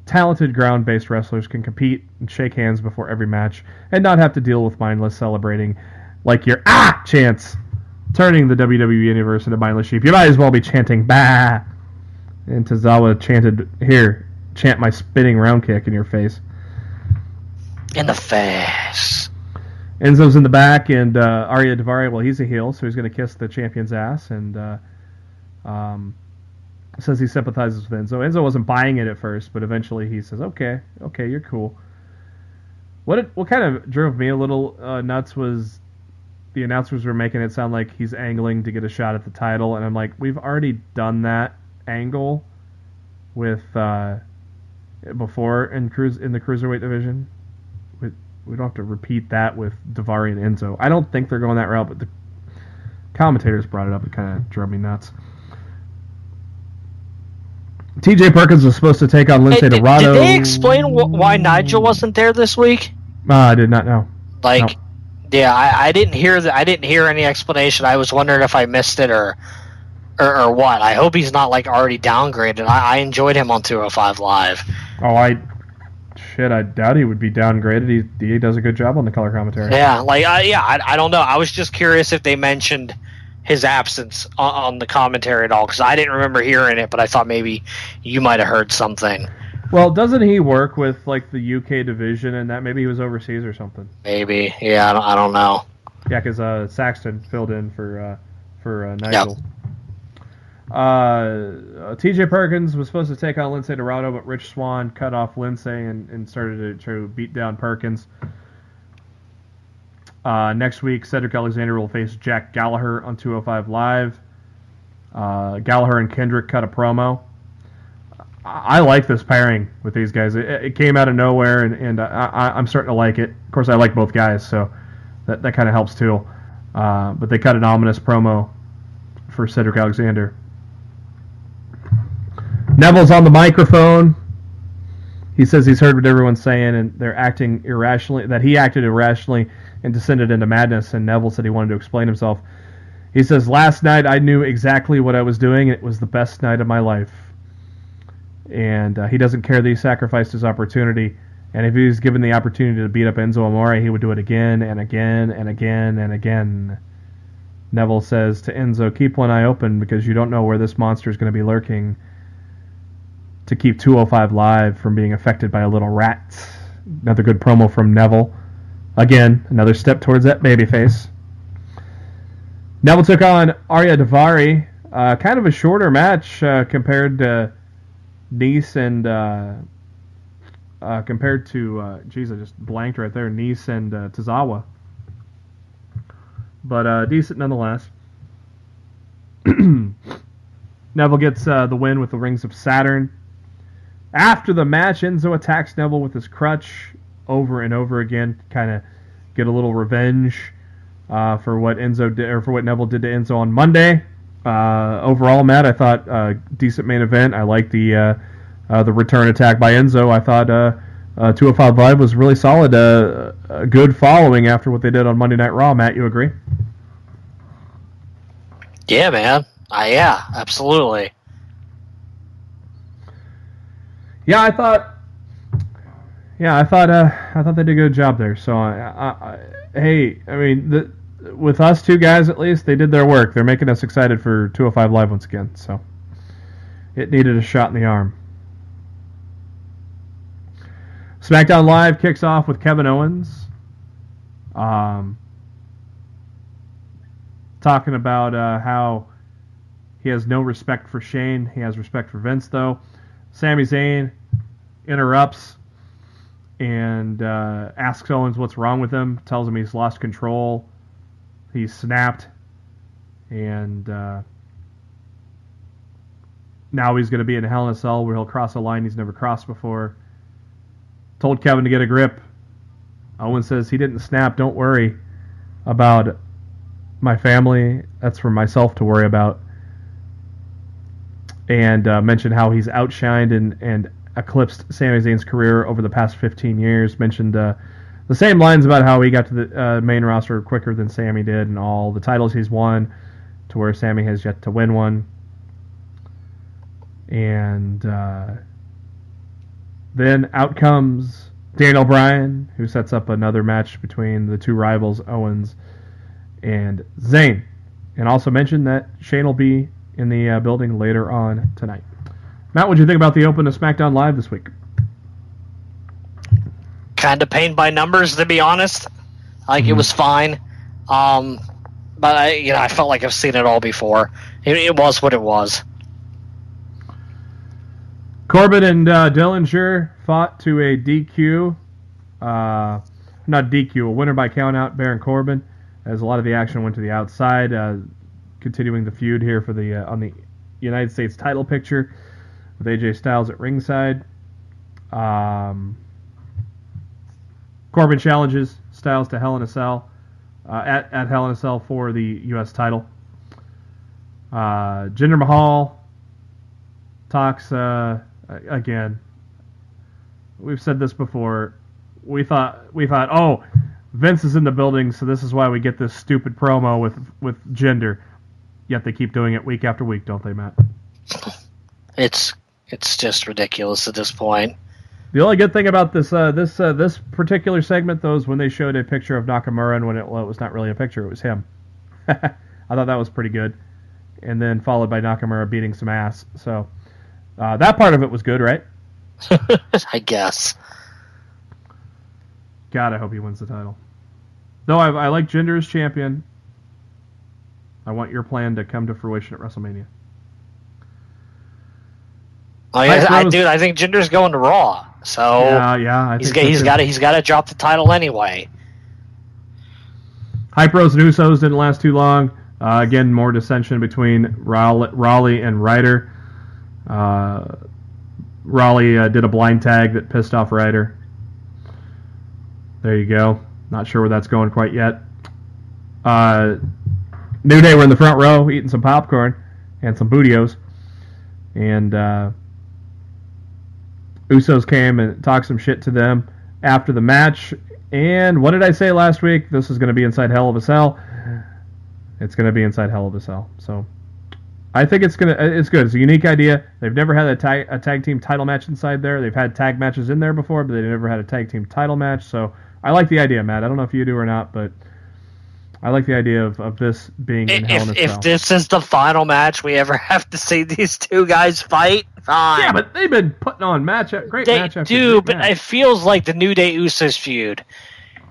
talented ground-based wrestlers can compete and shake hands before every match and not have to deal with mindless celebrating like your chants, turning the WWE Universe into mindless sheep. You might as well be chanting bah. And Tozawa chanted, here, chant my spinning round kick in your face.
In the face.
Enzo's in the back, and Arya Daivari, well, he's a heel, so he's going to kiss the champion's ass, and says he sympathizes with Enzo. Enzo wasn't buying it at first, but eventually he says, okay, you're cool. What kind of drove me a little nuts was the announcers were making it sound like he's angling to get a shot at the title, and I'm like, we've already done that angle with before in the Cruiserweight division. We don't have to repeat that with Daivari and Enzo. I don't think they're going that route, but the commentators brought it up. It kind of drove me nuts. TJ Perkins was supposed to take on Lince Dorado.
Did they explain why Nigel wasn't there this week?
I did not know.
No. Yeah, I didn't hear that. I didn't hear any explanation. I was wondering if I missed it or what. I hope he's not already downgraded. I enjoyed him on 205 Live.
Oh, I doubt he would be downgraded. He does a good job on the color commentary.
Yeah, I don't know. I was just curious if they mentioned his absence on the commentary at all, because I didn't remember hearing it, but I thought maybe you might have heard something.
Well, doesn't he work with the UK division and that? Maybe he was overseas or something.
Maybe, yeah, I don't know.
Yeah, because Saxton filled in for Nigel.
Yep.
TJ Perkins was supposed to take on Lince Dorado, but Rich Swann cut off Lince and started to beat down Perkins. Next week, Cedric Alexander will face Jack Gallagher on 205 Live. Gallagher and Kendrick cut a promo. I like this pairing with these guys. It came out of nowhere, and I'm starting to like it. Of course, I like both guys, so that kind of helps too. But they cut an ominous promo for Cedric Alexander. Neville's on the microphone. He says he's heard what everyone's saying, and they're acting irrationally. That he acted irrationally and descended into madness. And Neville said he wanted to explain himself. He says, "Last night I knew exactly what I was doing. It was the best night of my life." And he doesn't care that he sacrificed his opportunity. And if he was given the opportunity to beat up Enzo Amore, he would do it again and again and again and again. Neville says to Enzo, "Keep one eye open because you don't know where this monster is going to be lurking." To keep 205 Live from being affected by a little rat. Another good promo from Neville. Again, another step towards that babyface. Neville took on Arya Daivari. Kind of a shorter match compared to Nice and compared to I just blanked right there. Nice and Tozawa. But decent nonetheless. Neville gets the win with the Rings of Saturn. After the match, Enzo attacks Neville with his crutch over and over again, kind of get a little revenge for what Enzo did, or for what Neville did to Enzo on Monday. Overall, Matt, I thought decent main event. I liked the return attack by Enzo. I thought 205 Live was really solid. A good following after what they did on Monday Night Raw. Matt, you agree?
Yeah, man. Yeah, absolutely.
Yeah, I thought they did a good job there. So, hey, I mean, with us two guys at least, they did their work. They're making us excited for 205 Live once again. So, it needed a shot in the arm. Smackdown Live kicks off with Kevin Owens, talking about how He has no respect for Shane. He has respect for Vince, though. Sami Zayn interrupts and asks Owens what's wrong with him, tells him he's lost control, he's snapped, and now he's going to be in Hell in a Cell where he'll cross a line he's never crossed before. Told Kevin to get a grip. Owens says he didn't snap. Don't worry about my family. That's for myself to worry about. And mentioned how he's outshined and eclipsed Sami Zayn's career over the past 15 years. Mentioned the same lines about how he got to the main roster quicker than Sami did and all the titles he's won, to where Sami has yet to win one. And then out comes Daniel Bryan, who sets up another match between the two rivals, Owens and Zayn. And also mentioned that Shane will be in the building later on tonight. Matt, what do you think about the open of SmackDown Live this week?
Kind of pained by numbers, to be honest. It was fine. But I felt like I've seen it all before. It was what it was.
Corbin and Dillinger fought to a DQ. Not DQ, a winner by countout, Baron Corbin, as a lot of the action went to the outside. Continuing the feud here for the on the United States title picture with AJ Styles at ringside. Corbin challenges Styles to Hell in a Cell at Hell in a Cell for the U.S. title. Jinder Mahal talks again. We've said this before. We thought, oh, Vince is in the building, so this is why we get this stupid promo with Jinder. Yet they keep doing it week after week, don't they, Matt?
It's just ridiculous at this point.
The only good thing about this particular segment, though, is when they showed a picture of Nakamura, and when it was not really a picture, it was him. I thought that was pretty good. And then followed by Nakamura beating some ass. So that part of it was good, right?
I guess.
God, I hope he wins the title. Though I like Jinder as champion. I want your plan to come to fruition at WrestleMania.
I think Jinder's going to Raw. So
yeah,
he's got to drop the title anyway.
Hype Bros and Usos didn't last too long. Again, more dissension between Raleigh and Ryder. Raleigh did a blind tag that pissed off Ryder. There you go. Not sure where that's going quite yet. New Day were in the front row eating some popcorn and some bootios. And Usos came and talked some shit to them after the match. And what did I say last week? This is going to be inside Hell of a Cell. It's going to be inside Hell of a Cell. So I think it's good. It's a unique idea. They've never had a tag team title match inside there. They've had tag matches in there before, but they've never had a tag team title match. So I like the idea, Matt. I don't know if you do or not, but I like the idea of this being in Hell in a Cell.
If this is the final match we ever have to see these two guys fight, fine.
Yeah, but they've been putting on match after great match.
But it feels like the New Day Usos feud,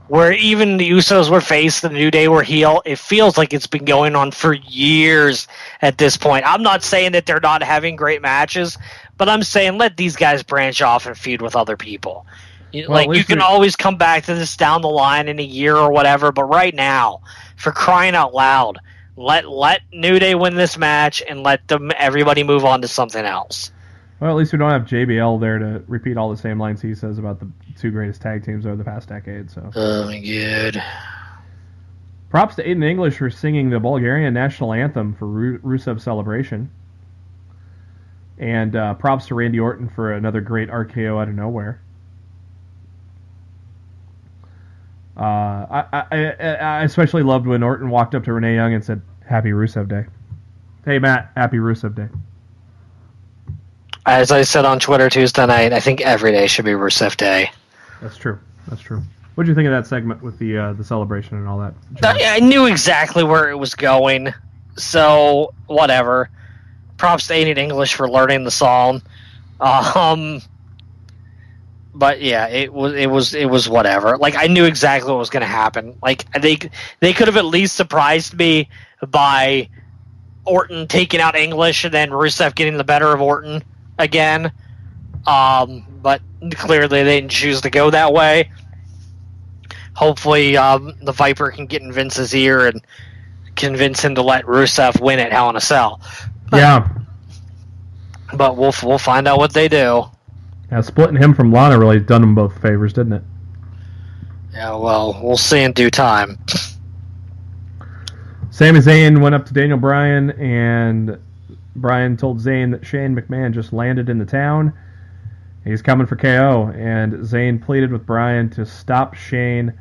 where even the Usos were face, the New Day were heel. It feels like it's been going on for years at this point. I'm not saying that they're not having great matches, but I'm saying let these guys branch off and feud with other people. You can always come back to this down the line in a year or whatever, but right now, for crying out loud, let New Day win this match and let everybody move on to something else.
Well, at least we don't have JBL there to repeat all the same lines he says about the two greatest tag teams over the past decade. So.
Oh my god.
Props to Aiden English for singing the Bulgarian national anthem for Rusev Celebration. And props to Randy Orton for another great RKO out of nowhere. I especially loved when Orton walked up to Renee Young and said, "Happy Rusev Day." Hey, Matt, happy Rusev Day.
As I said on Twitter Tuesday night, I think every day should be Rusev Day.
That's true. What did you think of that segment with the celebration and all that?
I knew exactly where it was going, so whatever. Props to Aiden English for learning the song. But yeah, it was whatever. Like, I knew exactly what was going to happen. Like, they could have at least surprised me by Orton taking out English and then Rusev getting the better of Orton again. But clearly they didn't choose to go that way. Hopefully the Viper can get in Vince's ear and convince him to let Rusev win at Hell in a Cell. But we'll find out what they do.
Yeah, splitting him from Lana really done them both favors, didn't it?
Yeah, well, we'll see in due time.
Sami Zayn went up to Daniel Bryan, and Bryan told Zayn that Shane McMahon just landed in the town. He's coming for KO, and Zayn pleaded with Bryan to stop Shane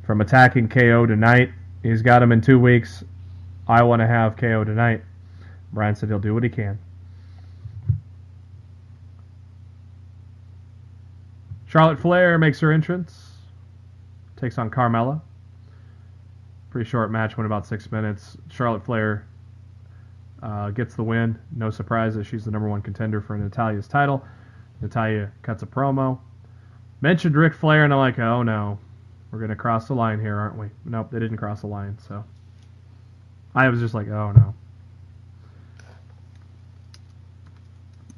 from attacking KO tonight. He's got him in 2 weeks. I want to have KO tonight. Bryan said he'll do what he can. Charlotte Flair makes her entrance. Takes on Carmella. Pretty short match, went about 6 minutes. Charlotte Flair gets the win. No surprises. She's the number one contender for Natalia's title. Natalya cuts a promo. Mentioned Ric Flair, and I'm like, oh no. We're going to cross the line here, aren't we? Nope, they didn't cross the line, so. I was just like, oh no.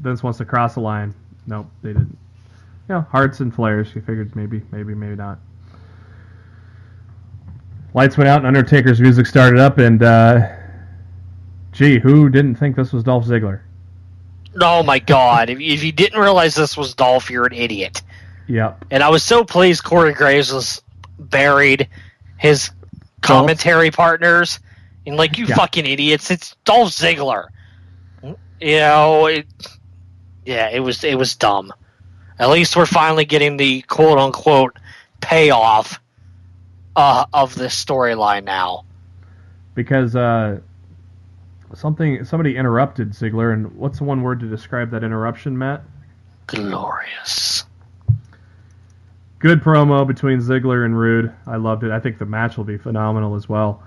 Vince wants to cross the line. Nope, they didn't. You know, Hearts and Flairs. You figured maybe not. Lights went out and Undertaker's music started up, and gee, who didn't think this was Dolph Ziggler?
Oh my God! If you didn't realize this was Dolph, you're an idiot.
Yep.
And I was so pleased Corey Graves was buried his commentary partners, and like, you fucking idiots, it's Dolph Ziggler. You know, it was dumb. At least we're finally getting the quote unquote payoff of this storyline now. Because
somebody interrupted Ziggler, and what's the one word to describe that interruption, Matt?
Glorious.
Good promo between Ziggler and Rude. I loved it. I think the match will be phenomenal as well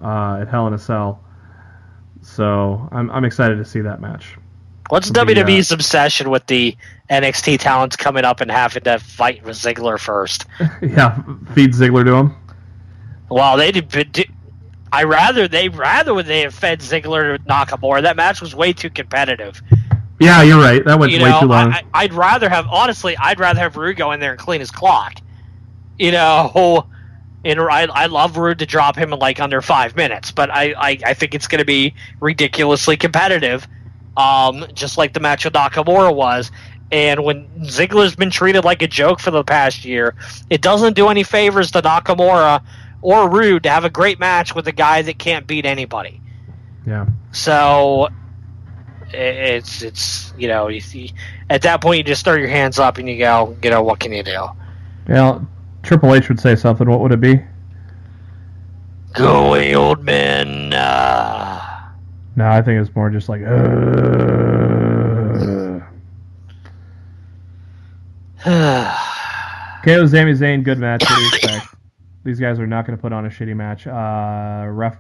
at Hell in a Cell. So I'm excited to see that match.
What's WWE's obsession with the NXT talents coming up and having to fight with Ziggler first?
Yeah, feed Ziggler to him.
Well, they did. They rather would they have fed Ziggler to Nakamura. That match was way too competitive.
Yeah, you're right. That went way too long.
I'd rather have Rude go in there and clean his clock. You know, and I love Rude to drop him in like under 5 minutes, but I think it's going to be ridiculously competitive, just like the match with Nakamura was. And when Ziggler's been treated like a joke for the past year, it doesn't do any favors to Nakamura or Rude to have a great match with a guy that can't beat anybody.
Yeah.
So it's you know, at that point you just throw your hands up and you go, you know, what can you do?
Well, Triple H would say something. What would it be?
Go away, old man.
No, I think it's more just like. KO Sami Zayn, good match. What do you expect? These guys are not going to put on a shitty match. Ref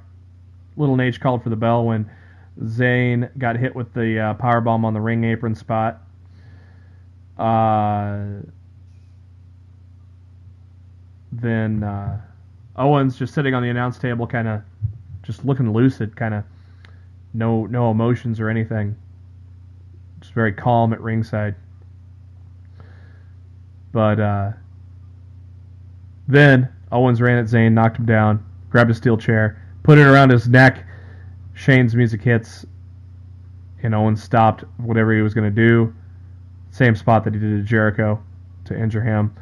Little Nate called for the bell when Zayn got hit with the powerbomb on the ring apron spot. Then Owens just sitting on the announce table, kind of just looking lucid, kind of no emotions or anything. Just very calm at ringside. But then Owens ran at Zayn, knocked him down, grabbed a steel chair, put it around his neck. Shane's music hits, and Owens stopped whatever he was going to do. Same spot that he did to Jericho to injure him.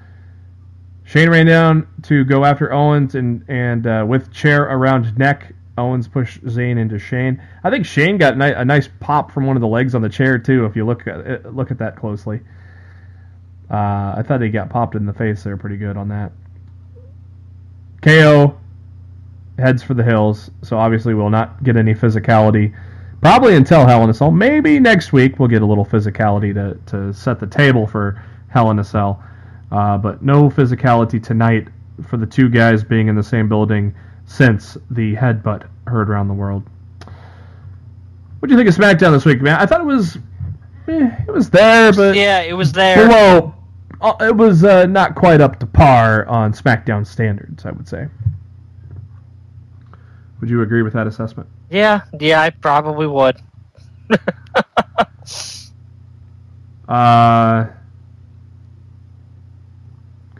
Shane ran down to go after Owens, and with chair around neck, Owens pushed Zayn into Shane. I think Shane got a nice pop from one of the legs on the chair too. If you look at that closely, I thought he got popped in the face there pretty good on that. KO heads for the hills, so obviously we'll not get any physicality probably until Hell in a Cell. Maybe next week we'll get a little physicality to set the table for Hell in a Cell. But no physicality tonight for the two guys being in the same building since the headbutt heard around the world. What do you think of SmackDown this week, man? I thought it was there, but
yeah, it was there.
Well, it was not quite up to par on SmackDown standards, I would say. Would you agree with that assessment?
Yeah, I probably would.
Got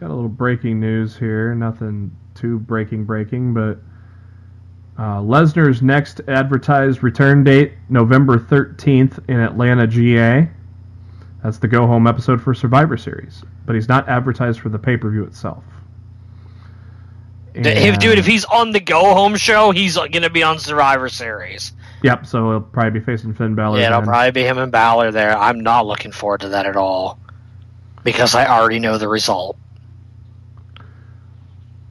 a little breaking news here. Nothing too breaking, but Lesnar's next advertised return date, November 13th in Atlanta, GA. That's the go-home episode for Survivor Series. But he's not advertised for the pay-per-view itself.
Dude, if he's on the go-home show, he's going to be on Survivor Series.
Yep, so he'll probably be facing Finn Balor.
Yeah, it'll probably be him and Balor there. I'm not looking forward to that at all. Because I already know the result.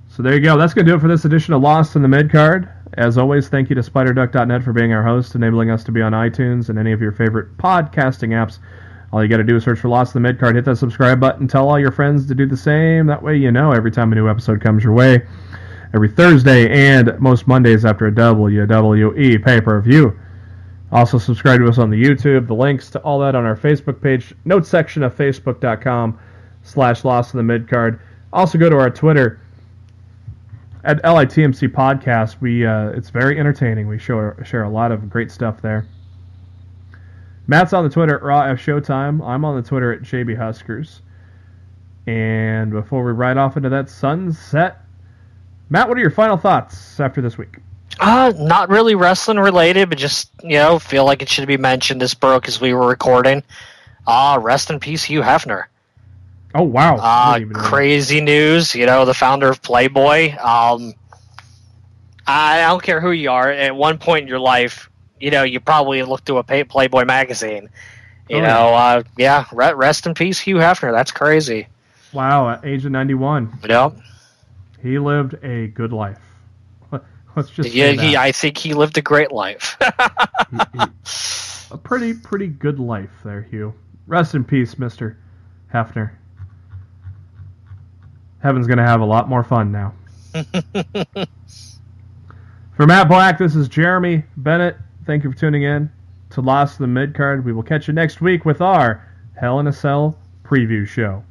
So there you go. That's going to do it for this edition of Lost in the Midcard. As always, thank you to SpiderDuck.net for being our host, enabling us to be on iTunes and any of your favorite podcasting apps. All you got to do is search for Lost in the Midcard, hit that subscribe button, tell all your friends to do the same. That way you know every time a new episode comes your way. Every Thursday and most Mondays after a WWE pay-per-view. Also subscribe to us on the YouTube. The links to all that on our Facebook page, notes section of facebook.com/Lost in the Midcard. Also go to our Twitter at LITMC Podcast. It's very entertaining. We share a lot of great stuff there. Matt's on the Twitter at Raw F Showtime. I'm on the Twitter at JB Huskers. And before we ride off into that sunset, Matt, what are your final thoughts after this week?
Not really wrestling related, but just, feel like it should be mentioned. This broke as we were recording. Rest in peace, Hugh Hefner.
Oh, wow.
Crazy news. The founder of Playboy. I don't care who you are. At one point in your life, you probably looked to a Playboy magazine. Rest in peace, Hugh Hefner. That's crazy.
Wow, at age of 91.
Yep.
He lived a good life. Let's just say that.
I think he lived a great life.
A pretty good life there, Hugh. Rest in peace, Mr. Hefner. Heaven's going to have a lot more fun now. For Matt Black, this is Jeremy Bennett. Thank you for tuning in to Lost in the Midcard. We will catch you next week with our Hell in a Cell preview show.